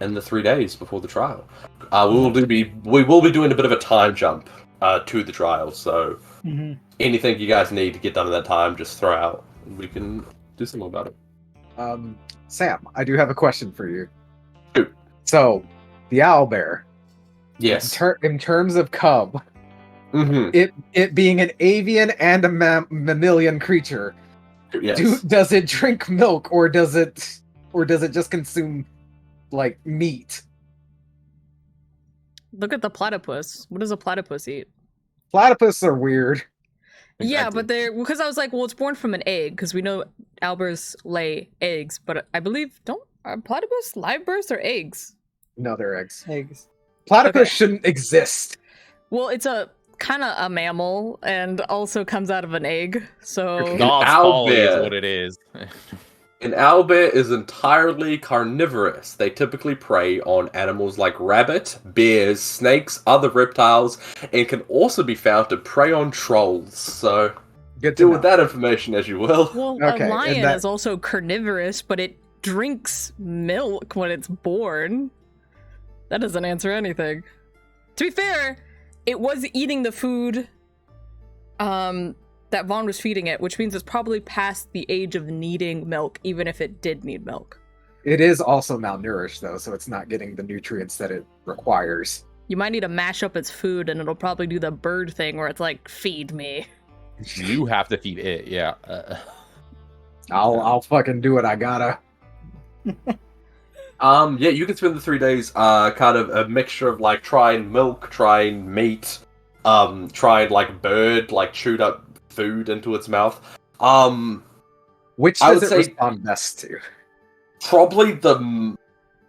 in the 3 days before the trial? We will be doing a bit of a time jump to the trial. So anything you guys need to get done in that time, just throw out. We can do something about it. Sam, I do have a question for you. Shoot. So, the owlbear. Yes. In terms of cub, Mm-hmm. it being an avian and a mammalian creature, Yes. does it drink milk or does it just consume like meat? Look at the platypus. What does a platypus eat? Platypus are weird. Yeah, Exactly. but they're because I was like, well, it's born from an egg because we know owlbears lay eggs, but I believe don't are platypus live births or eggs? No, they're eggs. Eggs. Platypus Okay. shouldn't exist. Well, it's a kind of a mammal and also comes out of an egg. So Okay. God's owl folly is bear. what it is. An owlbear is entirely carnivorous. They typically prey on animals like rabbit, bears, snakes, other reptiles, and can also be found to prey on trolls. So Good to deal know. with that information as you will. well, Okay, a and lion that- is also carnivorous, but it drinks milk when it's born. That doesn't answer anything. To be fair, it was eating the food that Vaughn was feeding it, which means it's probably past the age of needing milk, even if it did need milk. It is also malnourished though, so it's not getting the nutrients that it requires. You might need to mash up its food, and it'll probably do the bird thing where it's like, feed me. You have to feed it, yeah. I'll fucking do what I gotta. Yeah, you can spend the 3 days kind of a mixture of like trying milk, trying meat, trying like bird, like chewed up food into its mouth. Which I does would it say- respond best to? Probably the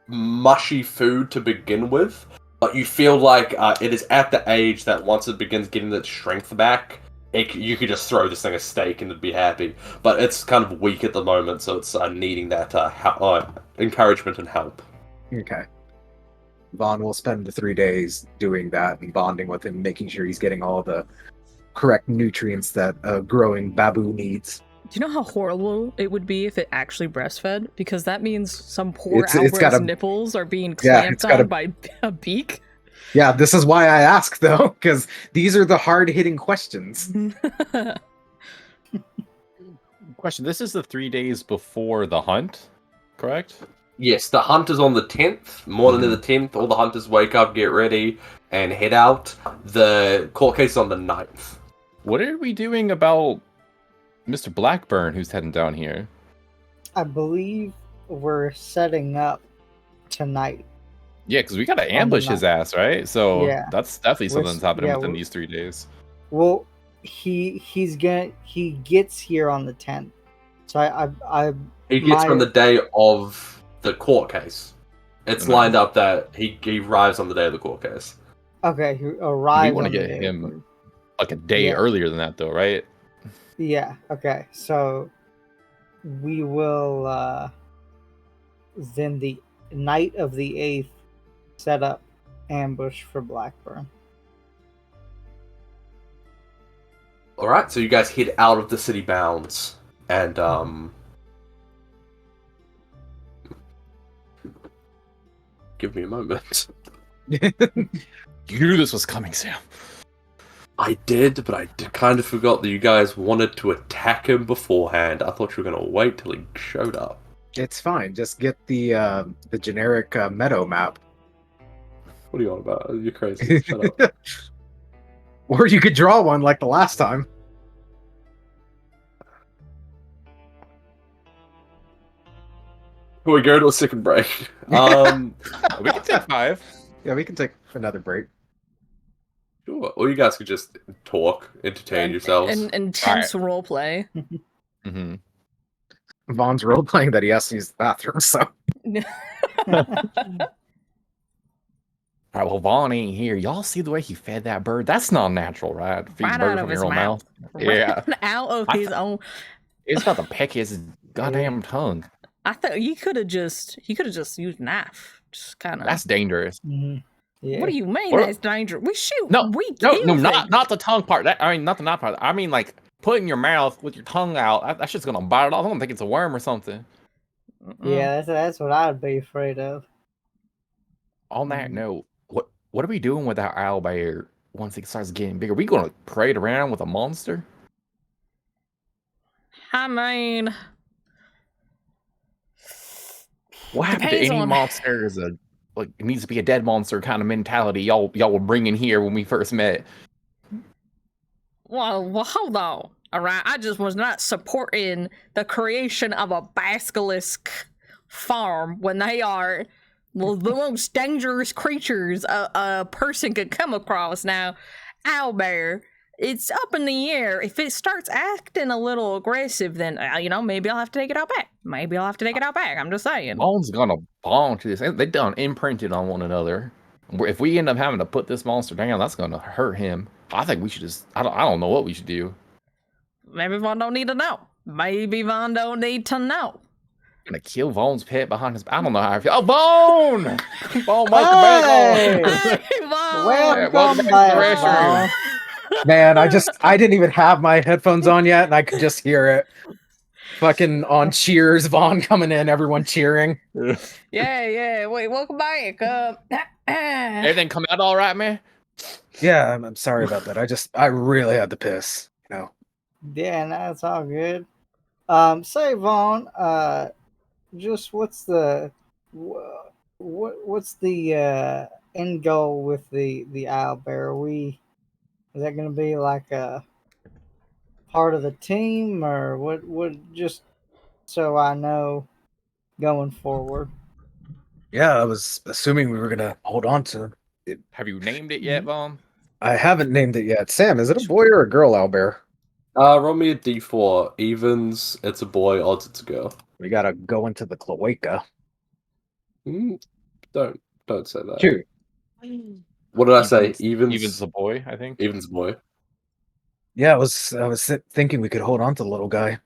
mushy food to begin with, but you feel like it is at the age that once it begins getting its strength back, you could just throw this thing a steak and it'd be happy. But it's kind of weak at the moment, so it's needing that encouragement and help. Okay. Vaughn will spend the 3 days doing that and bonding with him, making sure he's getting all the correct nutrients that a growing babu needs. Do you know how horrible it would be if it actually breastfed? Because that means some poor It's got owlbird's a- nipples are being Yeah, clamped it's got on a- by a beak. Yeah, this is why I ask though, because these are the hard-hitting questions. Question, this is the 3 days before the hunt, correct? Yes, the hunt is on the 10th, morning of the 10th. All the hunters wake up, get ready, and head out. The court case is on the 9th. What are we doing about Mr. Blackburn who's heading down here? I believe we're setting up tonight. Yeah, because we gotta ambush his ass, right? So Yeah. that's definitely something We're- that's happening yeah, within we're- these 3 days. Well, he gets here on the 10th. So I He gets My- from the day of the court case. It's No. lined up that he arrives on the day of the court case. okay, he arrives. wanna on the get day him- of- Like a day Yeah. earlier than that, though, right? Yeah, okay. So we will then the night of the 8th set up ambush for Blackburn. All right, so you guys head out of the city bounds, and give me a moment. You knew this was coming, Sam. I did, but I kind of forgot that you guys wanted to attack him beforehand. I thought you were gonna wait till he showed up. It's fine. Just get the generic meadow map. What are you on about? You're crazy. Shut up. Or you could draw one like the last time. Can we go to a second break? We can take 5. Yeah, we can take another break. Sure. Or you guys could just talk, entertain yourselves. And intense roleplay. Mm-hmm. Vaughn's role playing that he has to use the bathroom, so All right, well, Vaughn ain't here. Y'all see the way he fed that bird? That's not natural, right? Feed Right bird out from of his your own mouth. Yeah. Right out of I his th- own. It's got to peck his goddamn tongue. I thought he could have just used knife. Just kind of. That's dangerous. Mhm. Yeah. What do you mean Or- that's dangerous? We shoot. No, we No, kill no, things. not the tongue part. That, I mean, not the not part. I mean, like putting your mouth with your tongue out. That shit's gonna bite it off. I don't think it's a worm or something. Yeah, that's what I'd be afraid of. On that note, what are we doing with that owl bear once he starts getting bigger? We gonna parade around with a monster? I mean, What happened to Depends any on- monster is a like it needs to be a dead monster kind of mentality y'all were bringing here when we first met. well, hold on. All right, I just was not supporting the creation of a basilisk farm when they are Well, the most dangerous creatures a person could come across. Now, owlbear, it's up in the air. If it starts acting a little aggressive, then, maybe I'll have to take it out back. I'm just saying. Bones gonna bond to this. They done imprinted on one another. If we end up having to put this monster down, that's gonna hurt him. I think we should just. I don't know what we should do. Maybe Vaughn don't need to know. Gonna kill Vaughn's pet behind his. I don't know how I feel. Oh, Vaughn! Vaughn, welcome back. Hey, Vaughn! Welcome back to the back, restroom. Vaughn. Man, I didn't even have my headphones on yet, and I could just hear it. Fucking on cheers, Vaughn coming in, everyone cheering. Yeah. Wait, welcome back. Everything come out all right, man? Yeah, I'm sorry about that. I really had to piss. Yeah, no, it's all good. Say, Vaughn, just what's the end goal with the owlbear? Is that going to be like a part of the team, or what? Just so I know going forward. Yeah, I was assuming we were gonna hold on to it. Have you named it yet, Vaughn? I haven't named it yet. Sam, is it a boy or a girl owlbear? Roll me a d4. Evens, it's a boy. Odds, it's a girl. We gotta go into the cloaca. Don't say that. Shoot. What did I say? Evens. Evens a boy, I think. Evens a boy. Yeah, I was thinking we could hold on to the little guy.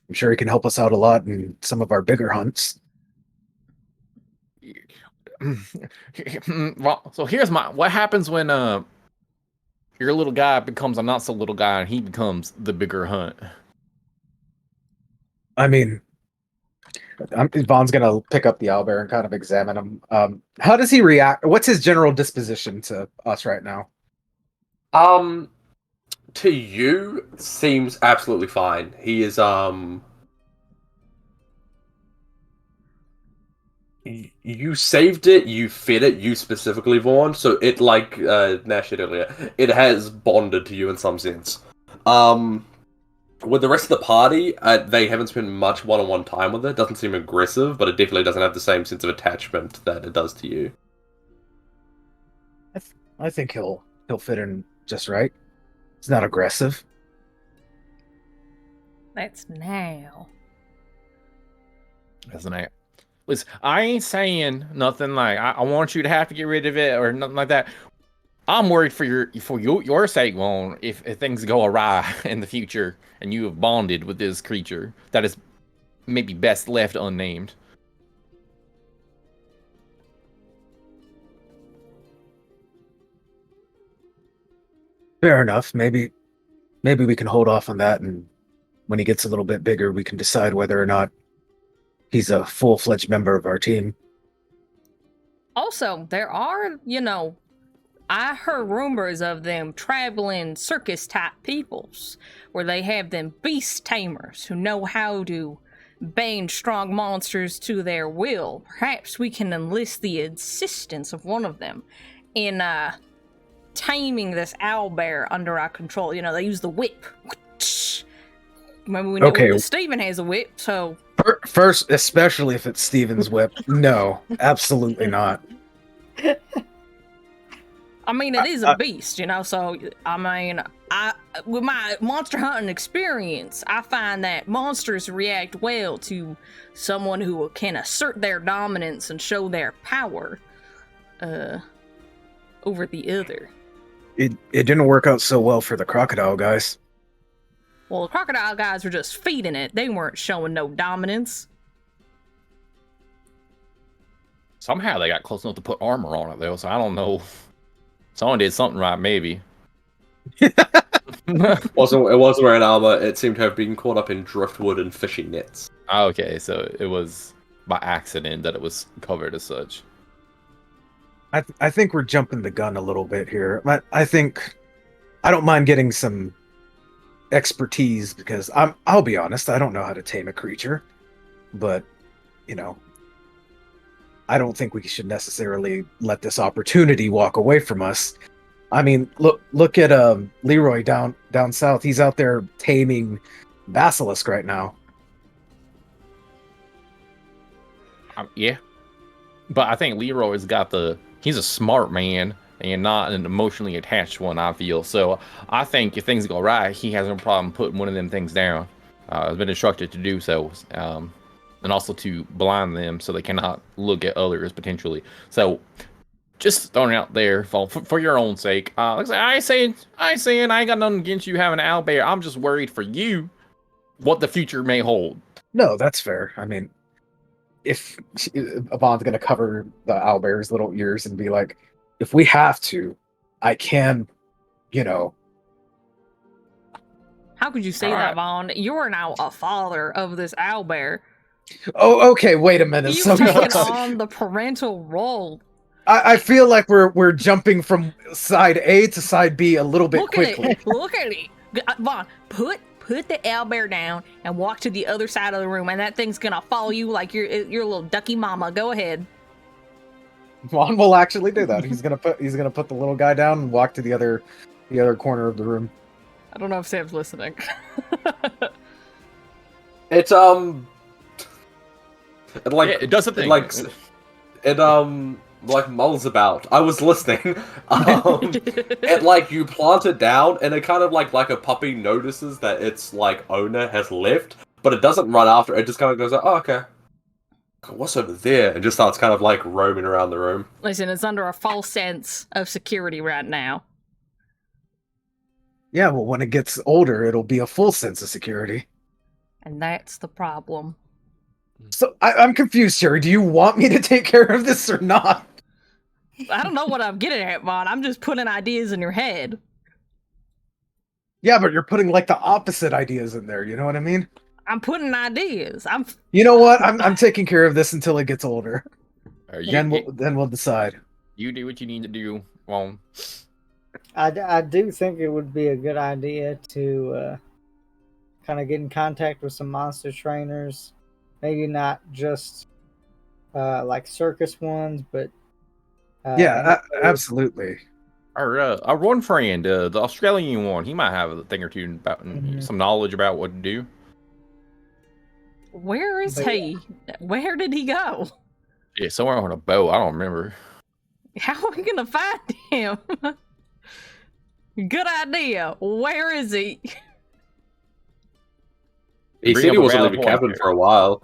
I'm sure he can help us out a lot in some of our bigger hunts. Well, so here's what happens when your little guy becomes a not so little guy and he becomes the bigger hunt. I mean, Vaughn's gonna pick up the owlbear and kind of examine him. How does he react? What's his general disposition to us right now? To you, seems absolutely fine. He is you saved it, you fed it, you specifically, Vaughn, so it, like Nash said earlier, it has bonded to you in some sense. With the rest of the party, they haven't spent much one-on-one time with it. Doesn't seem aggressive, but it definitely doesn't have the same sense of attachment that it does to you. I think he'll fit in just right. He's not aggressive. That's now. Isn't it? Listen, I ain't saying nothing like I want you to have to get rid of it or nothing like that. I'm worried for your sake, Vaughn, if things go awry in the future and you have bonded with this creature that is maybe best left unnamed. Fair enough. Maybe we can hold off on that, and when he gets a little bit bigger, we can decide whether or not he's a full-fledged member of our team. Also, there are, I heard rumors of them traveling circus-type peoples, where they have them beast tamers who know how to band strong monsters to their will. Perhaps we can enlist the assistance of one of them in, taming this owlbear under our control. They use the whip. Remember when Steven has a whip, so... First, especially if it's Steven's whip. No, absolutely not. I mean, it is a beast, so, with my monster hunting experience, I find that monsters react well to someone who can assert their dominance and show their power, over the other. It didn't work out so well for the crocodile guys. Well, the crocodile guys were just feeding it. They weren't showing no dominance. Somehow they got close enough to put armor on it, though, so I don't know. Someone did something right, maybe. It wasn't wearing armor. It seemed to have been caught up in driftwood and fishing nets. Okay, so it was by accident that it was covered as such. I think we're jumping the gun a little bit here. I think I don't mind getting some expertise because I'll be honest, I don't know how to tame a creature, but I don't think we should necessarily let this opportunity walk away from us. I mean, look at Leroy down south. He's out there taming basilisk right now. Yeah. But I think Leroy's got he's a smart man and not an emotionally attached one, I feel. So I think if things go right, he has no problem putting one of them things down. Has been instructed to do so. And also to blind them so they cannot look at others potentially. So just throwing it out there for your own sake. Like I say, I ain't saying I ain't got nothing against you having an owlbear. I'm just worried for you what the future may hold. No, that's fair. I mean, if Avon's gonna cover the owlbear's little ears and be like, if we have to, I can, you know. How could you say that, Vaughn? You're now a father of this owlbear. Oh, okay. Wait a minute. You've So taken on the parental role. I feel like we're jumping from side A to side B a little bit quickly. Look at it. Vaughn, put the owlbear down and walk to the other side of the room, and that thing's gonna follow you like your little ducky mama. Go ahead. Vaughn will actually do that. He's gonna put the little guy down and walk to the other corner of the room. I don't know if Sam's listening. It like it does something. It like mulls about. I was listening. And like you plant it down, and it kind of like a puppy notices that its like owner has left, but it doesn't run after. It just kind of goes like, oh, okay. What's over there? And just starts kind of like roaming around the room. Listen, it's under a false sense of security right now. Yeah, well, when it gets older, it'll be a full sense of security. And that's the problem. So I'm confused, Sherry. Do you want me to take care of this or not? I don't know what I'm getting at, Vaughn. I'm just putting ideas in your head. Yeah, but you're putting like the opposite ideas in there. You know what I mean? I'm putting ideas. You know what? I'm taking care of this until it gets older. Then we'll decide. You do what you need to do. Well, I do think it would be a good idea to kind of get in contact with some monster trainers. Maybe not just like circus ones, but absolutely. Our one friend, the Australian one, he might have a thing or two about some knowledge about what to do. Where is he? Where did he go? Yeah, somewhere on a boat. I don't remember. How are we gonna find him? Good idea. Where is he? He said he wasn't leaving cabin for a while.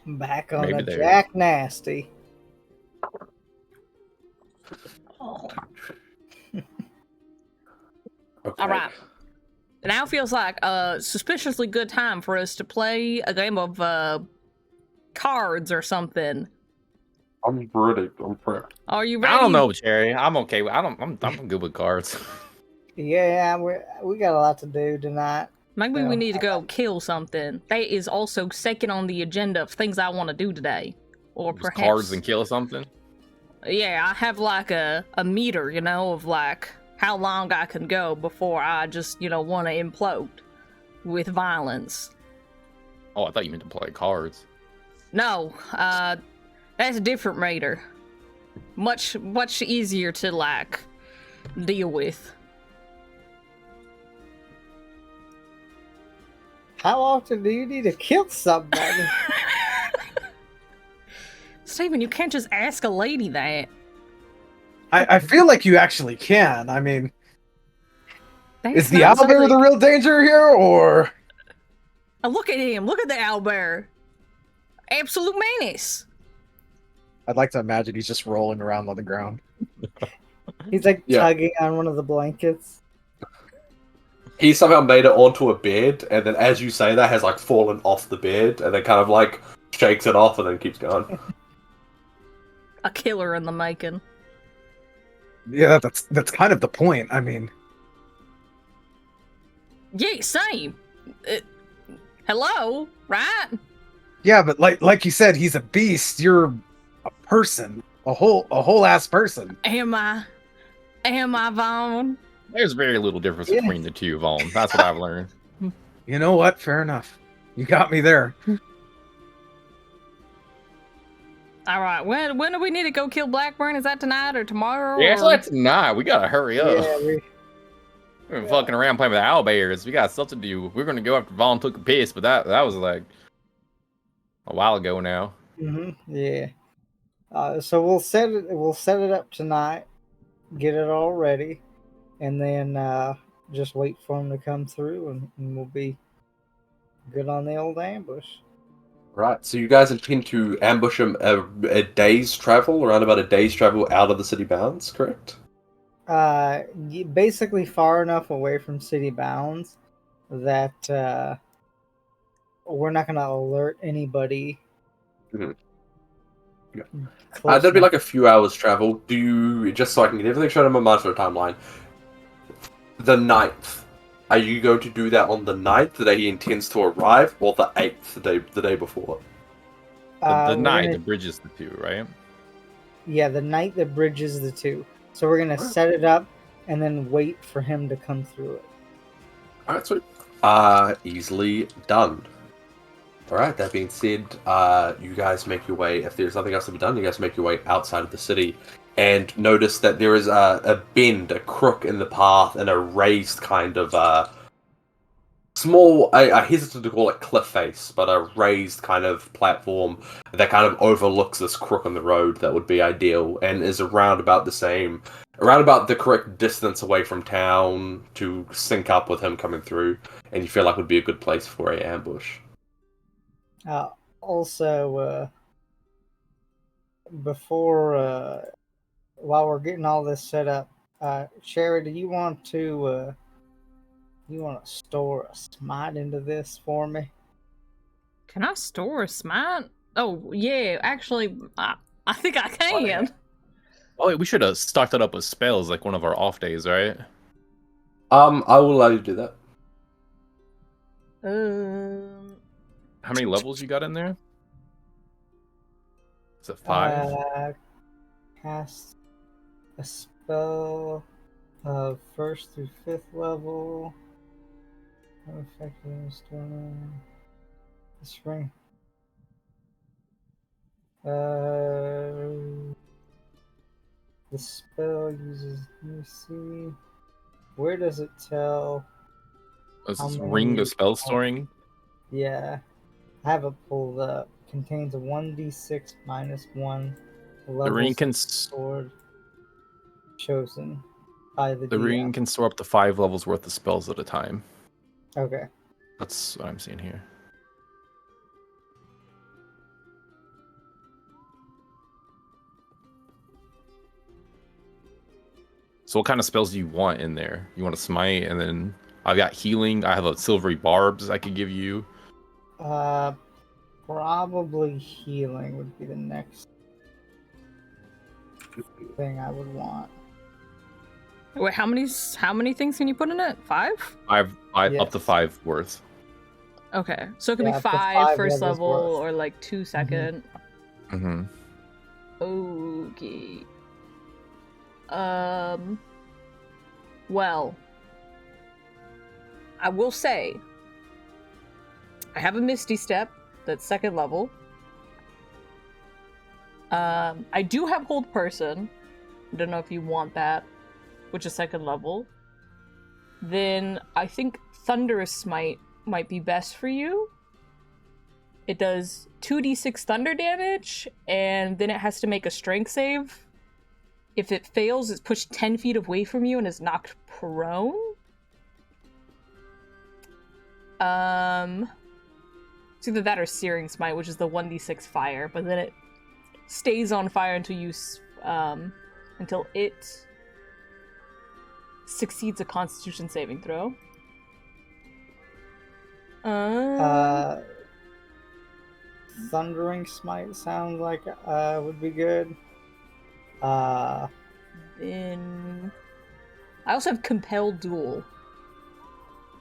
Back on the Jack Nasty. Oh. Okay. All right. Now feels like a suspiciously good time for us to play a game of cards or something. I'm ready. I'm prepped. Are you ready? I don't know, Cherry. I'm okay. I'm good with cards. Yeah, we got a lot to do tonight. Maybe we need to go kill something. That is also second on the agenda of things I want to do today. Or Just perhaps cards and kill something. Yeah, I have like a meter, of like how long I can go before I just, want to implode with violence. Oh, I thought you meant to play cards. No, that's a different meter. Much easier to like deal with. How often do you need to kill somebody? Steven, you can't just ask a lady that. I feel like you actually can. I mean, That's is the owlbear the real danger here, or? Look at him. Look at the owlbear. Absolute menace. I'd like to imagine he's just rolling around on the ground. He's like tugging on one of the blankets. He somehow made it onto a bed, and then as you say that, has like fallen off the bed, and then kind of like shakes it off, and then keeps going. A killer in the making. Yeah, that's kind of the point. I mean, yeah, same. Hello, right? Yeah, but like you said, he's a beast. You're a person, a whole ass person. Am I, Vaughn? There's very little difference between the two, Vaughn. That's what I've learned. You know what? Fair enough. You got me there. All right. When do we need to go kill Blackburn? Is that tonight or tomorrow? Yeah, it's like tonight. We gotta hurry up. Yeah, We've been fucking around playing with owlbears. We got stuff to do. We're gonna go after Vaughn took a piss, but that was like a while ago now. Yeah. So we'll set it. We'll set it up tonight. Get it all ready, and then just wait for him to come through, and we'll be good on the old ambush. Right, so you guys intend to ambush him a day's travel, around about a day's travel out of the city bounds, correct? Basically far enough away from city bounds that we're not going to alert anybody. Mhm. Yeah. Close That'd be enough. like a few hours travel. Do you, just so I can get everything straight in my mind for a timeline, the 9th, are you going to do that on the 9th, the day he intends to arrive, or the 8th, the day before? The We're night, gonna- the bridges the two, right? Yeah, the night that bridges the two. So we're gonna Alright. set it up and then wait for him to come through it. Alright, sweet. Easily done. Alright, that being said, you guys make your way, if there's nothing else to be done, you guys make your way outside of the city, and notice that there is a bend, a crook in the path, and a raised kind of, small, I hesitate to call it cliff face, but a raised kind of platform that kind of overlooks this crook on the road that would be ideal, and is around about the correct distance away from town to sync up with him coming through, and you feel like would be a good place for a ambush. Also, before while we're getting all this set up, Sherry, do you want to store a smite into this for me? Can I store a smite? Oh, yeah, actually, I think I can. Oh, wait, we should have stocked it up with spells like one of our off days, right? I will allow you to do that. How many levels you got in there? Is it 5? Cast a spell of 1st through 5th level. Effective storm. Spring. The spell uses. Let me see. Where does it tell? This How is many- ring of spell storing. Yeah, I have it pulled up. Contains a 1d6 minus 1 The ring level can sword chosen by the the DM. ring can store up to 5 levels worth of spells at a time. Okay. That's what I'm seeing here. So what kind of spells do you want in there? You want a smite, and then I've got healing. I have a silvery barbs I could give you. Probably healing would be the next thing I would want. Wait, how many things can you put in it? 5? Five Yes. up to 5 worth. Okay, so it could Yeah, be up to 5 5 first levels level worth. or like 2 second. Mm-hmm. Okay. Well, I will say, I have a Misty Step that's 2nd level. I do have Hold Person. I don't know if you want that, which is 2nd level. Then I think Thunderous Smite might be best for you. It does 2d6 thunder damage, and then it has to make a strength save. If it fails, it's pushed 10 feet away from you and is knocked prone. It's either that or Searing Smite, which is the 1d6 fire, but then it stays on fire until it succeeds a Constitution saving throw. Thundering Smite sounds like would be good. Then I also have Compelled Duel,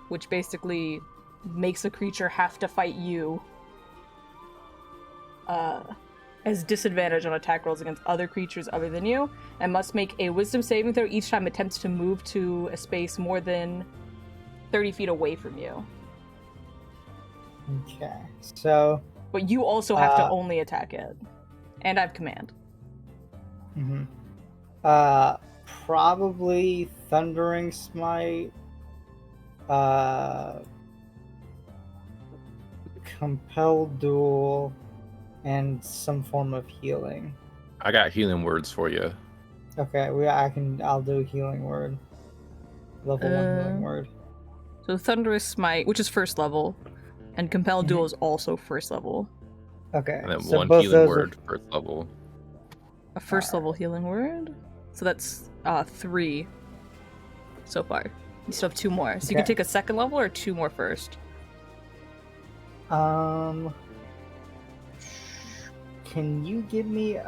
which basically makes a creature have to fight you. Has disadvantage on attack rolls against other creatures other than you, and must make a Wisdom saving throw each time it attempts to move to a space more than 30 feet away from you. Okay, so. But you also have to only attack it, and I have command. Mm-hmm. Probably Thundering Smite. Compelled Duel. and some form of healing. I got healing words for you. Okay, I'll do healing word. Level 1 healing word. So Thunderous Smite, which is first level, and Compel Duel is also first level. Okay, And then so one both healing those word, first level. A first level healing word? So that's 3 so far. You still have 2 more. So you can Okay. take a second level or 2 more first. Can you give me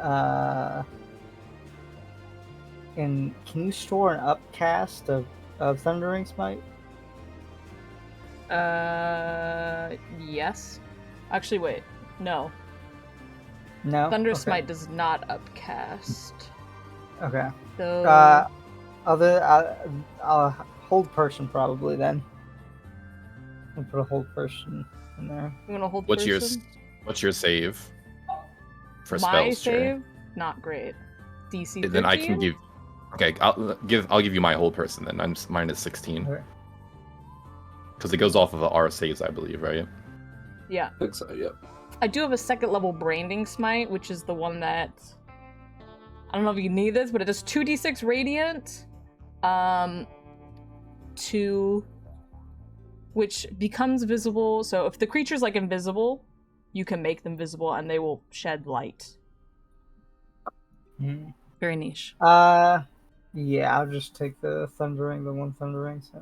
can you store an upcast of Thundering Smite? Yes. Actually, wait. No. No. Thunder Okay. Smite does not upcast. Okay. So I'll hold person probably then. I'll put a hold person in there. I'm gonna hold What's person. your save for My spells, Jerry? save, not great. DC 13? Then I can give. Okay, I'll give you my whole person then. Mine is 16 Okay. because it goes off of our saves, I believe, right? Yeah. I think so, yep. I do have a second level Branding Smite, which is the one that I don't know if you need this, but it does 2d6 radiant. 2 which becomes visible. So if the creature's like invisible, you can make them visible and they will shed light. Hmm. Very niche. Yeah, I'll just take the one thundering. So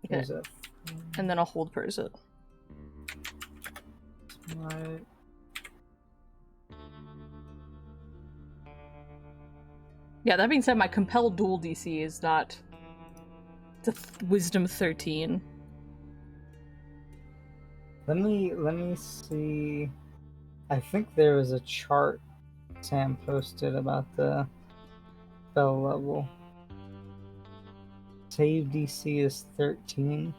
Okay. there's a And then I'll hold person. Smite. Yeah, that being said, my Compel Duel DC is not. It's a Wisdom 13. Let me see. I think there was a chart Sam posted about the spell level. Save DC is 13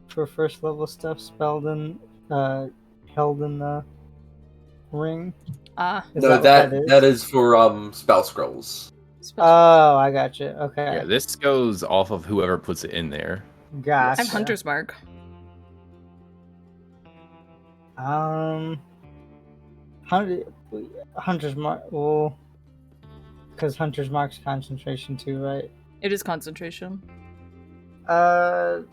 for first level stuff held in the ring. Ah, Is No, that what that is for spell scrolls. Oh, I got you. Okay. Yeah, this goes off of whoever puts it in there. Gotcha. I'm Hunter's Mark. Hunter's Mark. Well, because Hunter's Mark's concentration too, right? It is concentration. Hunter's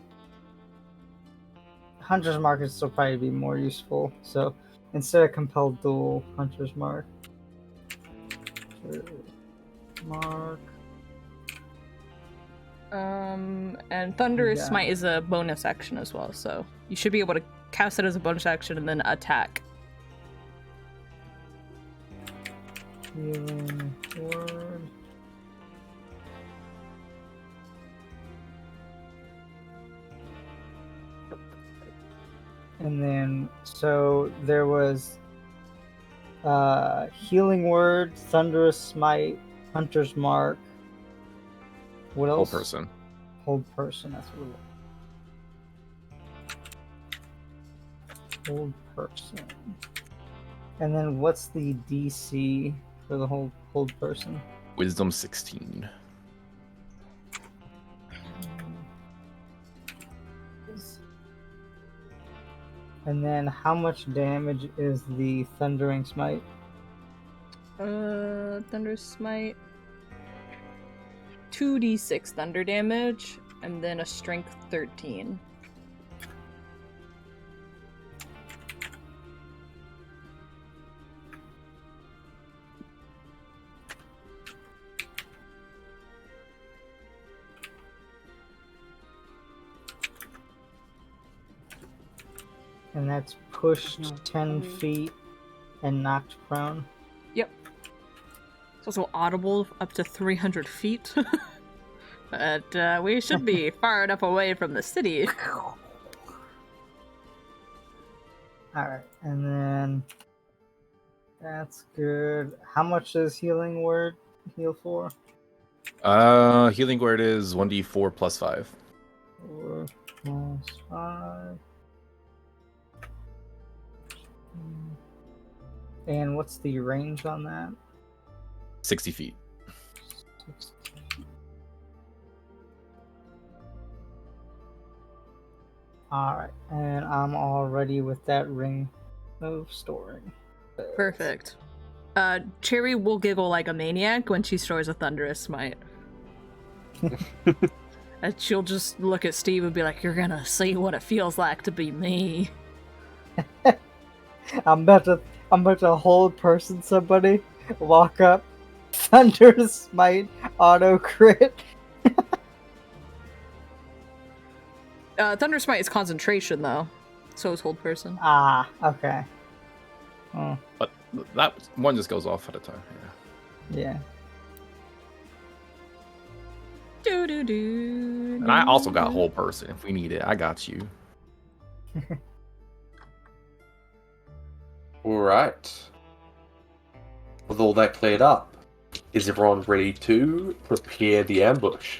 Mark would still probably be more useful. So instead of Compelled Duel, Hunter's Mark. Mark. And Thunderous Smite is a bonus action as well, so you should be able to cast it as a bonus action and then attack. Healing word. And then, so there was Healing Word, Thunderous Smite, Hunter's Mark. What Whole else? person. Hold person, that's what it was. Hold person. And then what's the DC for the hold person? Wisdom 16. And then how much damage is the Thundering Smite? Thunderous Smite. 2d6 thunder damage, and then a strength 13. And that's pushed 10 feet and knocked prone. Yep. It's also audible up to 300 feet. But we should be far enough away from the city. Alright, and then that's good. How much does Healing Word heal for? Healing word is 1d4 plus 5. 4 plus 5. And what's the range on that? 60 feet. 60. Alright, and I'm all ready with that ring of storing. Perfect. Cherry will giggle like a maniac when she throws a thunderous smite. And she'll just look at Steve and be like, "You're gonna see what it feels like to be me." I'm about to hold person somebody, walk up, thunder smite, auto crit. Thunder smite is concentration though, so is hold person. Ah, okay. Oh, But that one just goes off at a time. Yeah. yeah. Do do do. And I also got whole person. If we need it, I got you. Alright. With all that cleared up, is everyone ready to prepare the ambush?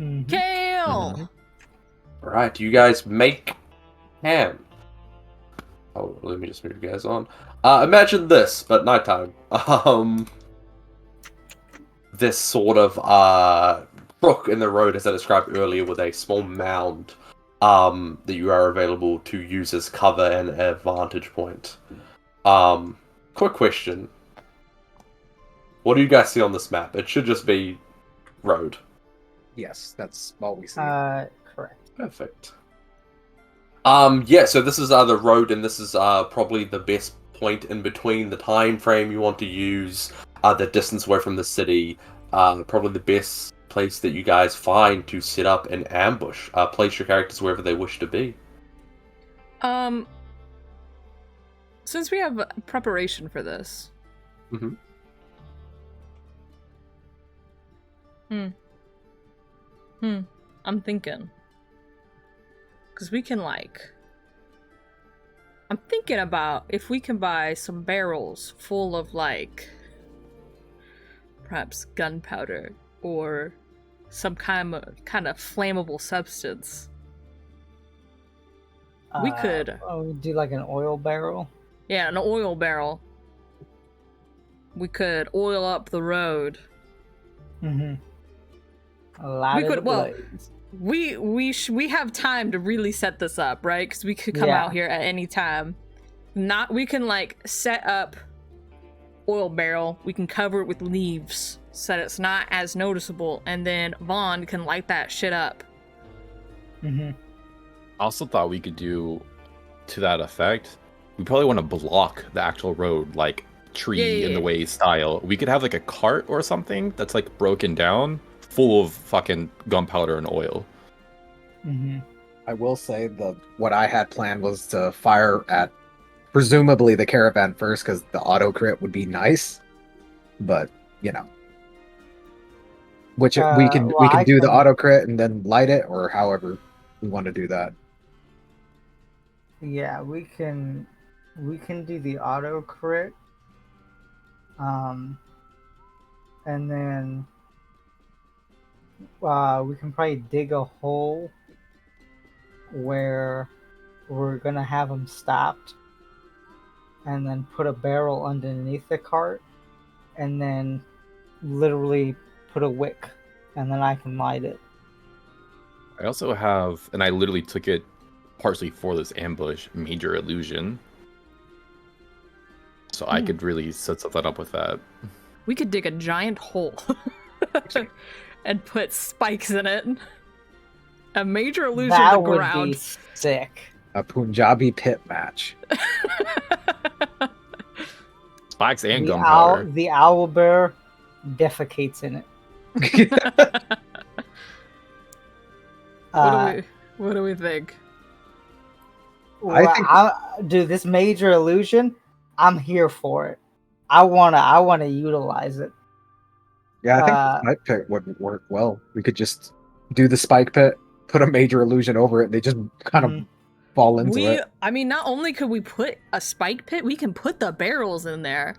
Mhm. Kale. Alright, you guys make ham. Oh, let me just move you guys on. Imagine this, but nighttime. This sort of brook in the road, as I described earlier, with a small mound that you are available to use as cover and a vantage point. Quick question. What do you guys see on this map? It should just be road. Yes, that's all we see. Correct. Perfect. Yeah, so this is the road, and this is probably the best point in between the time frame you want to use, the distance away from the city, probably the best place that you guys find to set up an ambush. Place your characters wherever they wish to be. Since we have preparation for this. Mm-hmm. I'm thinking. Because we can, I'm thinking about if we can buy some barrels full of, perhaps gunpowder or some kind of flammable substance. We could. Oh, do like an oil barrel. Yeah, an oil barrel. We could oil up the road. Mm-hmm. We have time to really set this up, right? Because we could come out here at any time. We can set up oil barrel. We can cover it with leaves so that it's not as noticeable, and then Vaughn can light that shit up. Mm-hmm. I also thought we could do to that effect. We probably want to block the actual road, like tree in the way style. We could have a cart or something that's broken down, full of fucking gunpowder and oil. Mm-hmm. I will say what I had planned was to fire at presumably the caravan first, because the auto crit would be nice. But which we can do the auto crit and then light it, or however we want to do that. Yeah, we can do the auto crit. And then we can probably dig a hole where we're gonna have them stopped, and then put a barrel underneath the cart, and then literally put a wick, and then I can light it. I also have, and I literally took it partially for this ambush, Major Illusion. So I could really set something up with that. We could dig a giant hole and put spikes in it. A Major Illusion That to would ground. be sick. A Punjabi pit match. Spikes and gunpowder. The owlbear defecates in it. What do we think? Dude, this Major Illusion, I'm here for it. I wanna utilize it. Yeah, I think the spike pit would work well. We could just do the spike pit, put a Major Illusion over it, and they just kind of fall into it. I mean, not only could we put a spike pit, we can put the barrels in there,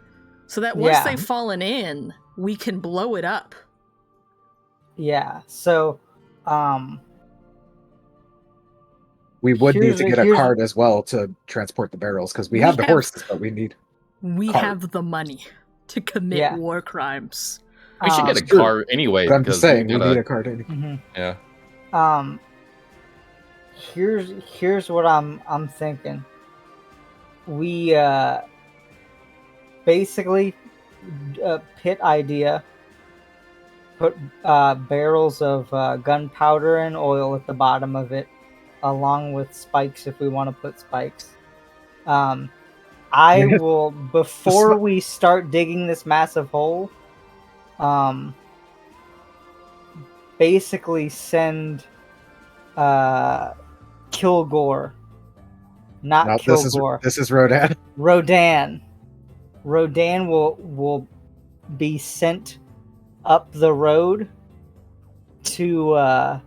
so that once they've fallen in, we can blow it up. Yeah. So, we would need to get a cart as well to transport the barrels, because we have the horses, but we need. We have the money to commit war crimes. We should get a cart anyway. But I'm just saying, we need a cart anyway. Mm-hmm. Yeah. Here's what I'm thinking. We basically, pit idea. Put barrels of gunpowder and oil at the bottom of it, along with spikes if we want to put spikes. I Yeah. will, before we start digging this massive hole, basically send Kilgore, not No, Kilgore, this is Rodan. Rodan. Rodan will be sent up the road to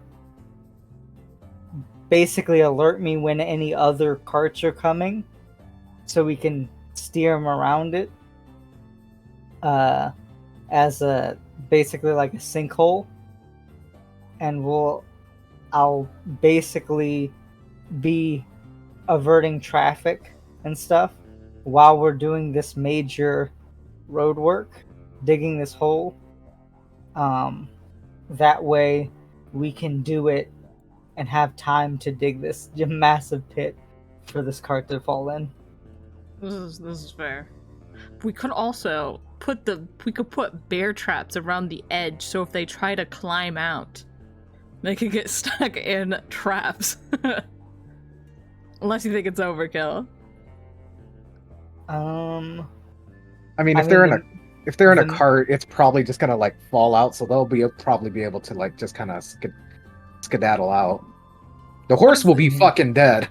basically alert me when any other carts are coming, so we can steer them around it as a basically like a sinkhole, and I'll basically be averting traffic and stuff while we're doing this major road work, digging this hole. That way we can do it and have time to dig this massive pit for this cart to fall in. This is fair. We could also put bear traps around the edge, so if they try to climb out, they could get stuck in traps. Unless you think it's overkill. I mean, if they're in a cart, it's probably just gonna like fall out, so they'll probably be able to like just kind of skedaddle out. The horse will be fucking dead.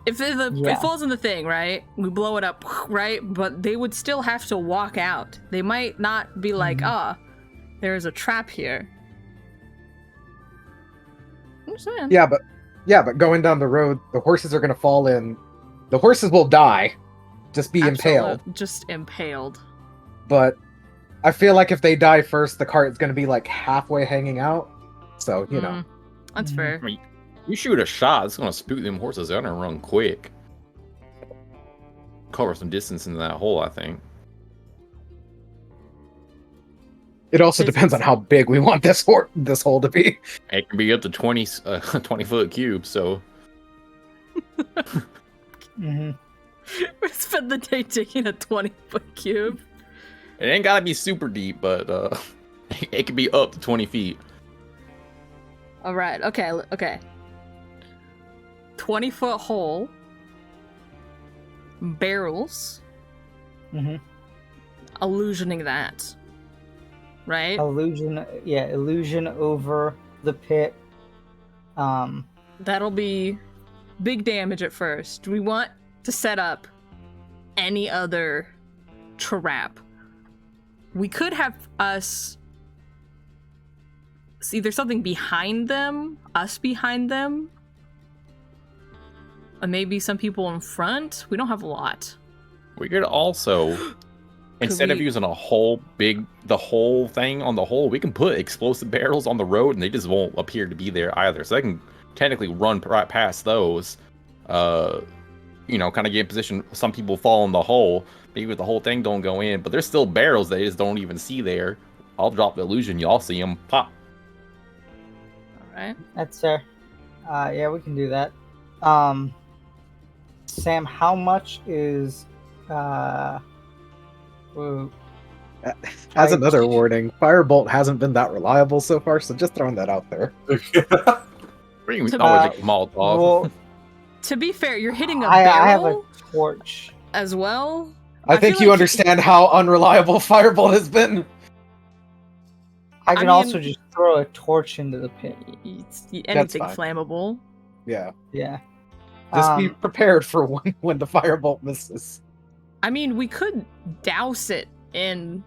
If it falls in the thing, right? We blow it up, right? But they would still have to walk out. They might not be like, there's a trap here. I'm saying. Yeah, but going down the road, the horses are gonna fall in. The horses will die, just be impaled. Just impaled. But I feel like if they die first, the cart is gonna be like halfway hanging out. So you know, That's fair. I mean, you shoot a shot, it's gonna spook them horses. They're gonna run quick. Cover some distance into that hole, I think. it also depends on how big we want this hole to be. It can be up to 20-foot cube, so. Mm-hmm. We spend the day digging a 20-foot cube. It ain't gotta be super deep, but it can be up to 20 feet. All right. Okay. 20-foot hole. Barrels. Mm-hmm. Illusioning that. Right? Illusion over the pit. That'll be big damage at first. We want to set up any other trap. We could have us either something behind them, us behind them, or maybe some people in front. We don't have a lot. We could also, instead of using the whole thing on the hole, we can put explosive barrels on the road and they just won't appear to be there either. So they can technically run right past those, kind of get in position. Some people fall in the hole. Maybe the whole thing don't go in, but there's still barrels they just don't even see there. I'll drop the illusion. Y'all see them pop. All right. That's fair. Yeah, we can do that. Sam, how much is As another warning, Firebolt hasn't been that reliable so far, so just throwing that out there. We can always take Molotov. Well, to be fair, you're hitting a I barrel have a torch. as well. I think feel you like understand how unreliable Firebolt has been. I can also just throw a torch into the pit. Anything fine. flammable. Yeah. Yeah. Just be prepared for when the Firebolt misses. I mean, we could douse it in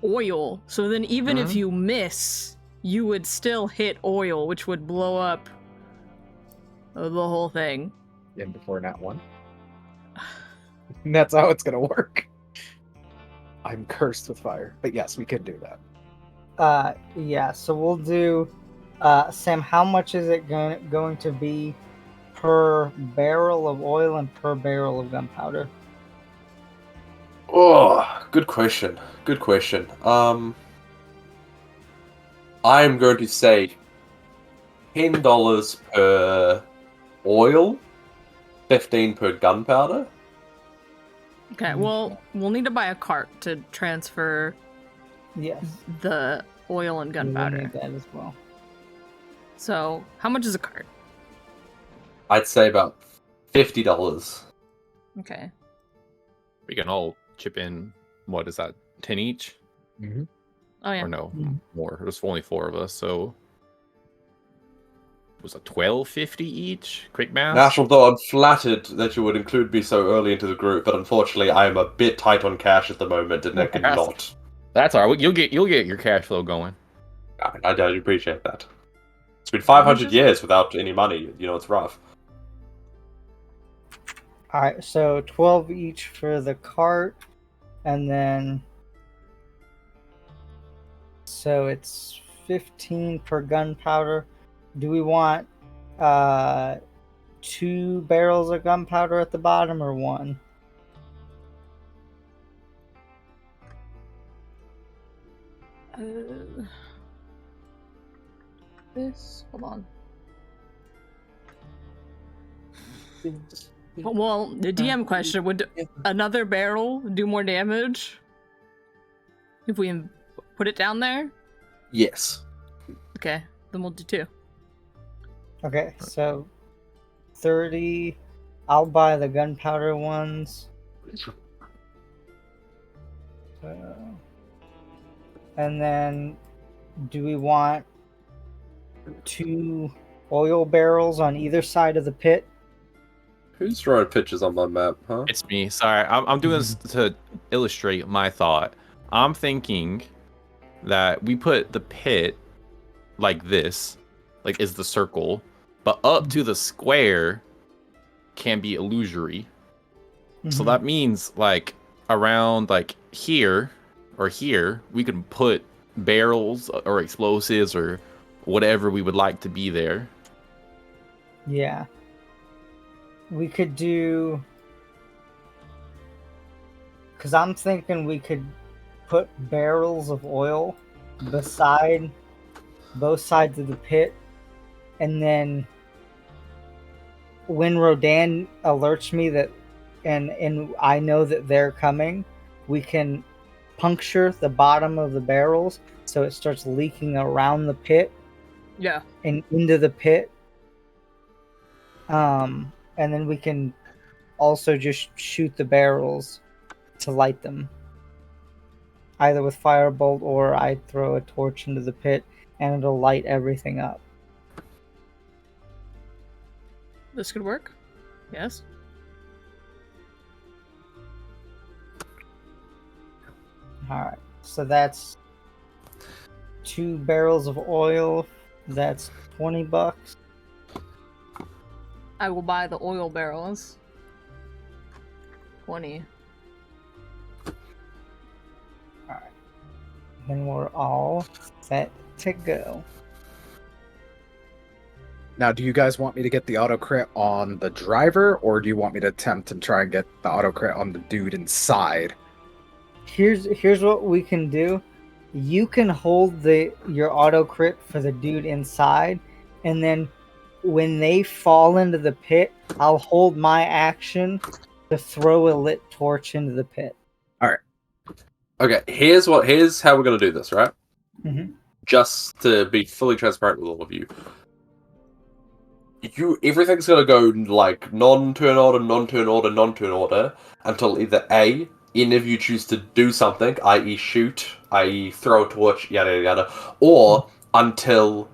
oil, so then even if you miss, you would still hit oil, which would blow up the whole thing. In before Nat 1. And that's how it's gonna work. I'm cursed with fire. But yes, we could do that. Yeah, so we'll do Sam, how much is it going to be per barrel of oil and per barrel of gunpowder? Oh, good question. Good question. I'm going to say $10 per oil, 15 per gunpowder. Okay, well, we'll need to buy a cart to transfer Yes. the oil and We will gunpowder. need that as well. So, how much is a cart? I'd say about $50. Okay. We can all chip in. What is that? 10 each? Mhm. Oh yeah. Or no, Mhm. more. There's only 4 of us, so was it $12.50 each? Quick math. National, though, I'm flattered that you would include me so early into the group, but unfortunately, I am a bit tight on cash at the moment, and I cannot. That's all right. You'll get your cash flow going. I do appreciate that. It's been How much 500 is years without any money. You know, it's rough. All right, so 12 each for the cart, and then so it's 15 per gunpowder. Do we want 2 barrels of gunpowder at the bottom or 1? This. Hold on. Well, the DM question, would another barrel do more damage if we put it down there? Yes. Okay, then we'll do 2. Okay, so 30. I'll buy the gunpowder ones. And then, do we want 2 oil barrels on either side of the pit? Who's drawing pictures on my map, huh? It's me. Sorry, I'm doing this to illustrate my thought. I'm thinking that we put the pit like this, like is the circle, but up to the square can be illusory. So Mhm. that means like around like here or here, we can put barrels or explosives or whatever we would like to be there. Yeah. We could do. Because I'm thinking we could put barrels of oil beside both sides of the pit, and then when Rodan alerts me that, and I know that they're coming, we can puncture the bottom of the barrels so it starts leaking around the pit Yeah. and into the pit. And then we can also just shoot the barrels to light them, either with firebolt or I throw a torch into the pit and it'll light everything up. This could work. Yes. Alright, so that's 2 barrels of oil. That's $20. I will buy the oil barrels. 20. Alright. Then we're all set to go. Now, do you guys want me to get the auto crit on the driver, or do you want me to attempt and try and get the auto crit on the dude inside? Here's what we can do. You can hold your auto crit for the dude inside, and then when they fall into the pit, I'll hold my action to throw a lit torch into the pit. Okay, here's how we're gonna do this, right? Mhm. Just to be fully transparent with all of you. Everything's gonna go like non-turn order, non-turn order, non-turn order until either A, any of you choose to do something, i.e. shoot, i.e. throw a torch, yada yada yada, or until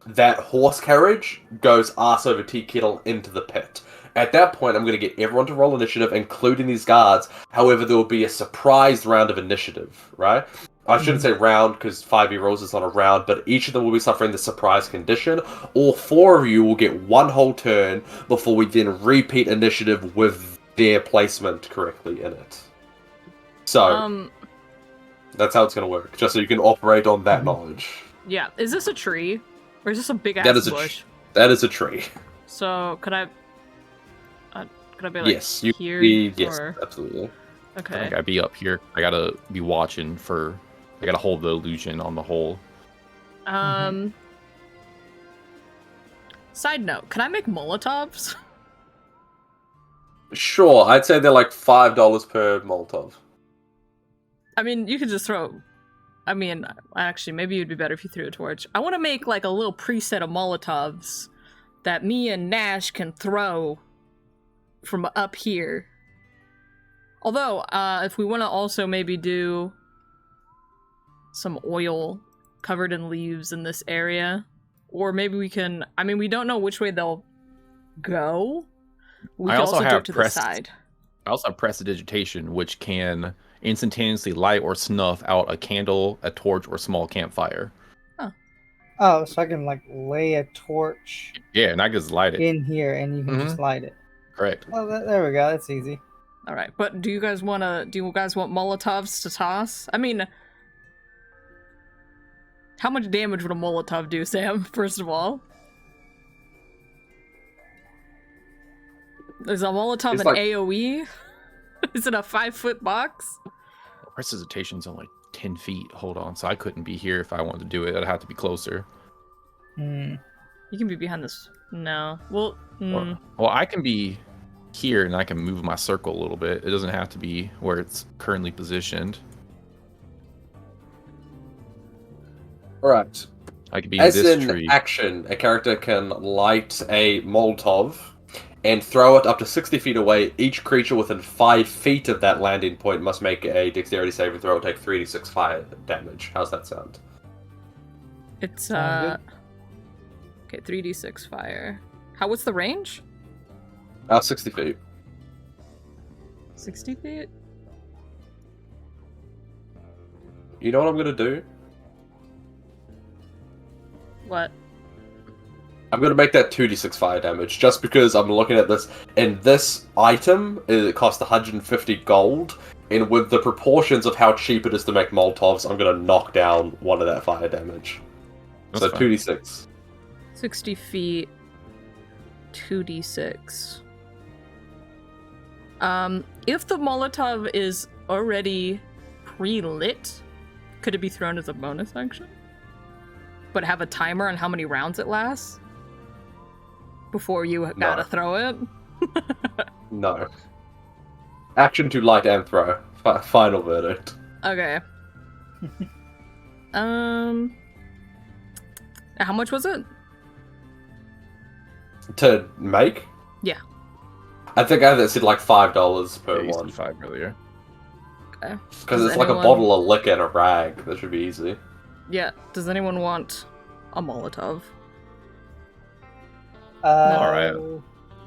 that horse carriage goes ass over tea kettle into the pit. At that point, I'm going to get everyone to roll initiative, including these guards. However, there will be a surprise round of initiative, right? I shouldn't say round, because 5e rolls is not a round, but each of them will be suffering the surprise condition. All 4 of you will get 1 whole turn before we then repeat initiative with their placement correctly in it. So, that's how it's going to work, just so you can operate on that knowledge. Yeah. Is this a tree? Or is this a big That ass is bush? That is a tree. So, could I be like Yes, you here? yes, Or... absolutely. I Okay. think I'd be up here. I gotta be watching for. I gotta hold the illusion on the hole. Side note, can I make Molotovs? Sure, I'd say they're like $5 per Molotov. I mean, you could just throw. I mean, actually, maybe it'd be better if you threw a torch. I want to make like a little preset of Molotovs that me and Nash can throw from up here. Although, if we want to also maybe do some oil covered in leaves in this area, or maybe we can. I mean, we don't know which way they'll go. We I can also also do have it to the pressed- side. I also have prestidigitation, which can instantaneously light or snuff out a candle, a torch, or small campfire. Oh, so I can like lay a torch Yeah, and I can just light it. in here and you can just light it. Correct. Well, there we go. That's easy. All right, but do you guys want Molotovs to toss? I mean, how much damage would a Molotov do, Sam? First of all, is a Molotov It's an like- AOE? Is it a 5-foot box? Prestidigitation's only 10 feet. Hold on, so I couldn't be here if I wanted to do it. I'd have to be closer. Hmm. You can be behind this. No. Well, Well, I can be here and I can move my circle a little bit. It doesn't have to be where it's currently positioned. Alright. I could be in As this in tree. action, a character can light a Molotov and throw it up to 60 feet away. Each creature within 5 feet of that landing point must make a dexterity saving throw and take 3d6 fire damage. How's that sound? it's Sound okay. 3d6 fire. What's the range? 60 feet. 60 feet. You know what I'm going to do? What? I'm going to make that 2d6 fire damage, just because I'm looking at this, and this item, it costs 150 gold, and with the proportions of how cheap it is to make Molotovs, I'm going to knock down one of that fire damage. That's So fine. 2d6. 60 feet. 2d6. If the Molotov is already pre-lit, could it be thrown as a bonus action? But have a timer on how many rounds it lasts? Before you gotta throw it? No. Action to light and throw. Final verdict. Okay. How much was it? To make? Yeah. I think I said like $5 per Yeah, you said one. 5 earlier. Okay. Because Does it's like a anyone- bottle of liquor and a rag. That should be easy. Yeah. Does anyone want a Molotov? Alright.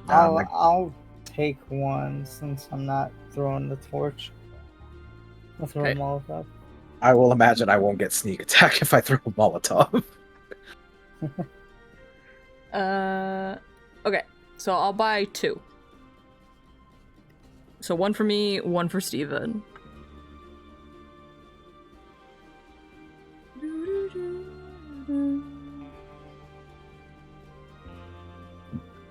I'll take one since I'm not throwing the torch. I'll throw Okay. a Molotov. I will imagine I won't get sneak attack if I throw a Molotov. Okay. So I'll buy 2. So 1 for me, 1 for Steven.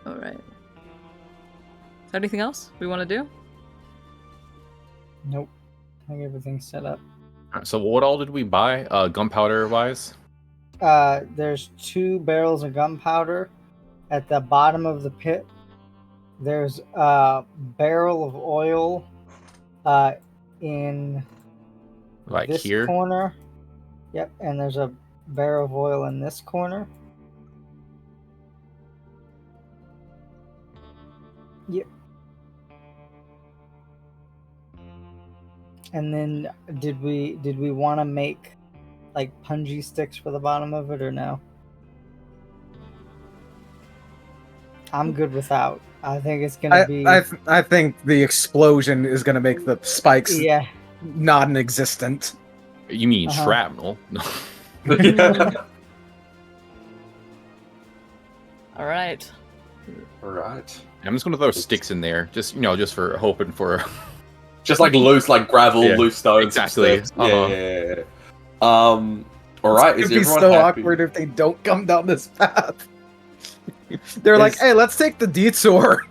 Alright. Is there anything else we want to do? Nope. I think everything's set up. Alright, so what all did we buy, gunpowder wise? There's 2 barrels of gunpowder at the bottom of the pit. There's a barrel of oil in Like this here? corner. Yep, and there's a barrel of oil in this corner. Yep. And then did we want to make like punji sticks for the bottom of it or no? I'm good without. I think it's gonna be I think the explosion is going to make the spikes yeah. non-existent. You mean Uh-huh. shrapnel? No. All right. Right. I'm just gonna throw sticks in there, just just for hoping for. Just like loose, like gravel, Yeah, loose stones. and exactly. sticks. Uh-huh. Yeah. Alright, It's is gonna be everyone so happy? awkward if they don't come down this path. They're like, Is- "Hey, let's take the detour."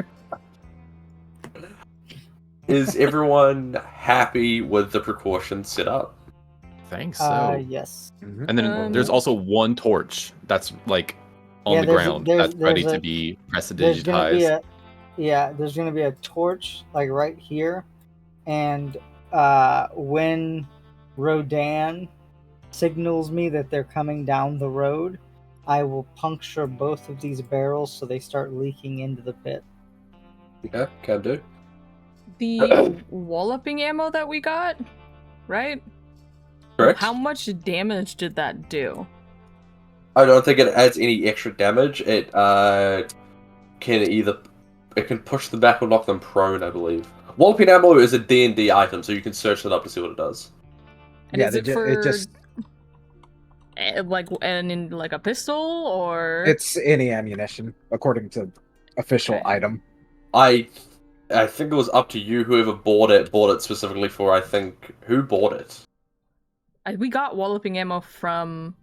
Is everyone happy with the precautions set up? Thanks. So. Yes. And then Um, there's also one torch that's like on Yeah, the there's a- ground there's- that's ready there's to a- be There's gonna be prestidigitized. Yeah, there's gonna be a torch like right here, and when Rodan signals me that they're coming down the road, I will puncture both of these barrels so they start leaking into the pit. Yeah, can do. The walloping ammo that we got, right? Correct. How much damage did that do? I don't think it adds any extra damage. It can push them back or knock them prone, I believe. Walloping ammo is a D&D item, so you can search it up to see what it does. And Yeah, is it it for just like and in like a pistol or? it's any ammunition according to official Okay. item. I think it was up to you. Whoever bought it specifically for. I think who bought it. We got walloping ammo from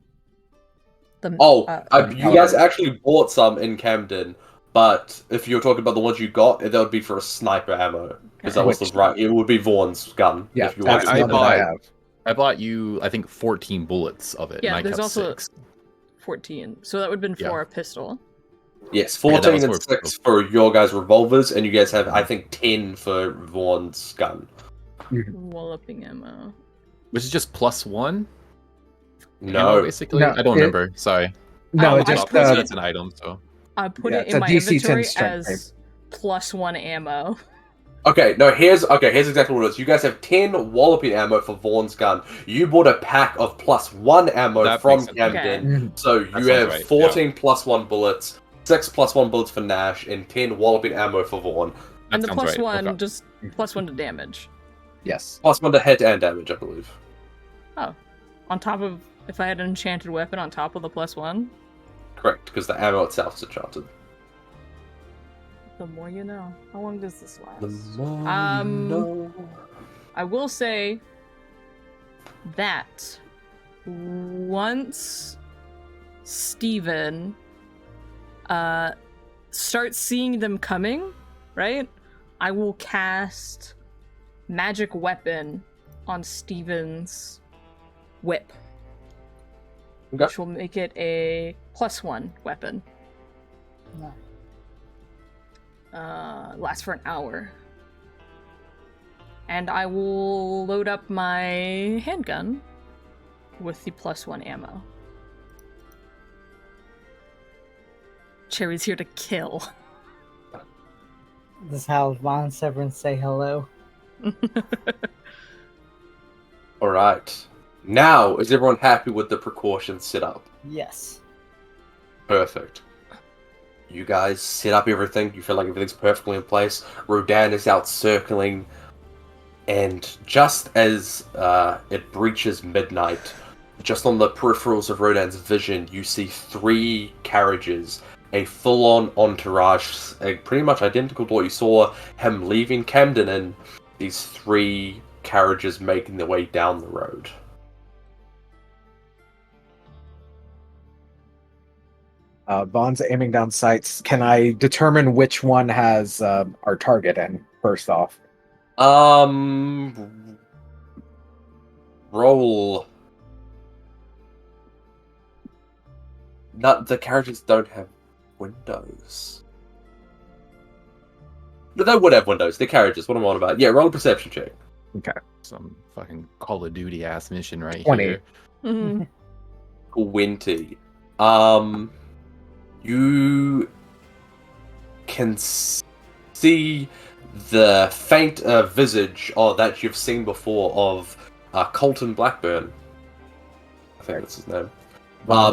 the. Oh, from you guys Hellgate. actually bought some in Camden, but if you're talking about the ones you got, that would be for a sniper ammo because that was the Which- right. It would be Vaughn's gun. Yeah, if you that's wanted the I one to. that I bought- have. I bought you, I think, 14 bullets of it, Yeah, and I there's kept also- 6. 14. So that would have been Yeah. for a pistol. Yes, Okay, that 14 was and for- 6 for your guys' revolvers, and you guys have, I think, 10 for Vaughn's gun. Walloping ammo. Which is just +1 ammo, No. basically? No, I don't it- remember. Sorry. No, Oh, it I just put it- it's an item, so. I put Yeah, it it's in a my DC 10 inventory strength as +1 ammo. Okay, no, here's exactly what it is. You guys have 10 walloping ammo for Vaughn's gun. You bought a pack of +1 ammo That from makes sense. Camden. Mhm. So That you sounds have right, 14 +1 bullets, 6 +1 bullets for Nash, and 10 walloping ammo for Vaughn. That And the sounds right. +1, Okay. just +1 to damage. Yes. +1 to hit and damage, I believe. On top of, if I had an enchanted weapon on top of the +1, Correct, because the ammo itself is enchanted. the more you know. How long does this last? The more Um, you know. I will say that once Steven starts seeing them coming, right? I will cast magic weapon on Steven's whip. Okay. Which will make it a +1 weapon. No. Lasts for an hour. And I will load up my handgun with the +1 ammo. Cherry's here to kill. This is how Von Severance say hello. Alright. Now, is everyone happy with the precautions set up? Yes. Perfect. You guys set up everything. You feel like everything's perfectly in place. Rodan is out circling. And just as it breaches midnight, just on the peripherals of Rodan's vision, you see 3 carriages. A full-on entourage, pretty much identical to what you saw him leaving Camden in. These 3 carriages making their way down the road. Vaughn's aiming down sights. Can I determine which one has our target in, first off? Roll. Not the carriages don't have windows. No, they would have windows. They're carriages. What am I on about? Yeah, roll a perception check. Some fucking Call of Duty ass mission right 20. here. Mhm. 20. You can see the faint visage that you've seen before of Colton Blackburn. I think that's his name.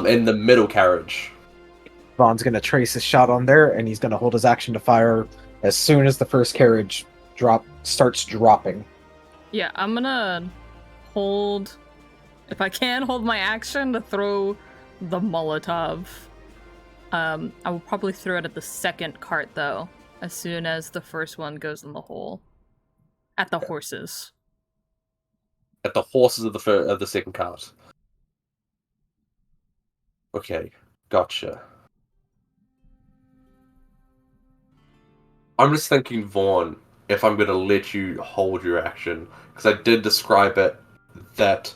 In the middle carriage. Vaughn's going to trace his shot on there, and he's going to hold his action to fire as soon as the first carriage starts dropping. Yeah, I'm gonna hold, if I can, hold my action to throw the Molotov. I will probably throw it at the second cart, though, as soon as the first one goes in the hole. At the horses. At the horses of the second cart. Okay, gotcha. I'm just thinking, Vaughn, if I'm going to let you hold your action, because I did describe it that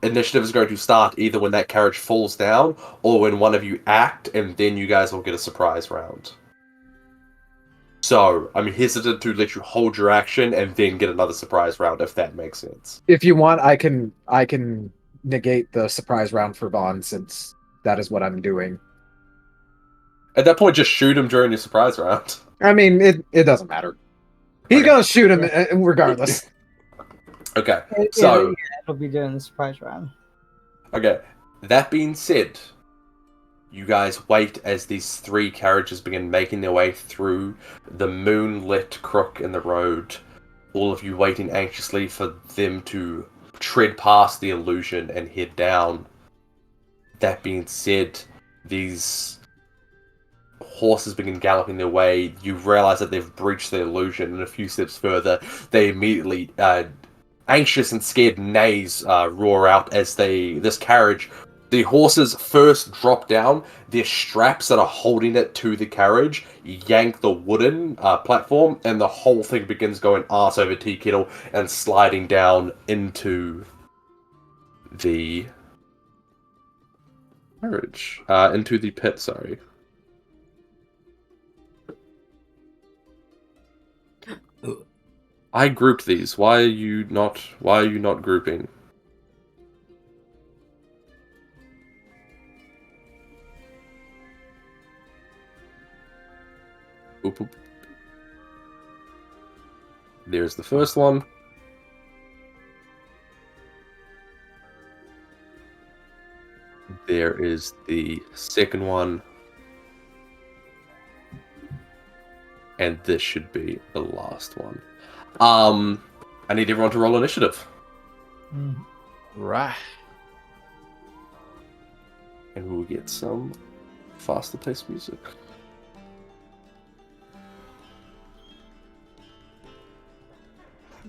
initiative is going to start either when that carriage falls down or when one of you act, and then you guys will get a surprise round. So I'm hesitant to let you hold your action and then get another surprise round, if that makes sense. If you want, I can negate the surprise round for Vaughn, since that is what I'm doing. At that point, just shoot him during your surprise round. I mean, it doesn't matter. He's Okay. gonna shoot him regardless. Okay, so yeah, it'll be during the surprise round. okay. That being said, you guys wait as these three carriages begin making their way through the moonlit crook in the road. All of you waiting anxiously for them to tread past the illusion and head down. That being said, these horses begin galloping their way. You realize that they've breached the illusion, and a few steps further, they immediately, anxious and scared neighs roar out as this carriage. The horses first drop down. Their straps that are holding it to the carriage yank the wooden platform, and the whole thing begins going arse over tea kettle and sliding down into the carriage, into the pit. Sorry. I grouped these. Why are you not grouping? Oop, oop. There's the first one. There is the second one. And this should be the last one. I need everyone to roll initiative. Right. And we'll get some faster paced music.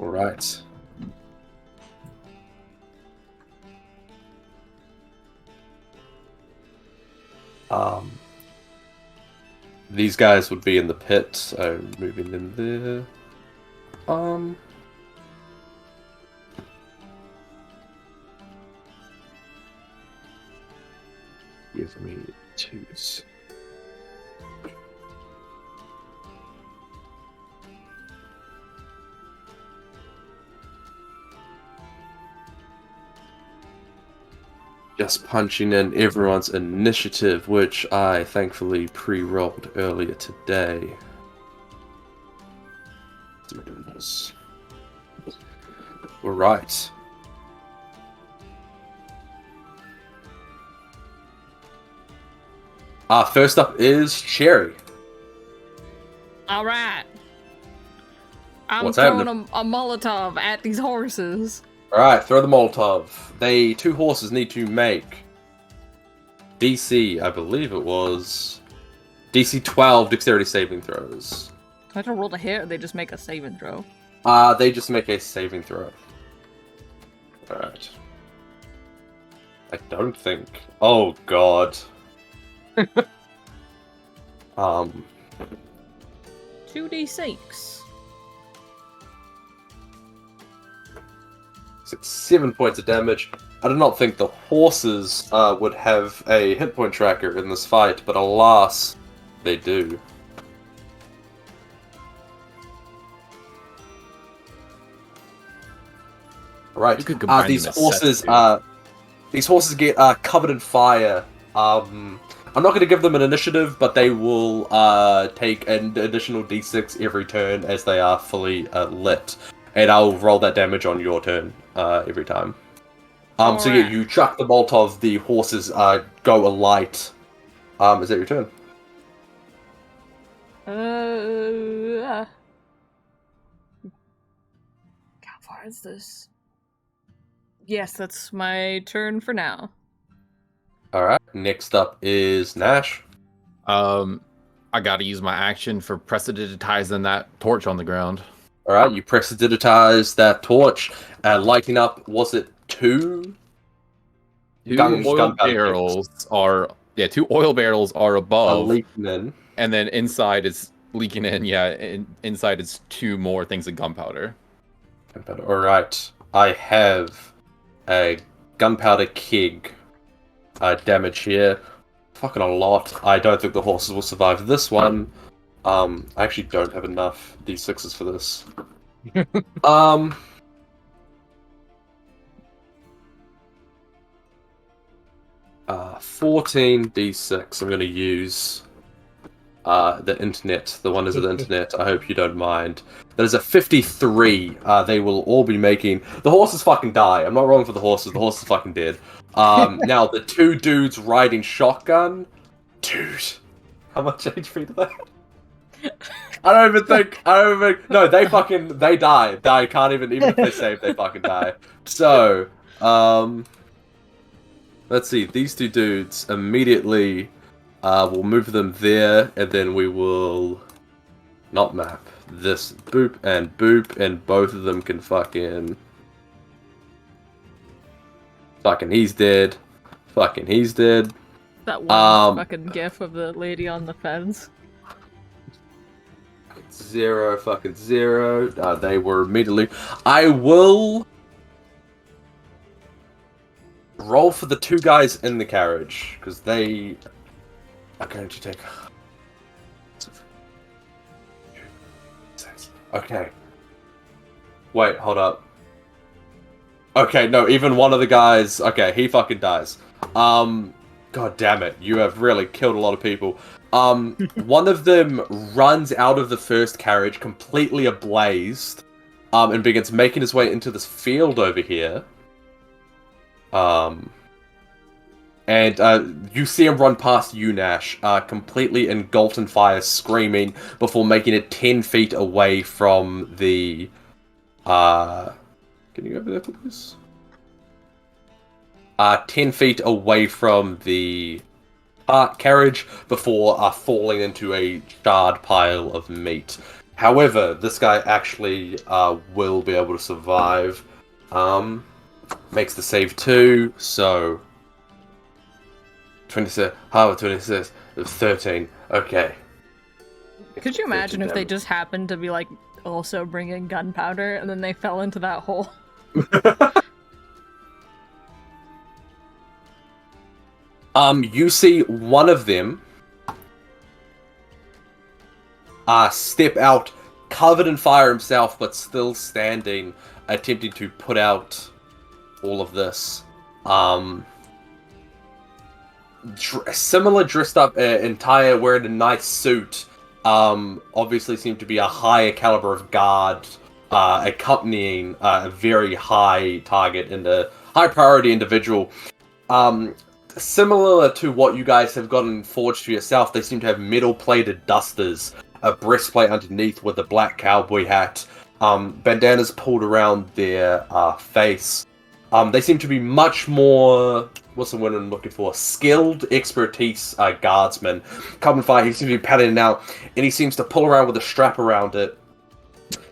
Alright. These guys would be in the pit, so moving them there. Give me twos. Just punching in everyone's initiative, which I thankfully pre-rolled earlier today. So we're doing this. All right. First up is Cherry. All right. I'm What's throwing happening? a Molotov at these horses. Alright, throw the Molotov. Two horses need to make DC, I believe it was, DC 12 dexterity saving throws. Do I have to roll to hit, or they just make a saving throw? They just make a saving throw. Alright. I don't think... Oh, God. 2d6. It's 7 points of damage. I do not think the horses would have a hit point tracker in this fight, but alas, they do. Right. You could combine These them as horses, sets, these horses get covered in fire. I'm not going to give them an initiative, but they will take an additional d6 every turn as they are fully lit, and I'll roll that damage on your turn every time. So yeah, you chuck the Molotov, the horses go alight. Is that your turn? How far is this? Yes, that's my turn for now. Alright, next up is Nash. I gotta use my action for precipitizing that torch on the ground. Alright, you precipitize that torch, lighting up, was it two? Two oil barrels are above, leaking in. and then inside is leaking in. Yeah, and inside is two more things of gunpowder. Alright, I have a gunpowder keg damage here. Fucking a lot. I don't think the horses will survive this one, I actually don't have enough d6s for this. 14 d6. I'm going to use the internet, the wonders of the internet. I hope you don't mind. That is a 53. They will all be making... The horses fucking die. I'm not wrong for the horses. The horses fucking dead. Now, the two dudes riding shotgun... Dude. How much HP do they have? I don't even think... No, they die. They can't even if they save, they fucking die. So, let's see. These two dudes immediately... we'll move them there, and then we will not map this boop, and both of them can fucking he's dead. Fucking he's dead. That one fucking gif of the lady on the fence. 0, fucking 0. They were immediately. I will roll for the two guys in the carriage, because they are going to take... Okay. Wait, hold up. Okay, no, even one of the guys... Okay, he fucking dies. God damn it, you have really killed a lot of people. One of them runs out of the first carriage, completely ablazed, and begins making his way into this field over here. And you see him run past you, Nash, completely engulfed in fire, screaming, before making it 10 feet away from the... Can you go over there, please? 10 feet away from the carriage, before falling into a charred pile of meat. However, this guy actually will be able to survive. Makes the save too, so... 26, 26, 13. Okay. Could you imagine if they just happened to be like also bringing gunpowder and then they fell into that hole? You see one of them step out, covered in fire himself, but still standing, attempting to put out all of this. Similar, dressed up, wearing a nice suit. Obviously seemed to be a higher caliber of guard, accompanying a very high target and a high priority individual. Similar to what you guys have gotten forged for yourself, they seem to have metal-plated dusters, a breastplate underneath with a black cowboy hat, bandanas pulled around their face. They seem to be much more, what's the word I'm looking for, skilled expertise guardsmen. Come and fire, he seems to be padding out, and he seems to pull around with a strap around it.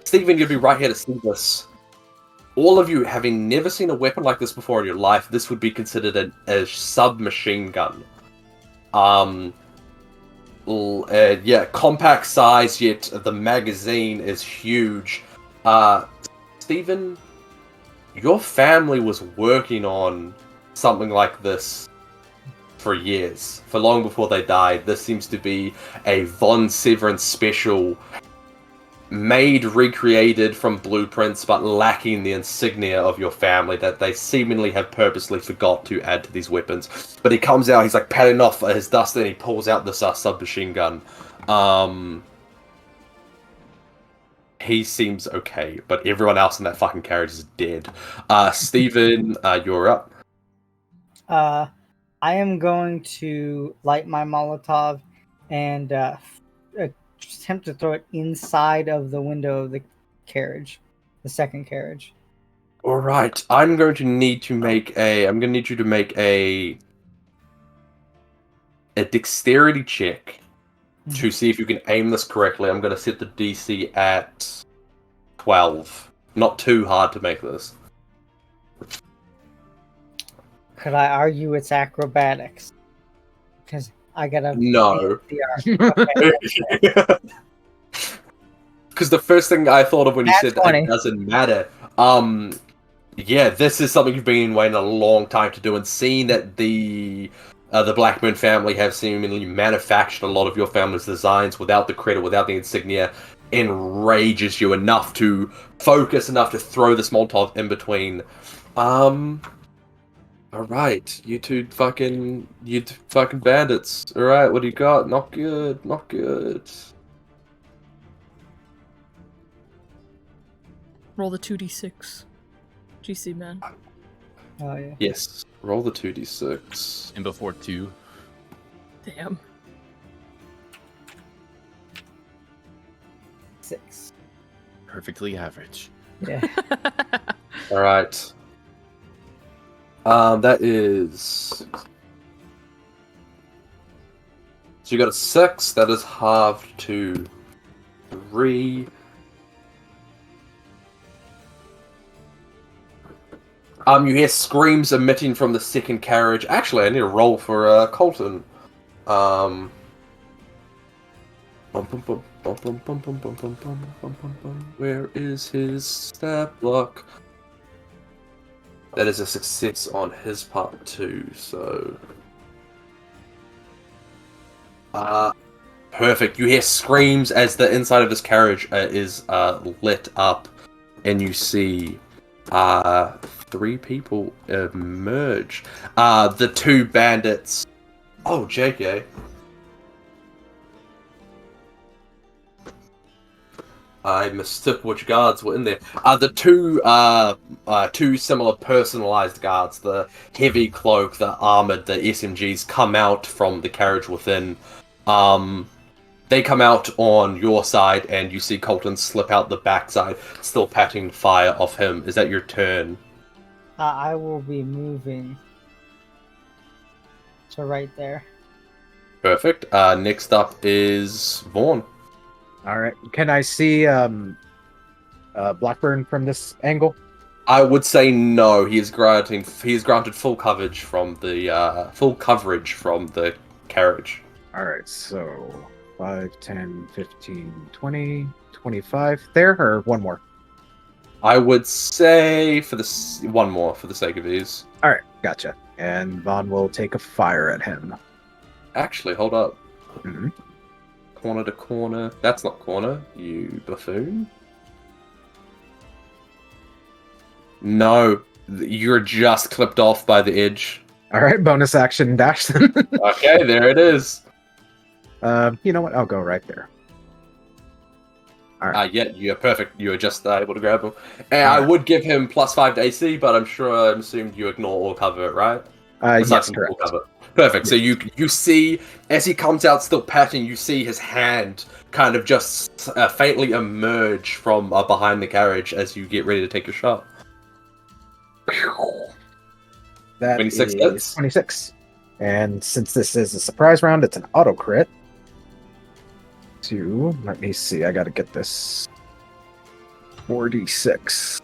Steven, you'll be right here to see this. All of you, having never seen a weapon like this before in your life, this would be considered a submachine gun. Yeah, compact size, yet the magazine is huge. Steven, your family was working on something like this for years, for long before they died. This seems to be a Von Severance special, made, recreated from blueprints, but lacking the insignia of your family that they seemingly have purposely forgot to add to these weapons. But he comes out, he's like patting off his dust, and he pulls out this submachine gun. He seems okay, but everyone else in that fucking carriage is dead. Steven, you're up. I am going to light my Molotov and attempt to throw it inside of the window of the carriage, the second carriage. All right, I'm going to need you to make a dexterity check to see if you can aim this correctly. I'm going to set the DC at 12. Not too hard to make this. Could I argue it's acrobatics? Because I gotta... No. Okay. Because the first thing I thought of when you said that 20. it doesn't matter. Yeah, this is something you've been waiting a long time to do, and seeing that the the Blackburn family have seemingly manufactured a lot of your family's designs without the credit, without the insignia, enrages you enough to focus enough to throw this Molotov in between. Alright, you two fucking bandits. Alright, what do you got? Not good, not good. Roll the 2d6. GC, man. Oh yeah. Yes, roll the 2d6. And before 2. Damn. 6. Perfectly average. Yeah. Alright. That is... So you got a 6, that is halved to 3. You hear screams emitting from the second carriage. Actually, I need a roll for Colton. Bum, bum, bum, bum, bum, bum, bum, bum, bum, bum, bum, bum. Where is his stat block? That is a success on his part too, so... Perfect. You hear screams as the inside of his carriage is lit up, and you see 3 people emerge. The 2 bandits... Oh, JK. I mistook which guards were in there. The two similar personalized guards, the heavy cloak, the armored, the SMGs, come out from the carriage within. They come out on your side, and you see Colton slip out the backside, still patting fire off him. Is that your turn? I will be moving to right there. Perfect. Next up is Vaughn. All right. Can I see Blackburn from this angle? I would say no. He is granted full coverage from the carriage. All right. So 5, 10, 15, 20, 25 there, or one more? I would say one more for the sake of ease. All right. Gotcha. And Vaughn will take a fire at him. Actually, hold up. Mm-hmm. Corner to corner. That's not corner, you buffoon. No, you're just clipped off by the edge. All right. Bonus action dash then. Okay, there it is. You know what? I'll go right there. All right. Yeah, you're perfect. You were just able to grab him. And I would give him +5 to AC, but I'm assumed you ignore all cover, right? Yes, correct. Cover. Perfect. So you see, as he comes out still patting, you see his hand kind of just faintly emerge from behind the carriage as you get ready to take your shot. That 26 is hits. 26. And since this is a surprise round, it's an auto crit. Let me see, I gotta get this. 46.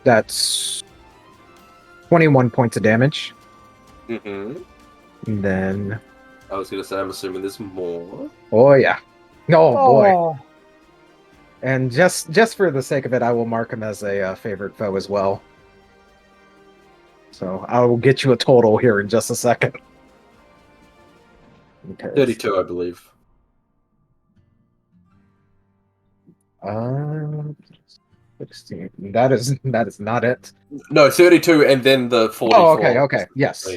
That's 21 points of damage. Mm-hmm. And then... I was going to say, I'm assuming there's more. Oh, yeah. Oh, boy. Oh, And just for the sake of it, I will mark him as a favorite foe as well. So I will get you a total here in just a second. Okay. 32, I believe. 16. That is not it. No, 32 and then the 44. Oh, okay. Yes.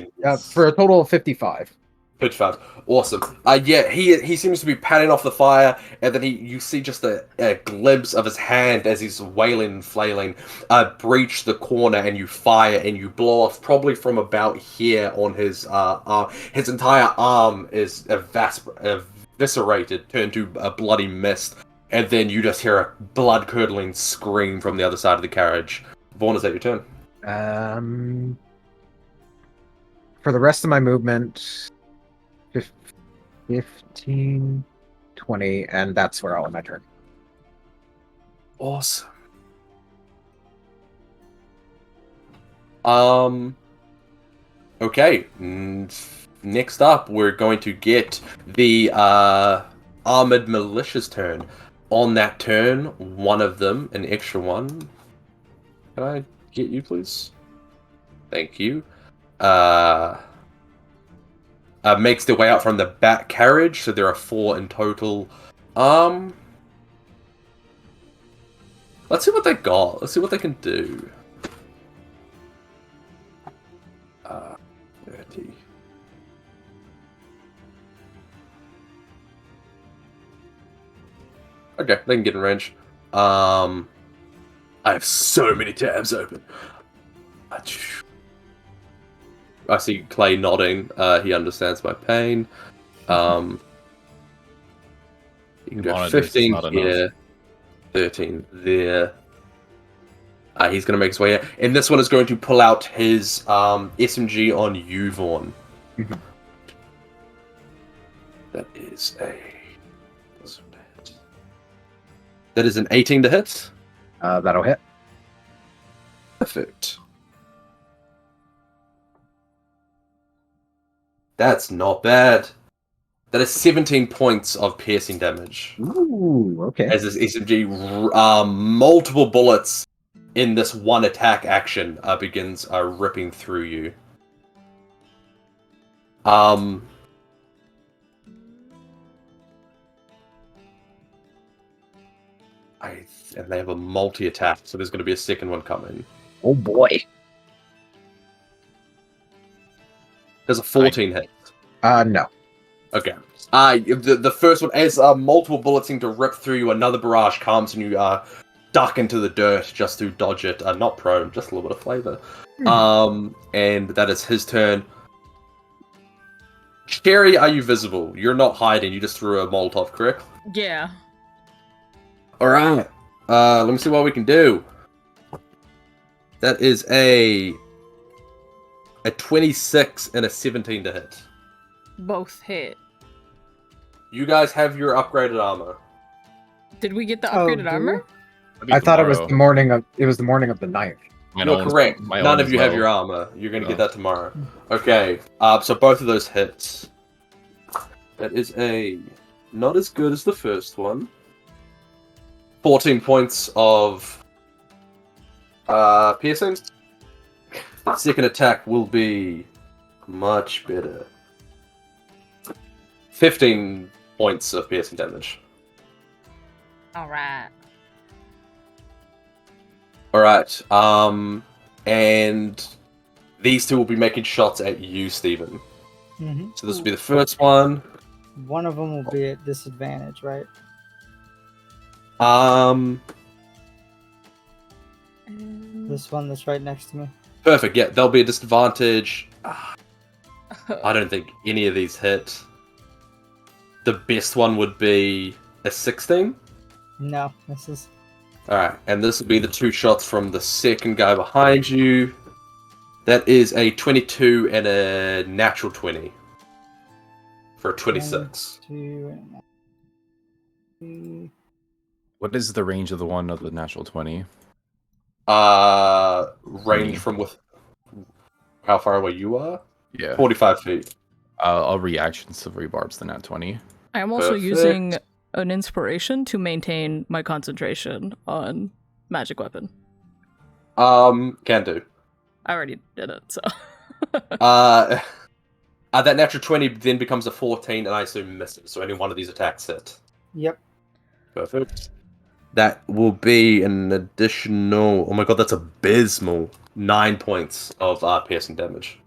For a total of 55. 55. Awesome. Yeah, he seems to be patting off the fire, and then you see just a glimpse of his hand as he's wailing and flailing, breach the corner, and you fire, and you blow off probably from about here on his arm. His entire arm is eviscerated, turned to a bloody mist, and then you just hear a blood-curdling scream from the other side of the carriage. Vaughn, is that your turn? For the rest of my movement... 15, 20, and that's where I'll end my turn. Awesome. Okay. Next up, we're going to get the armored militia's turn. On that turn, one of them, an extra one. Can I get you, please? Thank you. Makes their way out from the back carriage, so there are 4 in total. Let's see what they got. Let's see what they can do. 30. Okay, they can get in range. I have so many tabs open. I see Clay nodding. He understands my pain. You can go Monitors is 15 not here, 13 there. He's going to make his way out. And this one is going to pull out his SMG on you, Vaughn. Mhm. That is a... That is an 18 to hit. That'll hit. Perfect. That's not bad. That is 17 points of piercing damage. Ooh, okay. As this SMG, multiple bullets in this one attack action begins ripping through you. And they have a multi-attack, so there's going to be a second one coming. Oh boy. There's a 14 hit. No. Okay. The first one, as multiple bullets seem to rip through you, another barrage comes and you duck into the dirt just to dodge it. Not prone, just a little bit of flavor. And that is his turn. Cherry, are you visible? You're not hiding, you just threw a Molotov, correct? Yeah. Alright. Let me see what we can do. That is a 26 and a 17 to hit. Both hit. You guys have your upgraded armor. Did we get the Oh, upgraded do armor? I thought it was the morning of the 9th. You're correct. None of you have your armor. You're going to get that tomorrow. Okay. So both of those hits. That is a not as good as the first one. 14 points of piercing. Second attack will be much better. 15 points of piercing damage. Alright. Alright, and these two will be making shots at you, Steven. Mm-hmm. So this will be the first one. One of them will be at disadvantage, right? This one that's right next to me. Perfect, yeah, there'll be a disadvantage. I don't think any of these hit. The best one would be a 16. No, this is... Alright, and this will be the 2 shots from the second guy behind you. That is a 22 and a natural 20. For a 26. 22 and... What is the range of the one of the natural 20? Range from with how far away you are? Yeah. 45 feet. I'll reaction so rebarbs the nat 20. I am also Perfect. using an inspiration to maintain my concentration on magic weapon. Can do. I already did it, so. That natural 20 then becomes a 14 and I assume misses, so any one of these attacks hit. Yep. Perfect. That will be an additional... Oh my god, that's abysmal. 9 points of piercing damage.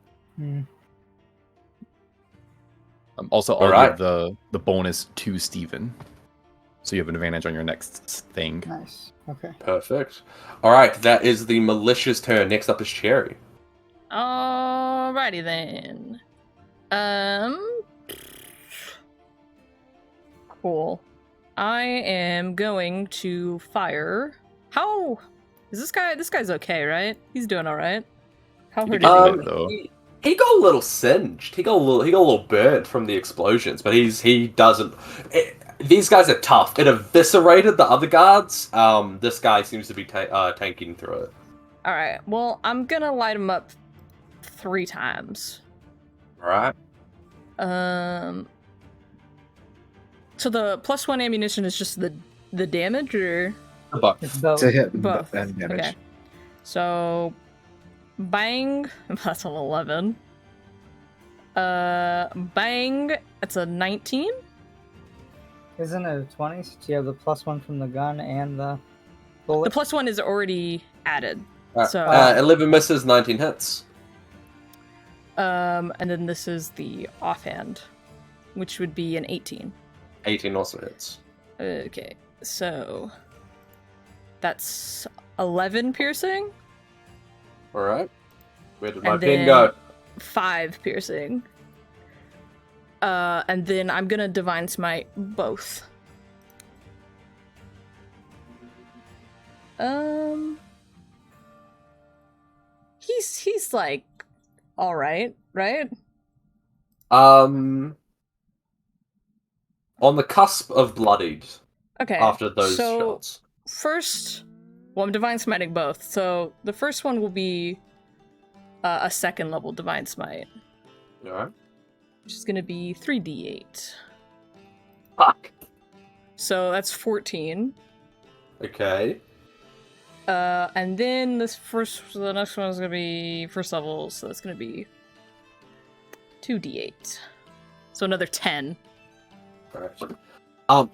Also, I'll Alright. give the bonus to Steven. So you have an advantage on your next thing. Nice. Okay. Perfect. Alright, that is the malicious turn. Next up is Cherry. Alrighty then. Cool. I am going to fire. How is this guy? This guy's okay, right? He's doing all right. How hurt is he? though. He got a little singed. He got a little burnt from the explosions, but he doesn't. These guys are tough. It eviscerated the other guards. This guy seems to be tanking through it. All right. Well, I'm gonna light him up 3 times. All right. So the +1 ammunition is just the damage, or The buck. It's both. To hit both? and damage. Okay. So, bang. That's an 11. Bang. That's a 19. Isn't it a 20? So you have the +1 from the gun and the bullet. The +1 is already added. So, 11 misses, 19 hits. and then this is the offhand, which would be an 18. 18 also hits. Okay, so that's 11 piercing. All right. Where did my And pin then go? 5 piercing. And then I'm gonna Divine Smite both. He's like, all right, right? On the cusp of bloodied Okay. after those so shots. First, well, I'm Divine Smiting both. So the first one will be a second level Divine Smite, All right. which is gonna be 3d8. Fuck. So that's 14. Okay. And then the next one is gonna be first level, so that's gonna be 2d8. So another 10. Right.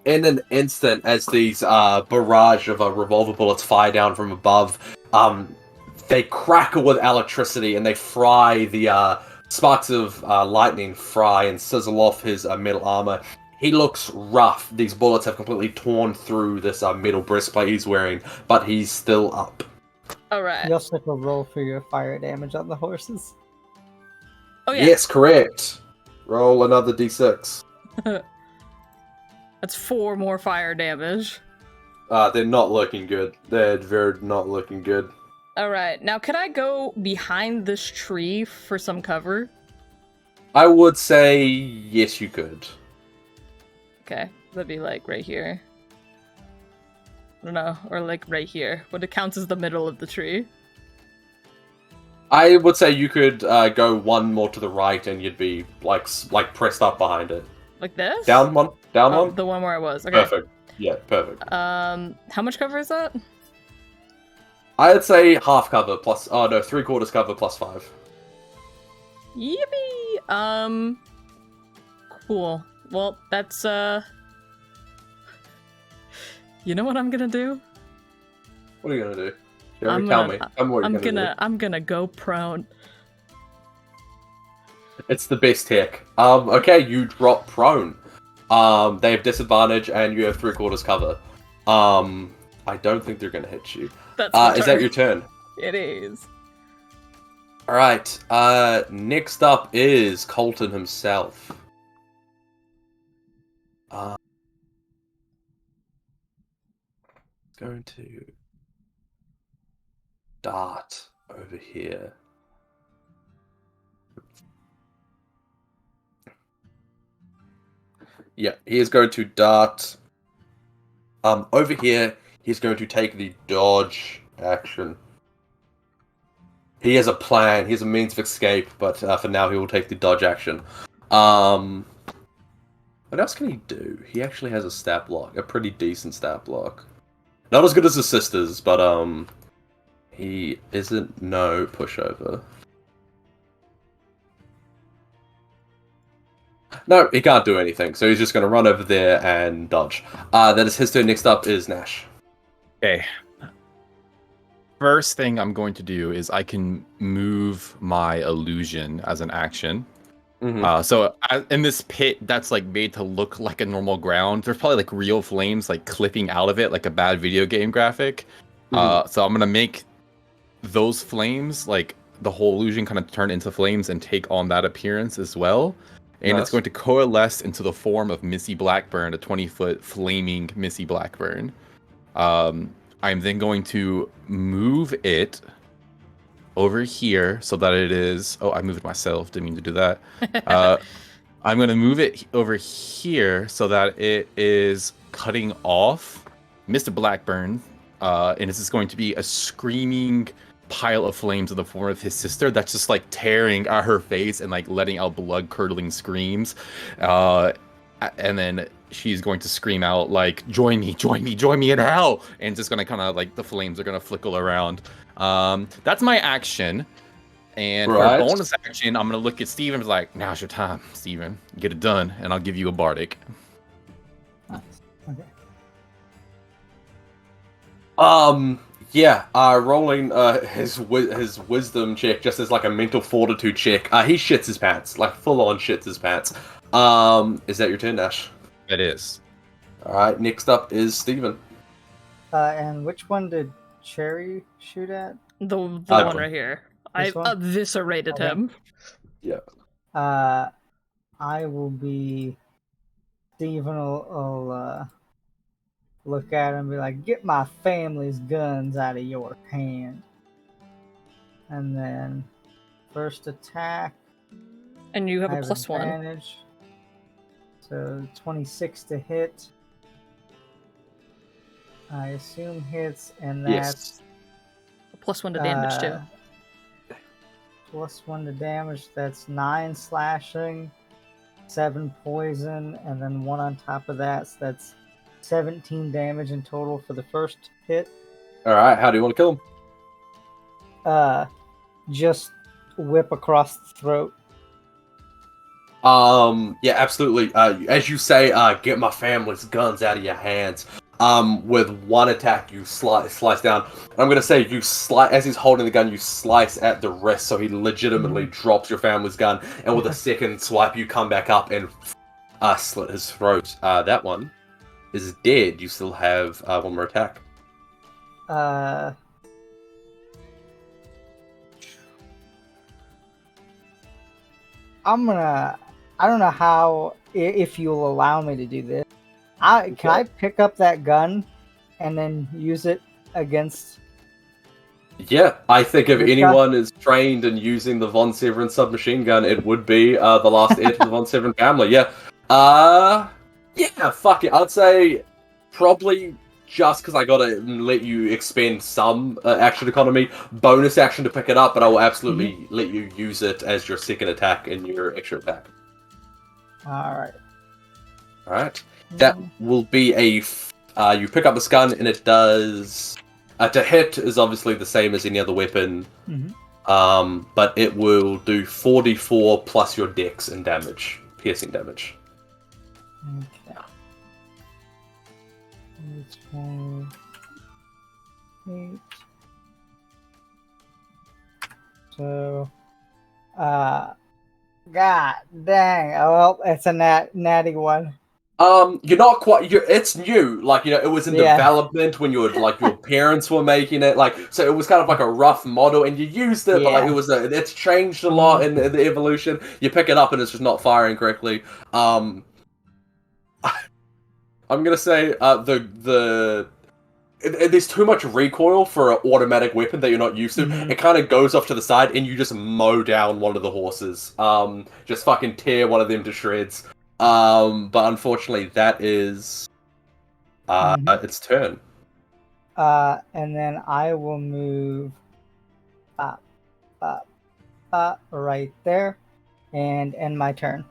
In an instant, as these barrage of revolver bullets fire down from above, they crackle with electricity and they fry the sparks of lightning fry and sizzle off his metal armor. He looks rough. These bullets have completely torn through this metal breastplate he's wearing, but he's still up. Alright. You also have to roll for your fire damage on the horses. Oh yeah. Yes, correct. Roll another d6. That's 4 more fire damage. They're not looking good. They're very not looking good. Alright, now can I go behind this tree for some cover? I would say yes, you could. Okay, that'd be like right here. I don't know, or like right here. What it counts as the middle of the tree. I would say you could go one more to the right, and you'd be like pressed up behind it. Like this? Down one. Down one. The one where I was. Okay. Perfect. Yeah, perfect. How much cover is that? I'd say half cover plus. Oh no, 3/4 cover plus 5. Yippee! Cool. Well, that's you know what I'm gonna do? What are you gonna do? Jerry, tell me. Tell me what you're gonna do. I'm gonna go prone. It's the best tech. Okay, you drop prone. They have disadvantage, and you have 3/4 cover. I don't think they're gonna hit you. That's is that your turn? It is. All right. Next up is Colton himself. Going to dart over here. Yeah, he is going to dart over here. He's going to take the dodge action. He has a plan. He has a means of escape, but for now he will take the dodge action. What else can he do? He actually has a stat block, a pretty decent stat block. Not as good as his sister's, but he isn't no pushover. No, he can't do anything, so he's just going to run over there and dodge. That is his turn. Next up is Nash. Okay. First thing I'm going to do is I can move my illusion as an action. Mm-hmm. So in this pit that's like made to look like a normal ground, there's probably like real flames like clipping out of it like a bad video game graphic. So I'm gonna make those flames, like the whole illusion, kind of turn into flames and take on that appearance as well. And Nice. It's going to coalesce into the form of Missy Blackburn, a 20-foot flaming Missy Blackburn. I'm then going to move it over here so that it is... Oh, I moved myself. Didn't mean to do that. I'm going to move it over here so that it is cutting off Mr. Blackburn. And this is going to be a screaming pile of flames in the form of his sister that's just like tearing at her face and like letting out blood curdling screams. and then she's going to scream out like, "Join me, join me, join me in hell!" And just gonna kind of like the flames are gonna flicker around. That's my action. And for Right. bonus action, I'm gonna look at Steven and be like, "Now's your time, Steven. Get it done, and I'll give you a bardic." Nice. Okay. Yeah, rolling his wisdom check just as like a mental fortitude check. He shits his pants, like full on shits his pants. Is that your turn, Nash? It is. All right. Next up is Steven. And which one did Cherry shoot at? The one right here. I This one? eviscerated Okay. him. Yeah. I will be. Steven will look at him and be like, "Get my family's guns out of your hand." And then, first attack. And you have I a plus one. advantage. So 26 to hit. I assume hits, and that's Yes. A plus one to damage too. plus 1 to damage. That's 9 slashing, 7 poison, and then 1 on top of that. So that's 17 damage in total for the first hit. All right. How do you want to kill him? Just whip across the throat. Yeah, absolutely. As you say, get my family's guns out of your hands. With one attack, you slice down. I'm gonna say you slice as he's holding the gun. You slice at the wrist, so he legitimately drops your family's gun. And with a second swipe, you come back up and slit his throat. That one is dead. You still have one more attack. I don't know how, if you'll allow me to do this. Can I pick up that gun and then use it against? Yeah, I think if This guy? anyone is trained in using the Von Severen submachine gun, it would be the last heir to the Von Severen family. Yeah. Yeah, fuck it. I'd say probably just because I gotta let you expend some action economy, bonus action to pick it up, but I will absolutely let you use it as your second attack in your extra attack. Alright. Alright. That will be a... you pick up this gun and it does... to hit is obviously the same as any other weapon. But it will do 4d4 plus your dex and damage. Piercing damage. Okay. 8. So, god dang. Oh, well, it's a natty one. You're not quite. It's new. Like, it was in development when your parents were making it. Like, so it was kind of like a rough model, and you used it, but like it's changed a lot in the evolution. You pick it up, and it's just not firing correctly. I'm gonna say there's too much recoil for an automatic weapon that you're not used to. It kind of goes off to the side, and you just mow down one of the horses. Just fucking tear one of them to shreds. But unfortunately, that is its turn. And then I will move right there and end my turn.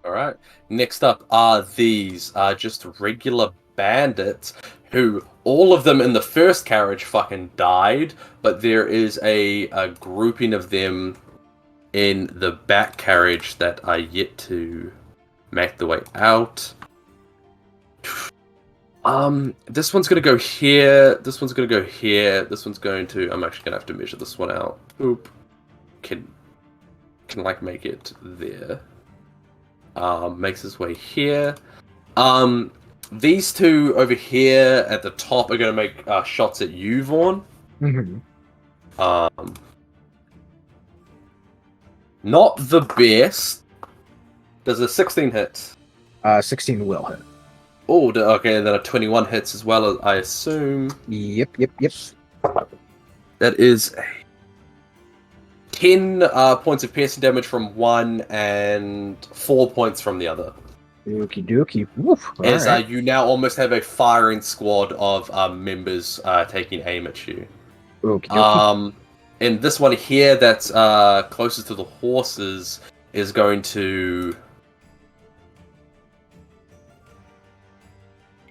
All right. Next up are these just regular bandits who all of them in the first carriage fucking died, but there is a grouping of them in the back carriage that are yet to make the way out. This one's gonna go here. This one's gonna go here. This one's going to. I'm actually gonna have to measure this one out. Oop. Can like make it there. Makes his way here. These two over here at the top are gonna make shots at you, Vaughn. Not the best. Does a 16 hit? 16 will hit. Oh, okay, then a 21 hits as well, I assume. Yep. That is 10 points of piercing damage from one and 4 points from the other. Okie dokie. Woof. As you now almost have a firing squad of members taking aim at you. Okie dokie. And this one here that's closest to the horses is going to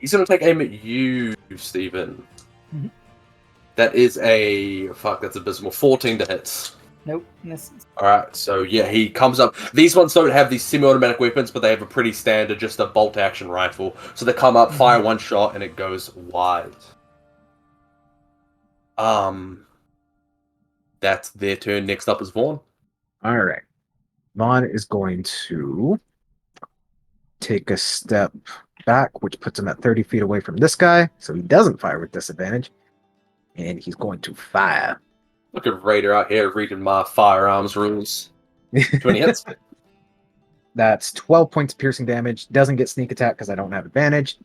He's going to take aim at you, Steven. Mhm. That is that's abysmal. 14 to hit. Nope, misses. Alright, so yeah, he comes up. These ones don't have these semi-automatic weapons, but they have a pretty standard, just a bolt-action rifle. So they come up, fire one shot, and it goes wide. That's their turn. Next up is Vaughn. All right. Vaughn is going to take a step back, which puts him at 30 feet away from this guy, so he doesn't fire with disadvantage. And he's going to fire. Look at Raider out here reading my firearms rules. 20 hits. That's 12 points of piercing damage. Doesn't get sneak attack because I don't have advantage.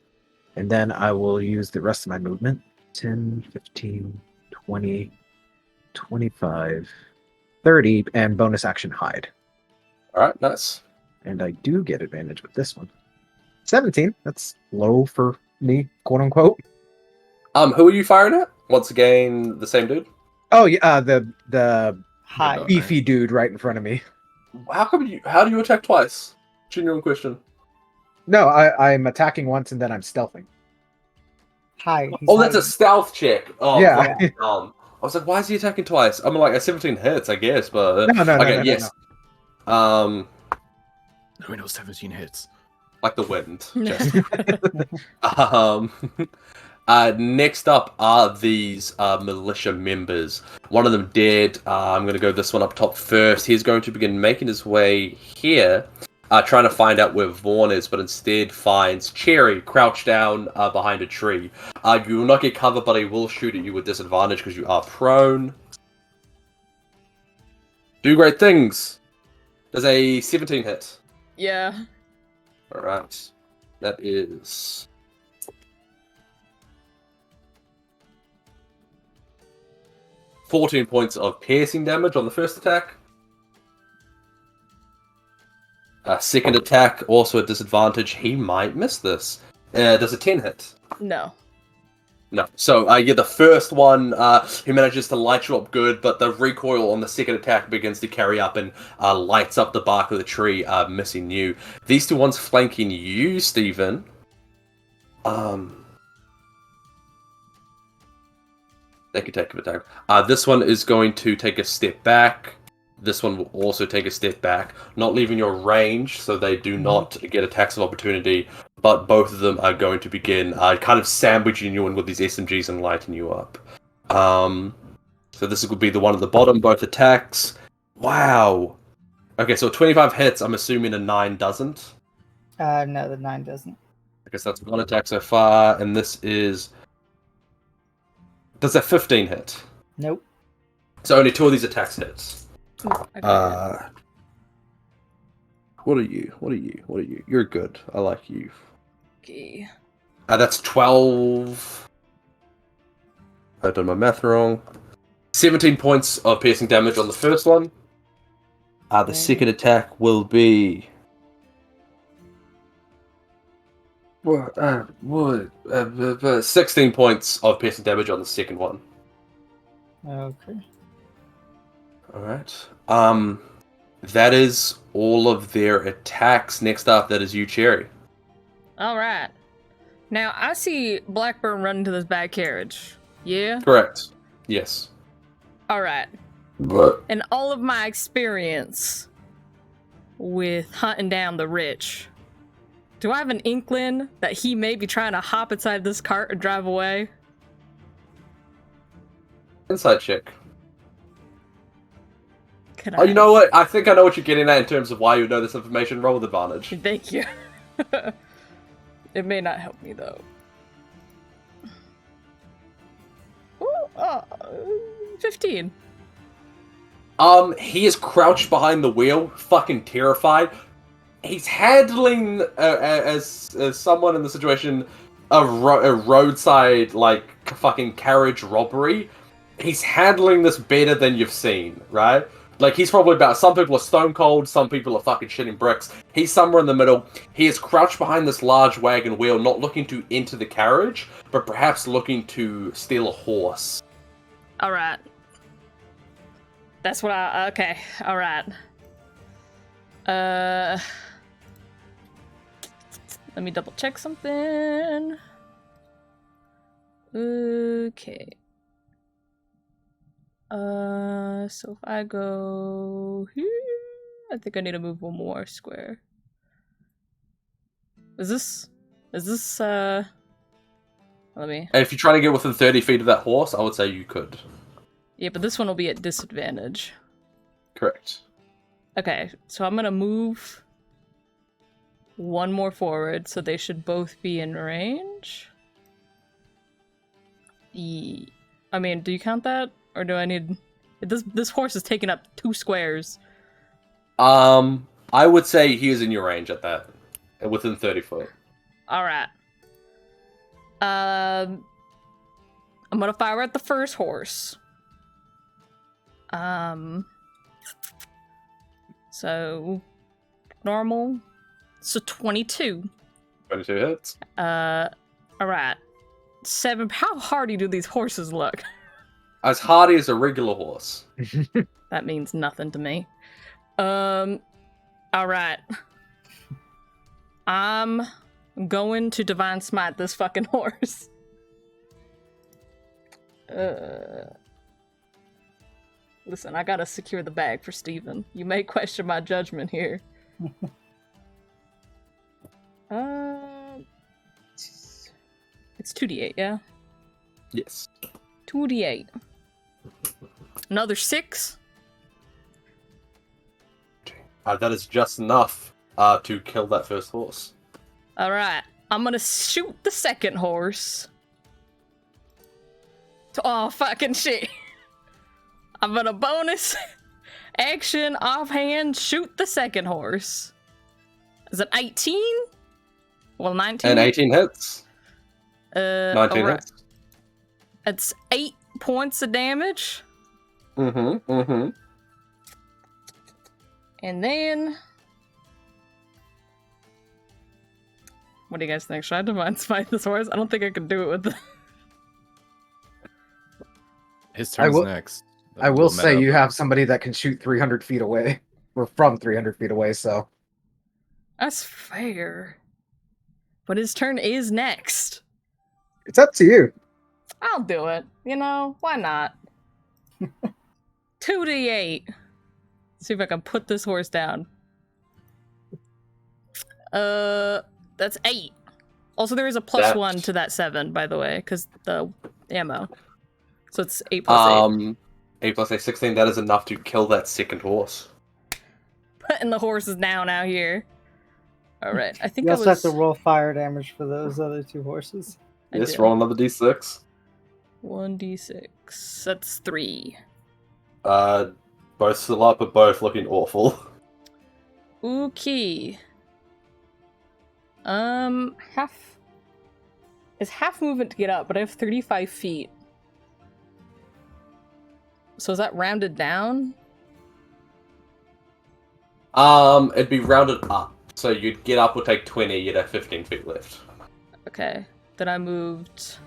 And then I will use the rest of my movement. 10, 15, 20, 25, 30, and bonus action hide. Alright, nice. And I do get advantage with this one. 17. That's low for me, quote unquote. Who are you firing at? Once again, the same dude? Oh yeah, the Hi. beefy dude right in front of me. How do you attack twice? Genuine question. No, I'm attacking once and then I'm stealthing. Hi. Oh, that's a stealth check. Oh, Yeah. fucking dumb. I was like, why is he attacking twice? I'm like, 17 hits, I guess, but... No, okay, no, yes. We know 17 hits. Like the wind. Next up are these militia members. One of them dead. I'm going to go this one up top first. He's going to begin making his way here, trying to find out where Vaughn is, but instead finds Cherry crouched down behind a tree. You will not get cover, but he will shoot at you with disadvantage because you are prone. Do great things. Does a 17 hit? Yeah. Alright. That is... 14 points of piercing damage on the first attack. Second attack, also at disadvantage. He might miss this. Does a 10 hit? No. No. So, the first one, he manages to light you up good, but the recoil on the second attack begins to carry up and lights up the bark of the tree, missing you. These two ones flanking you, Steven. They can take a bit of time. This one is going to take a step back. This one will also take a step back, not leaving your range, so they do not get attacks of opportunity, but both of them are going to begin kind of sandwiching you in with these SMGs and lighting you up. So this would be the one at the bottom, both attacks. Wow. Okay, so 25 hits, I'm assuming a 9 doesn't. No, the 9 doesn't. I guess that's one attack so far, and this is... Does a 15 hit? Nope. So only 2 of these attacks hits. Okay. What are you? You're good. I like you. Okay. That's 12. I've done my math wrong. 17 points of piercing damage on the first one. The second attack will be... 16 points of piercing damage on the second one. Okay. Alright. That is all of their attacks. Next up, that is you, Cherry. All right. Now, I see Blackburn run into this back carriage. Yeah? Correct. Yes. All right. But In all of my experience with hunting down the rich, do I have an inkling that he may be trying to hop inside this cart and drive away? inside check. Can Oh, you know what? I think I know what you're getting at in terms of why you know this information. Roll with advantage. Thank you. It may not help me, though. Ooh, 15. He is crouched behind the wheel, fucking terrified. He's handling, as someone in the situation, a roadside, like, fucking carriage robbery. He's handling this better than you've seen, right? Like, he's probably about... Some people are stone cold, some people are fucking shitting bricks. He's somewhere in the middle. He is crouched behind this large wagon wheel, not looking to enter the carriage, but perhaps looking to steal a horse. Alright. That's what I... Okay, alright. Let me double check something. Okay. So if I go here, I think I need to move one more square. Is this, let me, And if you're trying to get within 30 feet of that horse, I would say you could. yeah, but this one will be at disadvantage. Correct. Okay, so I'm gonna move one more forward, so they should both be in range. I mean, do you count that? Or do I need... This horse is taking up 2 squares. I would say he is in your range at that. Within 30 foot. Alright. I'm gonna fire at the first horse. So... normal. So 22. 22 hits. Alright. 7. How hardy do these horses look? As hardy as a regular horse. That means nothing to me. Alright. I'm going to Divine Smite this fucking horse. Listen, I gotta secure the bag for Steven. You may question my judgment here. It's 2d8, yeah? Yes. 2d8. Another 6. That is just enough to kill that first horse. Alright. I'm gonna shoot the second horse. Oh, fucking shit. I'm gonna bonus action offhand shoot the second horse. Is it 18? Well, 19. And 18 hits. 19 alright. hits. It's 8 points of damage. Mm-hmm. And then... what do you guys think? Should I Divine Smite this horse? I don't think I can do it with the... His turn's next. I will say you have somebody that can shoot 300 feet away, or from 300 feet away, so... That's fair. But his turn is next. It's up to you. I'll do it. You know, why not? 2d8. See if I can put this horse down. That's 8. Also, there is a +1 to that 7, by the way, because the ammo. So it's 8 plus 8. 8 plus 8, 16. That is enough to kill that second horse. Putting the horses down out here. Alright, I think You I also was... have to roll fire damage for those other 2 horses. Yes, roll another d6. 1d6. That's 3. Both still up, but both looking awful. Okay. Half... It's half movement to get up, but I have 35 feet. So is that rounded down? It'd be rounded up. So you'd get up, would take 20, you'd have 15 feet left. Okay. Then I moved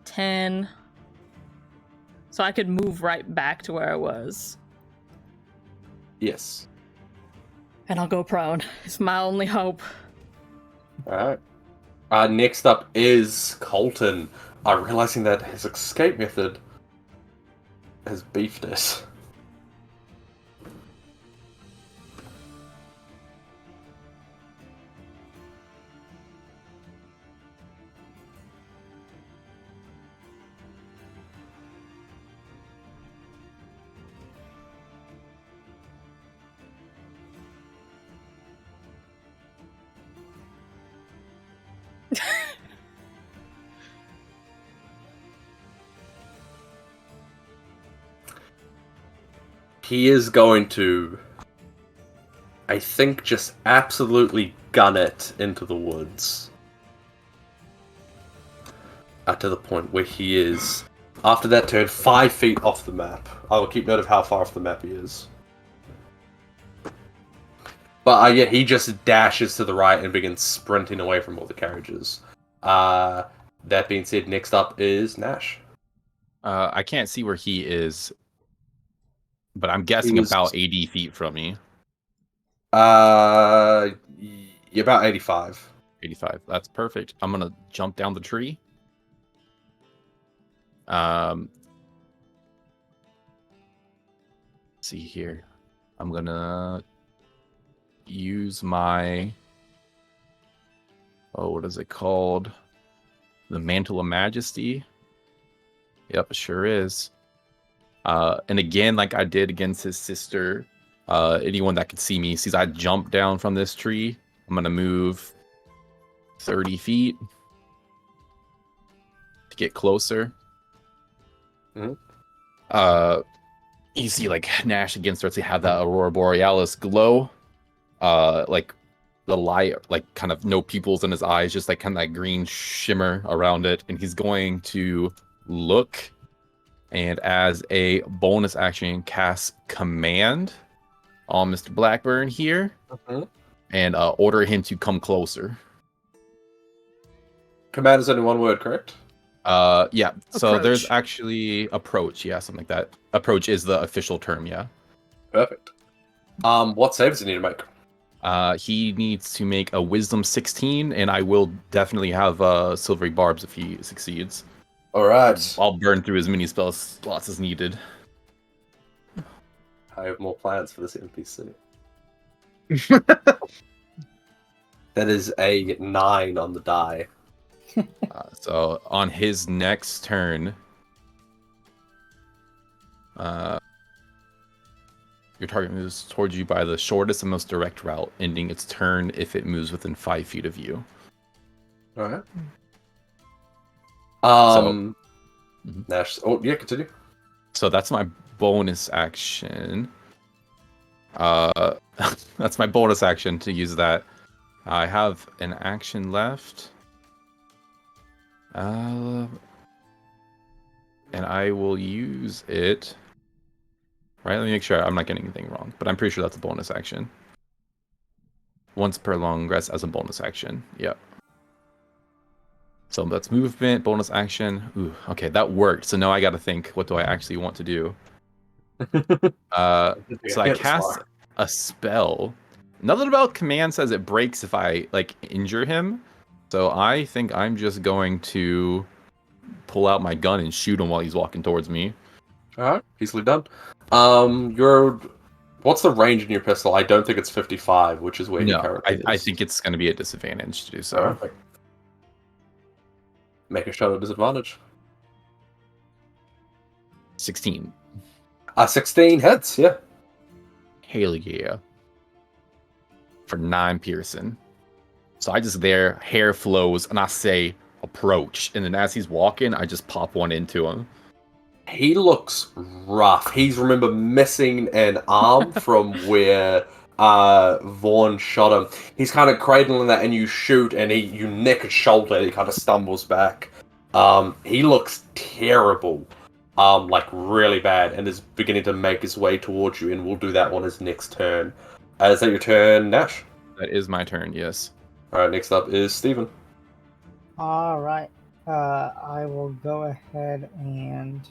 10. So I could move right back to where I was. Yes. And I'll go prone. It's my only hope. Alright. Next up is Colton. Realizing that his escape method has beefed it. He is going to, I think, just absolutely gun it into the woods. To the point where he is, after that turn, 5 feet off the map. I will keep note of how far off the map he is. But yeah, he just dashes to the right and begins sprinting away from all the carriages. That being said, next up is Nash. I can't see where he is, but I'm guessing about 80 feet from me. About 85. 85. That's perfect. I'm gonna jump down the tree. Um, let's see here. I'm gonna use my what is it called? The Mantle of Majesty. Yep, sure is. And again, like I did against his sister, anyone that could see me sees I jump down from this tree. I'm gonna move 30 feet to get closer. Mhm. You see, like Nash again starts to have that Aurora Borealis glow. Like the light, like kind of no pupils in his eyes, just like kind of that green shimmer around it, and he's going to look. And as a bonus action, cast Command on Mr. Blackburn here, and order him to come closer. Command is only one word, correct? Yeah. So Approach. there's actually approach. Yeah, something like that. Approach is the official term. Yeah. Perfect. What saves do you need to make? He needs to make a Wisdom 16, and I will definitely have Silvery Barbs if he succeeds. All right. I'll burn through as many spell slots as needed. I have more plans for this NPC. That is a 9 on the die. So on his next turn, your target moves towards you by the shortest and most direct route, ending its turn if it moves within 5 feet of you. All right. Mhm. Nash. Oh yeah, continue. So that's my bonus action. That's my bonus action to use that. I have an action left. And I will use it. Right, let me make sure I'm not getting anything wrong, but I'm pretty sure that's a bonus action. Once per long rest as a bonus action. Yep. So that's movement, bonus action. Ooh, okay, that worked. So now I got to think, what do I actually want to do? So I cast a spell. Nothing about command says it breaks if I like injure him. So I think I'm just going to pull out my gun and shoot him while he's walking towards me. All right, easily done. What's the range in your pistol? I don't think it's 55, which is where he No, currently is. I think it's going to be a disadvantage to do so. Perfect. Make a shot at disadvantage. 16. 16 hits, yeah. Hell yeah. For 9 piercing. So I just there, hair flows, and I say, approach. And then as he's walking, I just pop one into him. He looks rough. He's remember missing an arm from where Vaughn shot him. He's kind of cradling that, and you shoot, and you nick his shoulder. He kind of stumbles back. He looks terrible, like really bad, and is beginning to make his way towards you. And we'll do that on his next turn. Is that your turn, Nash? That is my turn, yes. All right. Next up is Steven. All right. I will go ahead and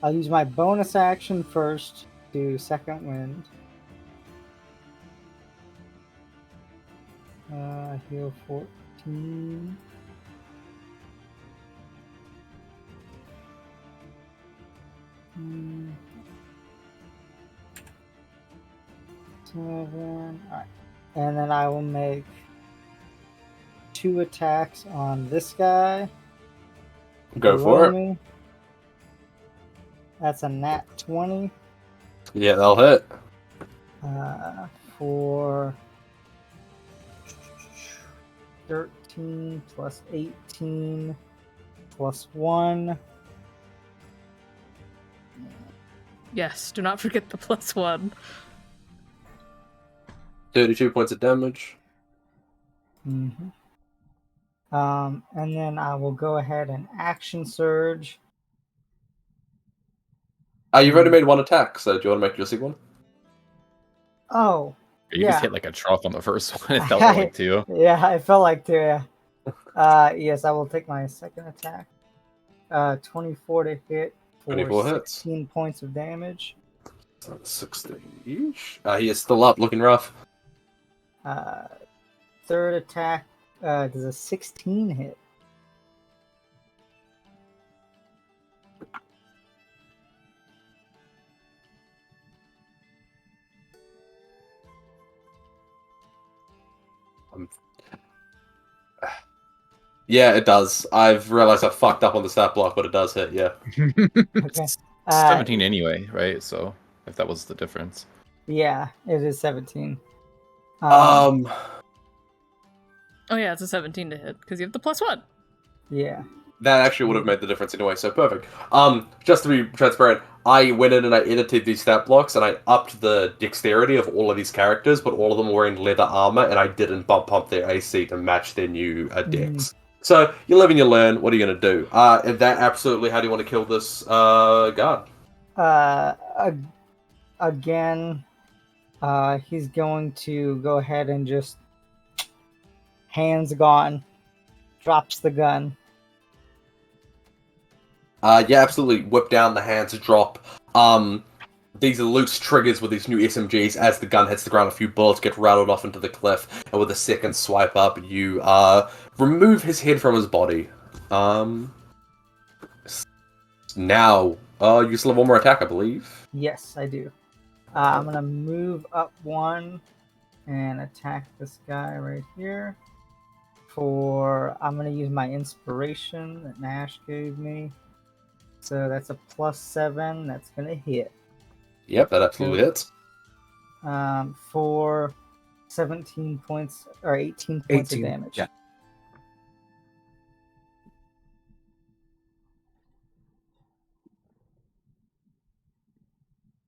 I'll use my bonus action first to second wind. Heal 14. Hmm. 7. Alright. And then I will make 2 attacks on this guy. Go for it. Me. That's a nat 20. Yeah, that'll hit. For 13 plus 18 plus 1. Yes, do not forget the +1. 32 points of damage. Mm-hmm. And then I will go ahead and action surge. You've already made 1 attack, so do you want to make your second one? Oh, You yeah. just hit like a trough on the first one. It felt like 2. Yeah, I felt like 2, yeah. Yes, I will take my second attack. 24 to hit for 24 hits. 16 points of damage. 16-ish. He is still up, looking rough. Third attack does a 16 hit. Yeah, it does. I've realized I fucked up on the stat block, but it does hit. Yeah. Okay. It's Uh, 17 anyway, right? So if that was the difference. Yeah, it is 17. Um. Oh yeah, it's a 17 to hit because you have the +1. Yeah. That actually would have made the difference anyway, so perfect. Just to be transparent, I went in and I edited these stat blocks and I upped the dexterity of all of these characters, but all of them were wearing leather armor and I didn't bump up their AC to match their new dex. So you live and you learn. What are you gonna do? Is that absolutely how do you want to kill this guard? Again, he's going to go ahead and just hands gone, drops the gun. Yeah, absolutely. Whip down, the hands drop. These are loose triggers with these new SMGs. As the gun hits the ground, a few bullets get rattled off into the cliff, and with a second swipe up, you remove his head from his body. Now, you still have one more attack, I believe. Yes, I do. I'm gonna move up one and attack this guy right here. I'm gonna use my inspiration that Nash gave me. So that's a +7. That's gonna hit. Yep, that absolutely hits. For 17 points or 18 points of 18, damage. yeah.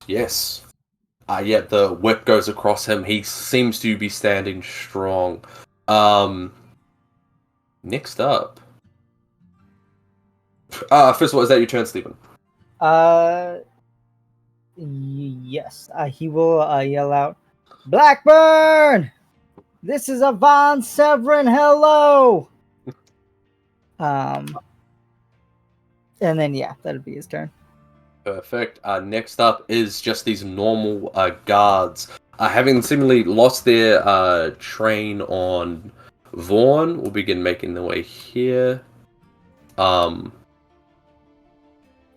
Yes. Yeah, the whip goes across him. He seems to be standing strong. Next up. First of all, is that your turn, Stephen? Yes. He will yell out, "Blackburn! This is a Von Severin. Hello!" And then yeah, that'll be his turn. Perfect. Next up is just these normal guards. Having seemingly lost their train on Vaughn, will begin making their way here.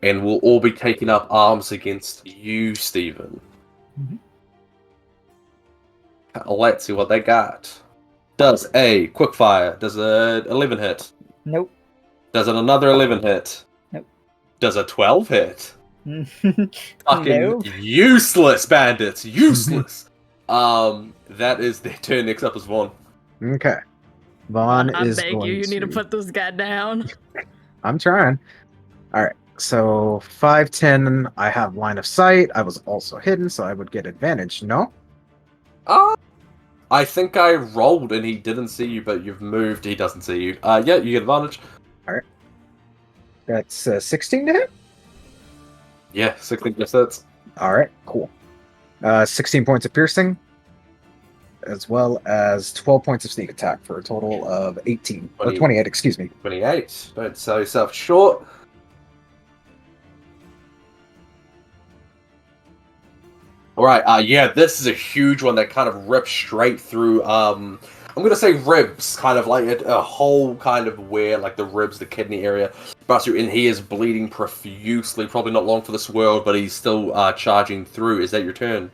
And we'll all be taking up arms against you, Stephen. Mhm. Let's see what they got. Does a quickfire? Does a 11 hit? Nope. Does it another 11 hit? Nope. Does a 12 hit? Fucking Nope. useless bandits, useless. That is their turn. Next up is Vaughn. Okay. Vaughn I is beg going you need to put this guy down. I'm trying. All right. So 5'10", I have line of sight. I was also hidden, so I would get advantage. No? I think I rolled and he didn't see you, but you've moved. He doesn't see you. Yeah, you get advantage. That's 16 to hit? Yeah, 16 just hits. All right, cool. 16 points of piercing, as well as 12 points of sneak attack for a total of 18. Or 28, excuse me. 28. Don't sell yourself short. Alright, yeah, this is a huge one that kind of rips straight through, I'm gonna say ribs, kind of like a hole kind of where, like, the ribs, the kidney area, busts through, and he is bleeding profusely, probably not long for this world, but he's still, charging through. Is that your turn?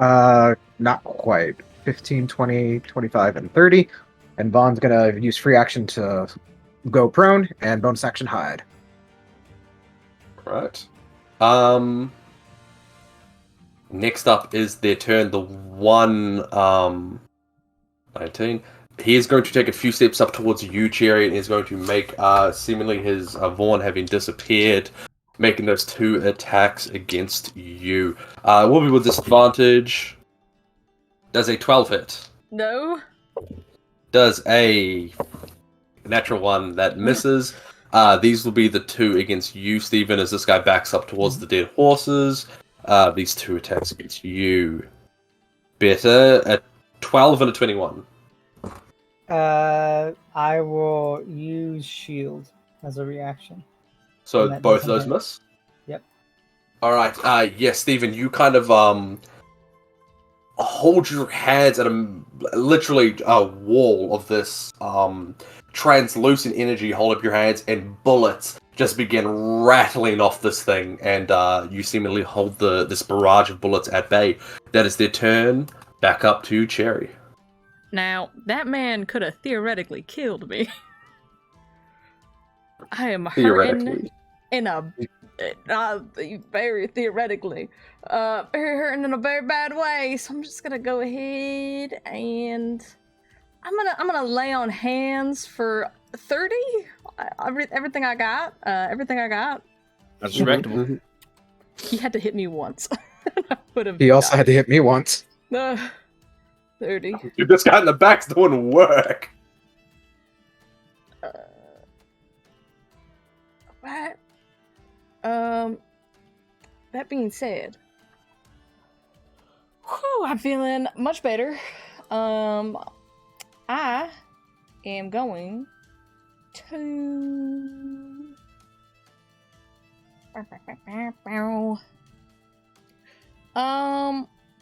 Not quite. 15, 20, 25, and 30. And Vaughn's gonna use free action to go prone, and bonus action hide. Right. Next up is their turn, the one, 19. He is going to take a few steps up towards you, Cherry, and is going to make, seemingly his Vaughn having disappeared, making those 2 attacks against you. Will be with disadvantage. Does a 12 hit? No. Does a natural 1 that misses. These will be the 2 against you, Stephen, as this guy backs up towards the dead horses. These 2 attacks against you. Better. A 12 and a 21. I will use shield as a reaction. So And that both of doesn't those hit. miss? Yep. Alright, yes, Stephen, you kind of, hold your hands at literally a wall of this, translucent energy, hold up your hands, and bullets just begin rattling off this thing, and, you seemingly hold this barrage of bullets at bay. That is their turn. Back up to Cherry. Now, that man could have theoretically killed me. I am hurting Theoretically. in a very theoretically, very hurting in a very bad way. So I'm just gonna go ahead and I'm gonna lay on hands for 30. Everything I got. Everything I got. That's respectable. Mhm. He had to hit me once. I would have. He also had to hit me once. 30. Dude, this guy in the back's doing work. Right. That being said, whew, I'm feeling much better. I am going to.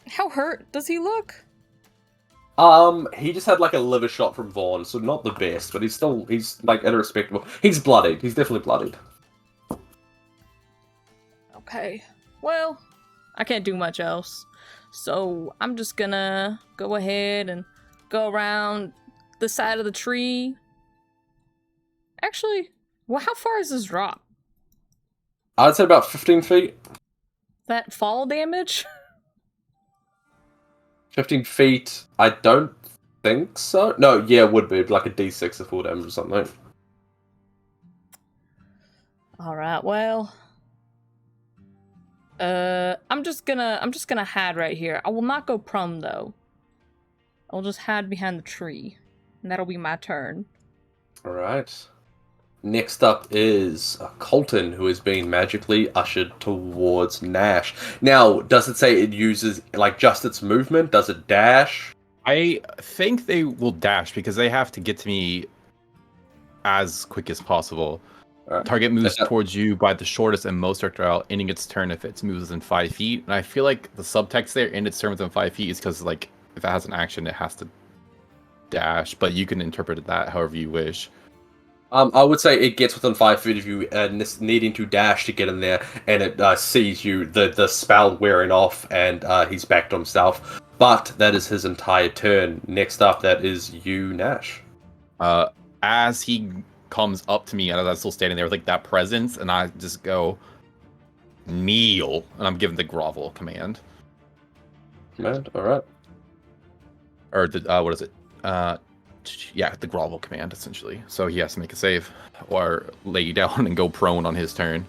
How hurt does he look? He just had like a liver shot from Vaughn, so not the best, but he's like at a respectable. He's bloodied. He's definitely bloodied. Okay. Well, I can't do much else. So I'm just gonna go ahead and go around the side of the tree. Actually, well, how far is this drop? I'd say about 15 feet. That fall damage? 15 feet. I don't think so. No, yeah, it would be like a D6 of full damage or something. Alright, well. I'm just gonna hide right here. I will not go prone though. I'll just hide behind the tree. And that'll be my turn. Alright. Next up is Colton, who is being magically ushered towards Nash. Now, does it say it uses, like, just its movement? Does it dash? I think they will dash because they have to get to me as quick as possible. Alright. Target moves towards you by the shortest and most projectile, ending its turn if it moves within 5 feet. And I feel like the subtext there, end its turn within 5 feet, is because, like, if it has an action, it has to dash. But you can interpret that however you wish. I would say it gets within 5 feet of you, needing to dash to get in there, and it sees you, the spell wearing off, and he's back to himself. But that is his entire turn. Next up, that is you, Nash. As he comes up to me, and I'm still standing there with like that presence, and I just go, kneel, and I'm giving the grovel command. Command, alright. Or the, what is it? Yeah, the grovel command, essentially. So he has to make a save, or lay down and go prone on his turn.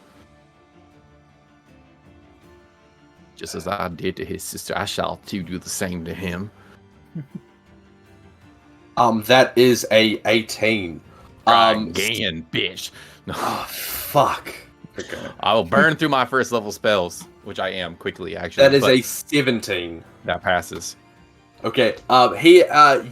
Just as I did to his sister, I shall too do the same to him. That is a 18. Again, bitch. No. Oh, fuck. Okay. I will burn through my first level spells, which I am quickly, actually. That is but a 17. that passes. Okay,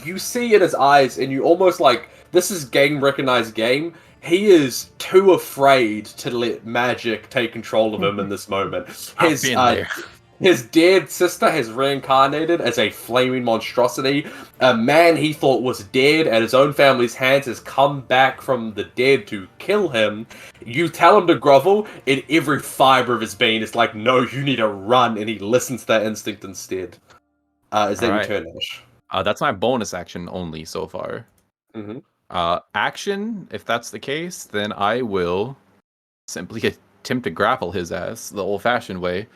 you see in his eyes, and you almost like, this is game recognized game. He is too afraid to let magic take control of him in this moment. I've been there. His dead sister has reincarnated as a flaming monstrosity. A man he thought was dead at his own family's hands has come back from the dead to kill him. You tell him to grovel, and every fiber of his being is like, no, you need to run, and he listens to that instinct instead. Is that your turn, Ash? That's my bonus action only so far. Mm-hmm. Action, if that's the case, then I will simply attempt to grapple his ass the old-fashioned way.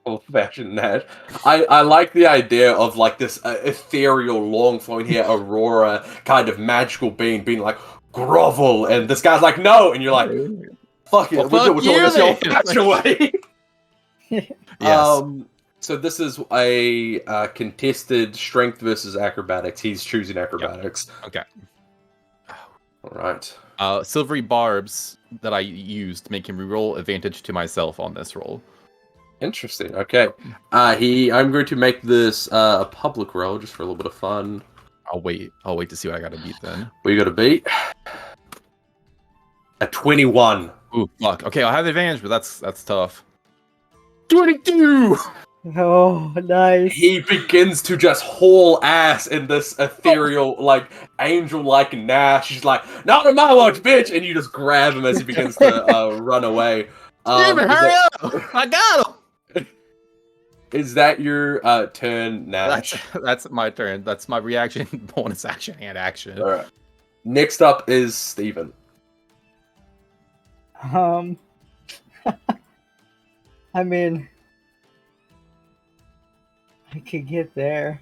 Old-fashioned Nash. I like the idea of like this ethereal, long-flowing hair aurora kind of magical being like, grovel, and this guy's like, no, and you're like, fuck it, we're doing this the old-fashioned way. Yes. So this is a contested strength versus acrobatics. He's choosing acrobatics. Yep. Okay. All right. Silvery barbs that I used make him reroll advantage to myself on this roll. Interesting. Okay. I'm going to make this a public roll just for a little bit of fun. I'll wait to see what I got to beat then. What you got to beat? A 21. Ooh, fuck. Okay, I'll have the advantage, but that's tough. 22. Oh, nice. He begins to just haul ass in this ethereal, like, angel-like Nash. He's like, not on my watch, bitch! And you just grab him as he begins to run away. Steven, hurry up! I got him! Is that your turn, Nash? That's my turn. That's my reaction, bonus action, and action. All right. Next up is Steven. I mean, I could get there,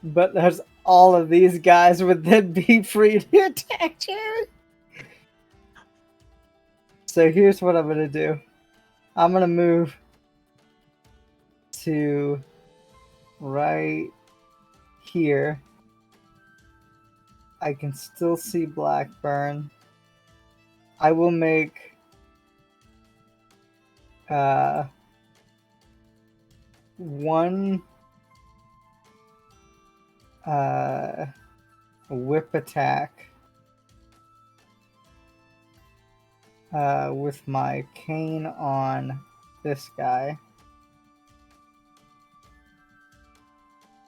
but there's all of these guys would then be free to attack Jerry. So here's what I'm gonna do. I'm gonna move to right here. I can still see Blackburn. I will make one whip attack with my cane on this guy.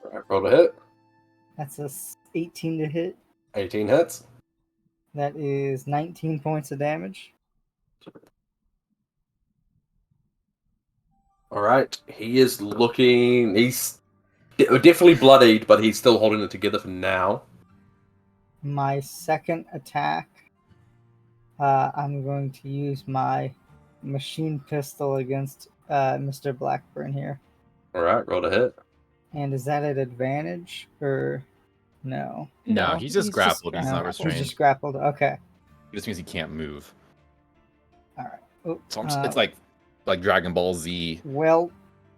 All right, roll to hit. That's a 18 to hit. 18 hits. That is 19 points of damage. All right. He is looking. He's definitely bloodied, but he's still holding it together for now. My second attack, I'm going to use my machine pistol against Mr. Blackburn here. All right, roll to hit. And is that at advantage or no? No, he's just grappled. He's not He's restrained. just grappled. Okay. It just means he can't move. All right. Oh, So it's like Dragon Ball Z. Well,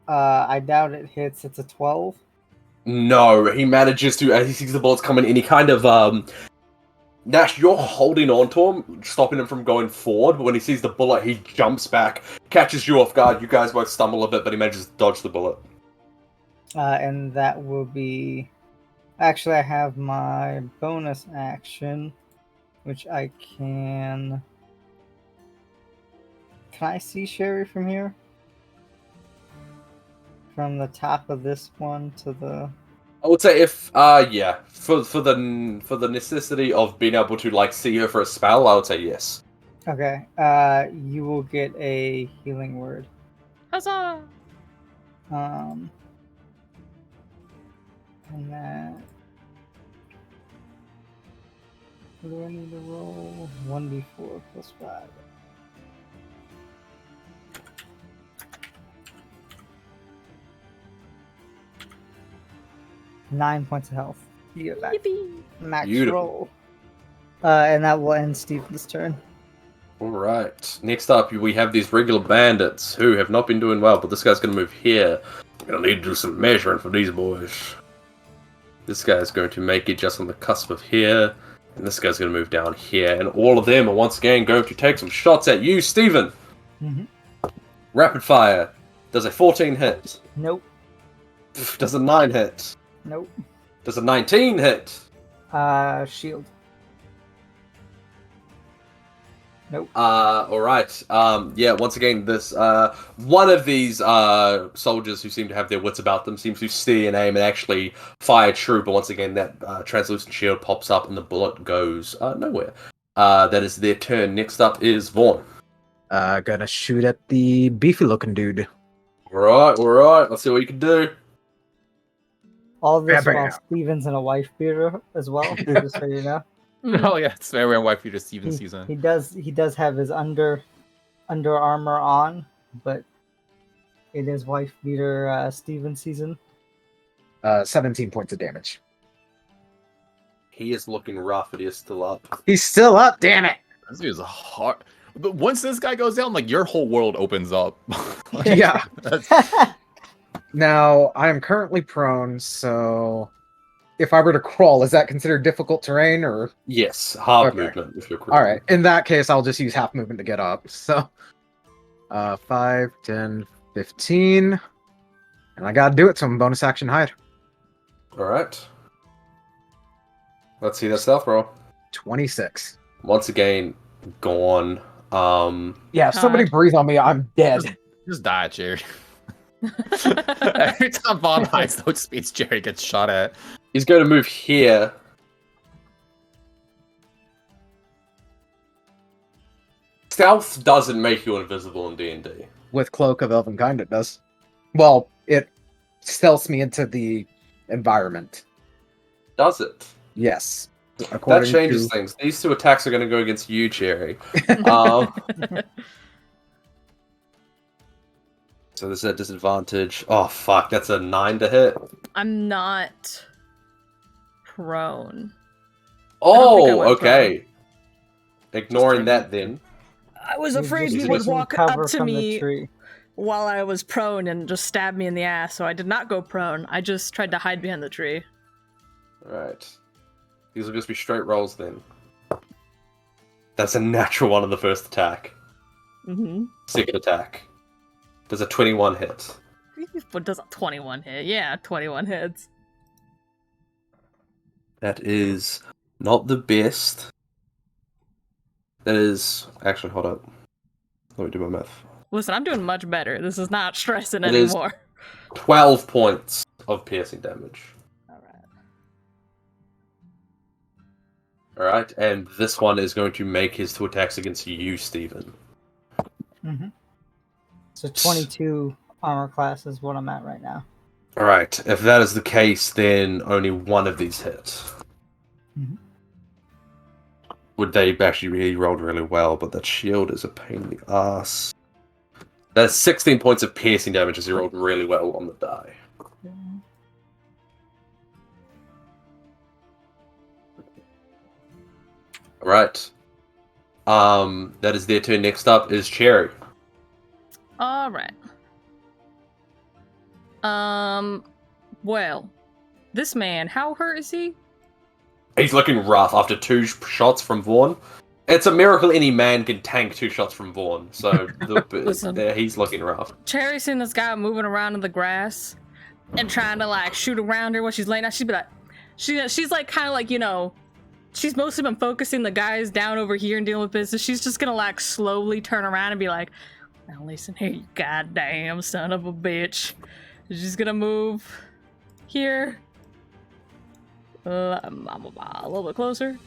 I doubt it hits. It's a 12. No, he manages to, as he sees the bullets coming in, he kind of, Nash, you're holding on to him, stopping him from going forward, but when he sees the bullet, he jumps back, catches you off guard, you guys both stumble a bit, but he manages to dodge the bullet. And that will be... Actually, I have my bonus action, which I can... Can I see Sherry from here? From the top of this one to the... I would say if, yeah, for the necessity of being able to, like, see her for a spell, I would say yes. Okay, you will get a healing word. Huzzah! And that... What do I need to roll? 1d4 plus 5. Nine points of health. You get back. Yippee! Max Beautiful. roll. And that will end Steven's turn. Alright, next up we have these regular bandits who have not been doing well, but this guy's going to move here. We're going to need to do some measuring for these boys. This guy's going to make it just on the cusp of here, and this guy's going to move down here, and all of them are once again going to take some shots at you, Steven! Mm-hmm. Rapid fire. Does a 14 hit? Nope. Does a 9 hit? Nope. Does a 19 hit? Shield. Nope. Alright. Yeah, once again, this, one of these, soldiers who seem to have their wits about them seems to steer and aim and actually fire true, but once again, that, translucent shield pops up and the bullet goes, nowhere. That is their turn. Next up is Vaughn. Gonna shoot at the beefy looking dude. Alright, let's see what you can do. All this Bam, while bam. Steven's in a wife beater as well, just so you know. Oh yeah, it's very wearing wife beater Steven season. He does have his under armor on, but it is wife beater Steven season. 17 points of damage. He is looking rough, but he is still up. He's still up, damn it! This dude is hard. But once this guy goes down, like your whole world opens up. Like, Yeah. that's- Now, I am currently prone, so if I were to crawl, is that considered difficult terrain, or... Yes, half Okay. movement, if you're correct. Alright, in that case, I'll just use half movement to get up, so... 5, 10, 15... And I gotta do it, so I'm bonus action hide. Alright. Let's see that stealth roll. 26. Once again, gone. Yeah, if somebody breathe on me, I'm dead. Just die, Jerry. Every time Von hides those speeds, Jerry gets shot at. He's going to move here. Stealth doesn't make you invisible in D&D. With Cloak of Elvenkind, it does. Well, it stealths me into the environment. Does it? Yes. That According changes to things. These 2 attacks are going to go against you, Cherry. Um, so this is a disadvantage. Oh, fuck. That's a 9 to hit. I'm not prone. Oh, went okay. Ignoring kidding. that then. I was You're afraid just he would taking walk cover up to from the me tree. while I was prone and just stab me in the ass, so I did not go prone. I just tried to hide behind the tree. Alright. These will just be straight rolls then. That's a natural 1 on the first attack. Mm-hmm. Second attack. Does a 21 hit. What does a 21 hit? Yeah, 21 hits. That is not the best. That is... Actually, hold up. Let me do my math. Listen, I'm doing much better. This is not stressing It is- anymore. 12 points of piercing damage. Alright. Alright, and this one is going to make his 2 attacks against you, Steven. Mm-hmm. So 22 armor class is what I'm at right now. Alright, if that is the case, then only 1 of these hit. Mhm. Would they actually really rolled really well, but that shield is a pain in the ass. That's 16 points of piercing damage as he rolled really well on the die. Alright. That is their turn. Next up is Cherry. Alright. Well, this man, how hurt is he? He's looking rough after 2 shots from Vaughn. It's a miracle any man can tank 2 shots from Vaughn, so Listen. he's looking rough. Cherry's seen this guy moving around in the grass and trying to like shoot around her while she's laying out. She'd be like, she's like kind of like, you know, she's mostly been focusing the guys down over here and dealing with business. She's just gonna like slowly turn around and be like, now listen here, you goddamn son of a bitch. She's gonna move here. I'm a little bit closer.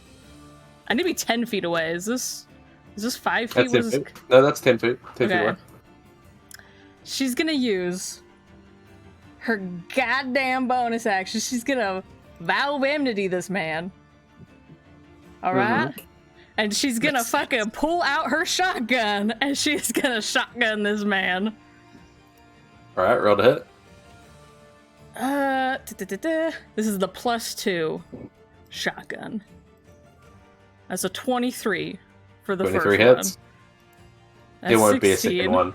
I need to be 10 feet away. Is this 5 feet? That's 10 feet. No, that's 10 feet. 10 feet Okay. away. She's gonna use her goddamn bonus action. She's gonna vow of enmity this man. Alright? And she's gonna fucking pull out her shotgun and she's gonna shotgun this man. Alright, roll to hit. This is the +2 shotgun. That's a 23 for the 23 first hits. one. There won't be a second one.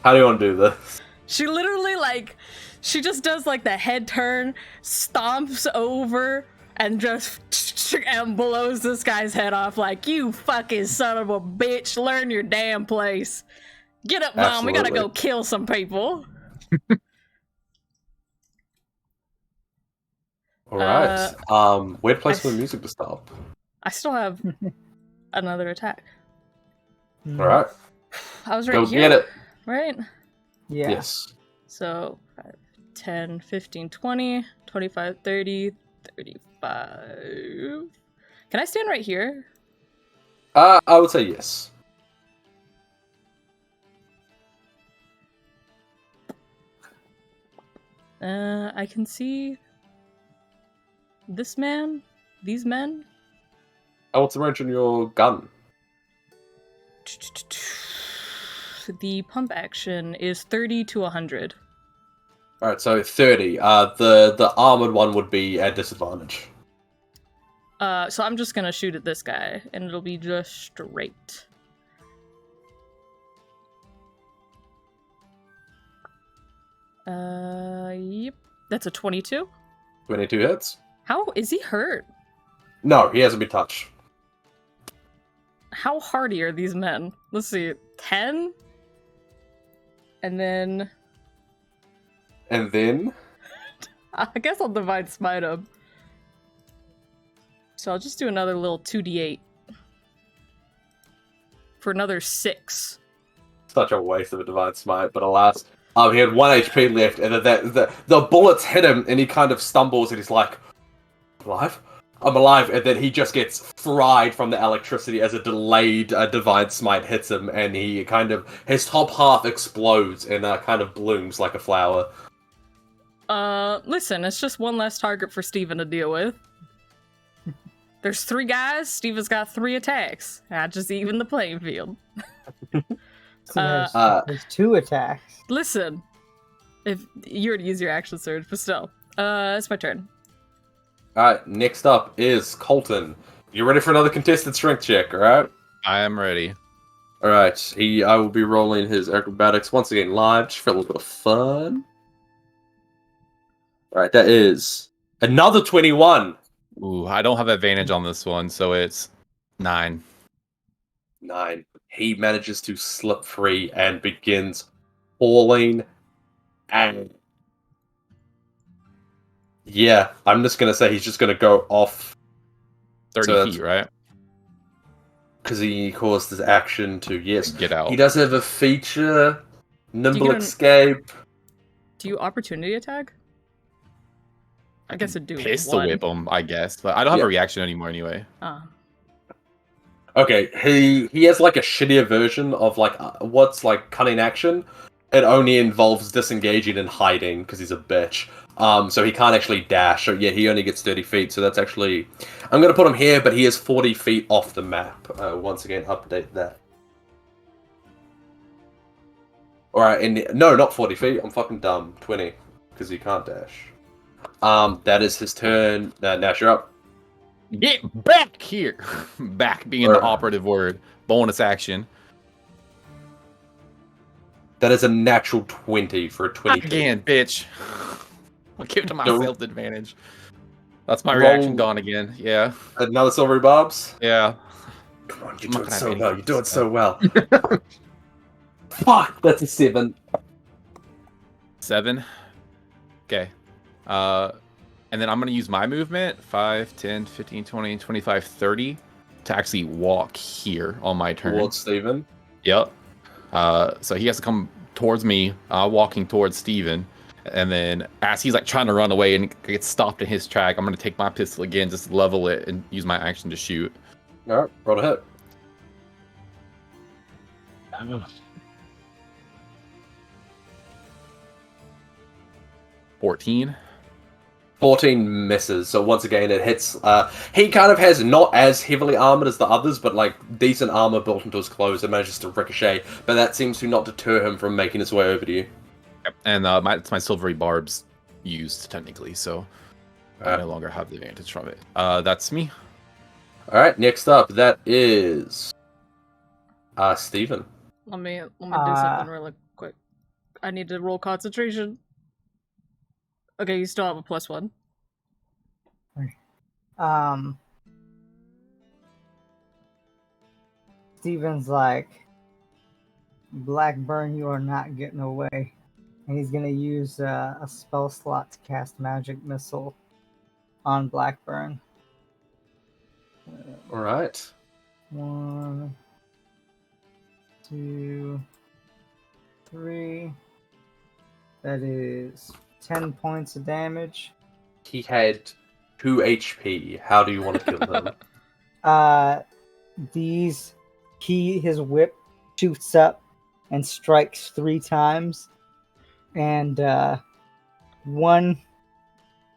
How do you want to do this? She literally, like, she just does, like, the head turn, stomps over, and just and blows this guy's head off like, you fucking son of a bitch, learn your damn place. Get up, Mom, we gotta go Absolutely. kill some people. Alright. Weird place for the music to stop. I still have another attack. Alright. I was right Go here, get it. right? Yeah. Yes. So 5, 10, 15, 20, 25, 30, 35. Can I stand right here? I would say yes. I can see this man, these men. Oh, what's the range on your gun? The pump action is 30 to 100. Alright, so 30. The armored one would be at disadvantage. So I'm just gonna shoot at this guy, and it'll be just straight. Yep. That's a 22. 22 hits? How is he hurt? No, he hasn't been touched. How hardy are these men? Let's see. 10? And then And then... I guess I'll divide smite him. So I'll just do another little 2d8. For another 6. Such a waste of a divine smite, but alas, he had 1 HP left, and then the bullets hit him, and he kind of stumbles, and he's like, alive? I'm alive, and then he just gets fried from the electricity as a delayed divine smite hits him, and his top half explodes and kind of blooms like a flower. Listen, it's just one less target for Steven to deal with. There's 3 guys, Steven's got 3 attacks. I just even the playing field. So there's 2 attacks. Listen, if you already use your action surge, but still. It's my turn. Alright, next up is Colton. You ready for another contested strength check, alright? I am ready. Alright, I will be rolling his acrobatics once again live, just for a little bit of fun. Alright, that is another 21. Ooh, I don't have advantage on this one, so it's 9. 9. He manages to slip free and begins falling, and yeah, I'm just gonna say he's just gonna go off 30 feet, right? because he caused his action to Get out. He does have a feature, nimble get an- escape. Do you opportunity attack? I guess it'd do Pistol one. whip him, I guess, but I don't have Yeah. a reaction anymore anyway. Okay, he has like a shittier version of like what's like cunning action. It only involves disengaging and hiding because he's a bitch. So he can't actually dash. So yeah, he only gets 30 feet. So that's actually, I'm gonna put him here, but he is 40 feet off the map. Once again, update that. All right, and no, not 40 feet. I'm fucking dumb. 20, because he can't dash. That is his turn. Nash, you're up. Get back here! Back being the operative word. Bonus action. That is a natural 20 for a 22. Again, bitch. I'll give it to myself the advantage. That's my reaction gone again. Yeah. Another silvery barbs? Yeah. Come on, I'm you're not doing gonna so have well. any You're doing of so well. Fuck, that's a 7. 7. Okay. And then I'm going to use my movement, 5, 10, 15, 20, 25, 30, to actually walk here on my turn. Towards Steven. Yep. So he has to come towards me, walking towards Steven. And then as he's like trying to run away and gets stopped in his track, I'm going to take my pistol again, just level it and use my action to shoot. Alright, roll a hit. 14. 14 misses, so once again it hits. He kind of has not as heavily armored as the others, but like decent armor built into his clothes and manages to ricochet, but that seems to not deter him from making his way over to you. Yep. And it's my silvery barbs used, technically, so I no longer have the advantage from it. That's me. Alright, next up, that is Steven. Let me do something really quick. I need to roll concentration. Okay, you still have a +1. Steven's like, Blackburn, you are not getting away. And he's going to use a spell slot to cast Magic Missile on Blackburn. Alright. 1, 2, 3. That is 10 points of damage. He had 2 HP. How do you want to kill him? His whip shoots up and strikes 3 times, and one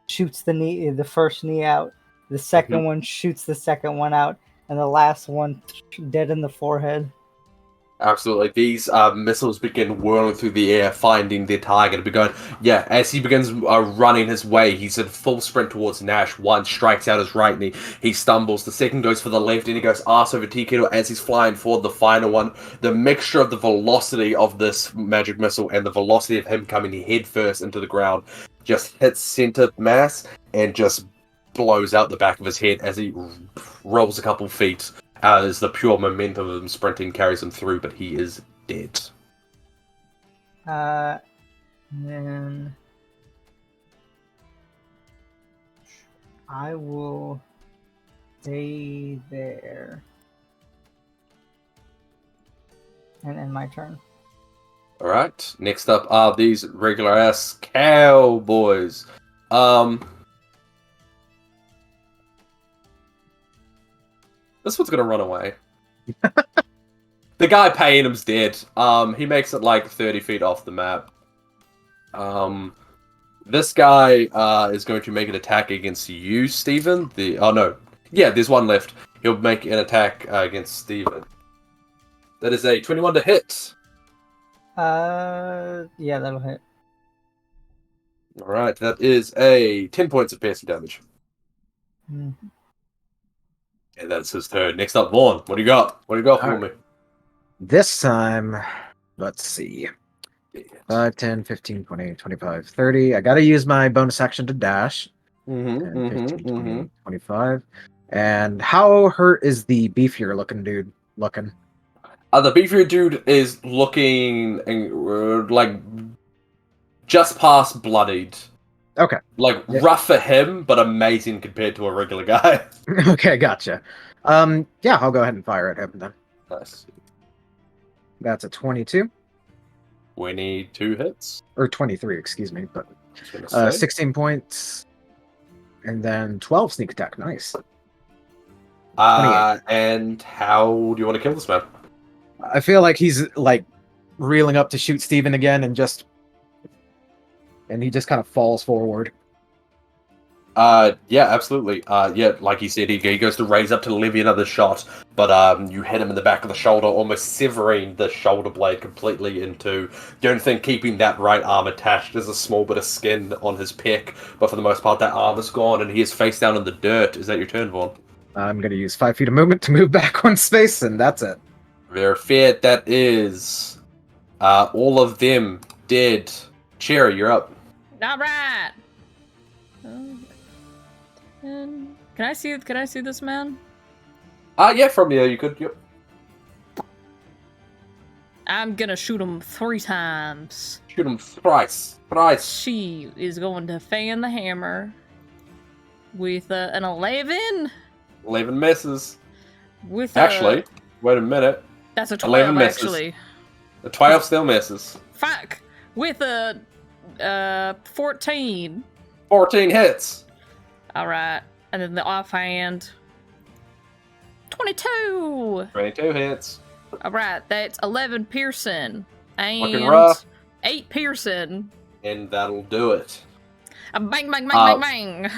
shoots the first knee out, the second one shoots the second one out, and the last one dead in the forehead. Absolutely. These missiles begin whirling through the air, finding their target. As he begins running his way, he's in full sprint towards Nash. One strikes out his right knee. He stumbles. The second goes for the left, and he goes arse over tea kettle as he's flying forward. The final one, the mixture of the velocity of this magic missile and the velocity of him coming head first into the ground just hits center mass and just blows out the back of his head as he rolls a couple feet. As the pure momentum of him sprinting carries him through, but he is dead. Then I will stay there and end my turn. Alright, next up are these regular ass cowboys. This one's gonna run away. The guy paying him's dead. He makes it like 30 feet off the map. This guy is going to make an attack against you, Steven. There's one left. He'll make an attack against Steven. That is a 21 to hit. Yeah, that'll hit. Alright, that is a 10 points of piercing damage. Mhm. And that's his turn. Next up, Vaughn. What do you got? What do you got for me? This time, let's see. 5, 10, 15, 20, 25, 30. I gotta use my bonus action to dash. 10, 15, 20, 25. And how hurt is the beefier looking dude looking? The beefier dude is looking like just past bloodied. Okay. Like rough for him, but amazing compared to a regular guy. Okay, gotcha. Yeah, I'll go ahead and fire at him then. Nice. That's a 22. 22 hits. Or 23, excuse me. But Just gonna say. 16 points. And then 12 sneak attack. Nice. And how do you want to kill this man? I feel like he's like reeling up to shoot Steven again and he just kind of falls forward. Yeah, absolutely. Like he said, he goes to raise up to levy another shot, but you hit him in the back of the shoulder, almost severing the shoulder blade completely in two. The only thing keeping that right arm attached is a small bit of skin on his pec, but for the most part, that arm is gone, and he is face down in the dirt. Is that your turn, Vaughn? I'm going to use 5 feet of movement to move back one space, and that's it. Very fair. That is all of them dead. Cherry, you're up. All right. Can I see this man? Yeah, from here you could. Yep. I'm gonna shoot him 3 times. Shoot him thrice. She is going to fan the hammer with an 11. 11 misses. With Actually, wait a minute. that's a 11 12 misses. actually. The 12 still misses. Fuck. With a 14. 14 hits. All right, and then the offhand. 22. 22 hits. All right, that's 11 piercing Looking and rough. 8 piercing. And that'll do it. Bang, bang, bang, bang, bang.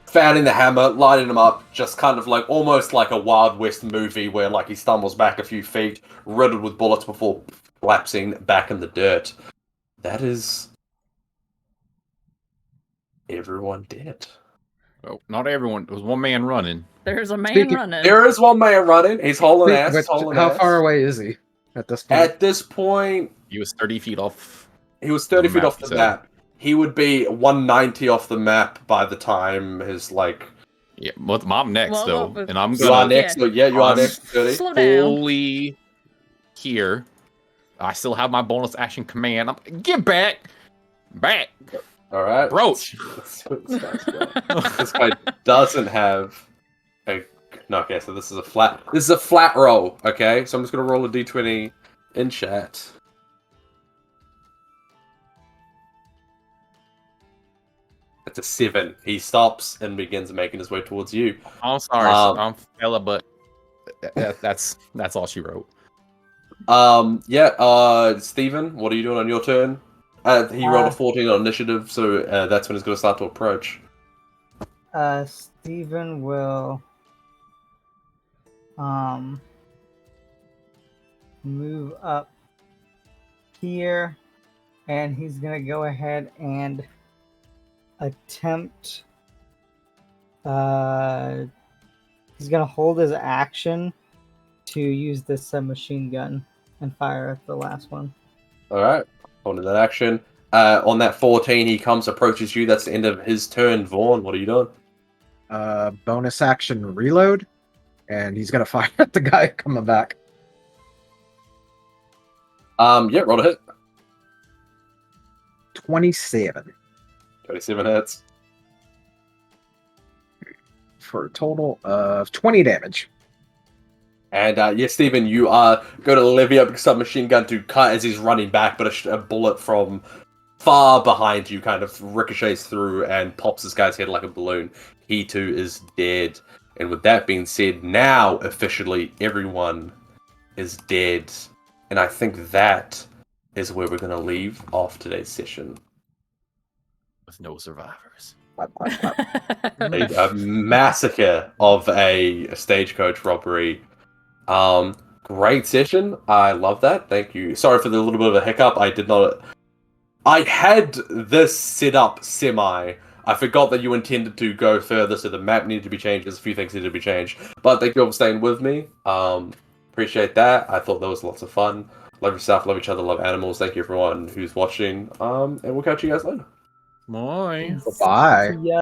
Fanning the hammer, lighting him up, just kind of like almost like a Wild West movie where like he stumbles back a few feet, riddled with bullets before collapsing back in the dirt. That is everyone dead. Oh, not everyone. There was one man running. There's a man Speaking- running. There is one man running. He's hauling ass. Which- hauling how ass. far away is he at this point? At this point, He was 30 feet off. he was 30 feet map, off the so- map. He would be 190 off the map by the time his like. Yeah, well, I'm next Well, though, but- and I'm You are gonna next. So yeah, you are I'm next. 30. Slow down. fully here. I still have my bonus action command. Get back, All right, Broach. This guy doesn't have a. No, okay, so this is a flat. This is a flat roll. Okay, so I'm just gonna roll a d20 in chat. It's a 7. He stops and begins making his way towards you. I'm sorry, I'm fella, but that's all she wrote. Steven, what are you doing on your turn? He rolled a 14 on initiative, so that's when he's going to start to approach. Steven will move up here, and he's gonna go ahead and attempt. He's gonna hold his action to use this submachine gun and fire at the last one. Alright, holding that action. On that 14, he approaches you. That's the end of his turn. Vaughn, what are you doing? Bonus action reload, and he's gonna fire at the guy coming back. Yeah, roll a hit. 27 27 hits. for a total of 20 damage. And Steven, you go to levy up a submachine gun to cut as he's running back, but a bullet from far behind you kind of ricochets through and pops this guy's head like a balloon. He too is dead. And with that being said, now officially everyone is dead. And I think that is where we're going to leave off today's session. With no survivors. A massacre of a stagecoach robbery. Great session. I love that. Thank you. Sorry for the little bit of a hiccup. I had this set up semi. I forgot that you intended to go further, so the map needed to be changed. There's a few things needed to be changed. But thank you all for staying with me. Appreciate that. I thought that was lots of fun. Love yourself, love each other, love animals. Thank you everyone who's watching. And we'll catch you guys later. Bye. Bye. Yeah.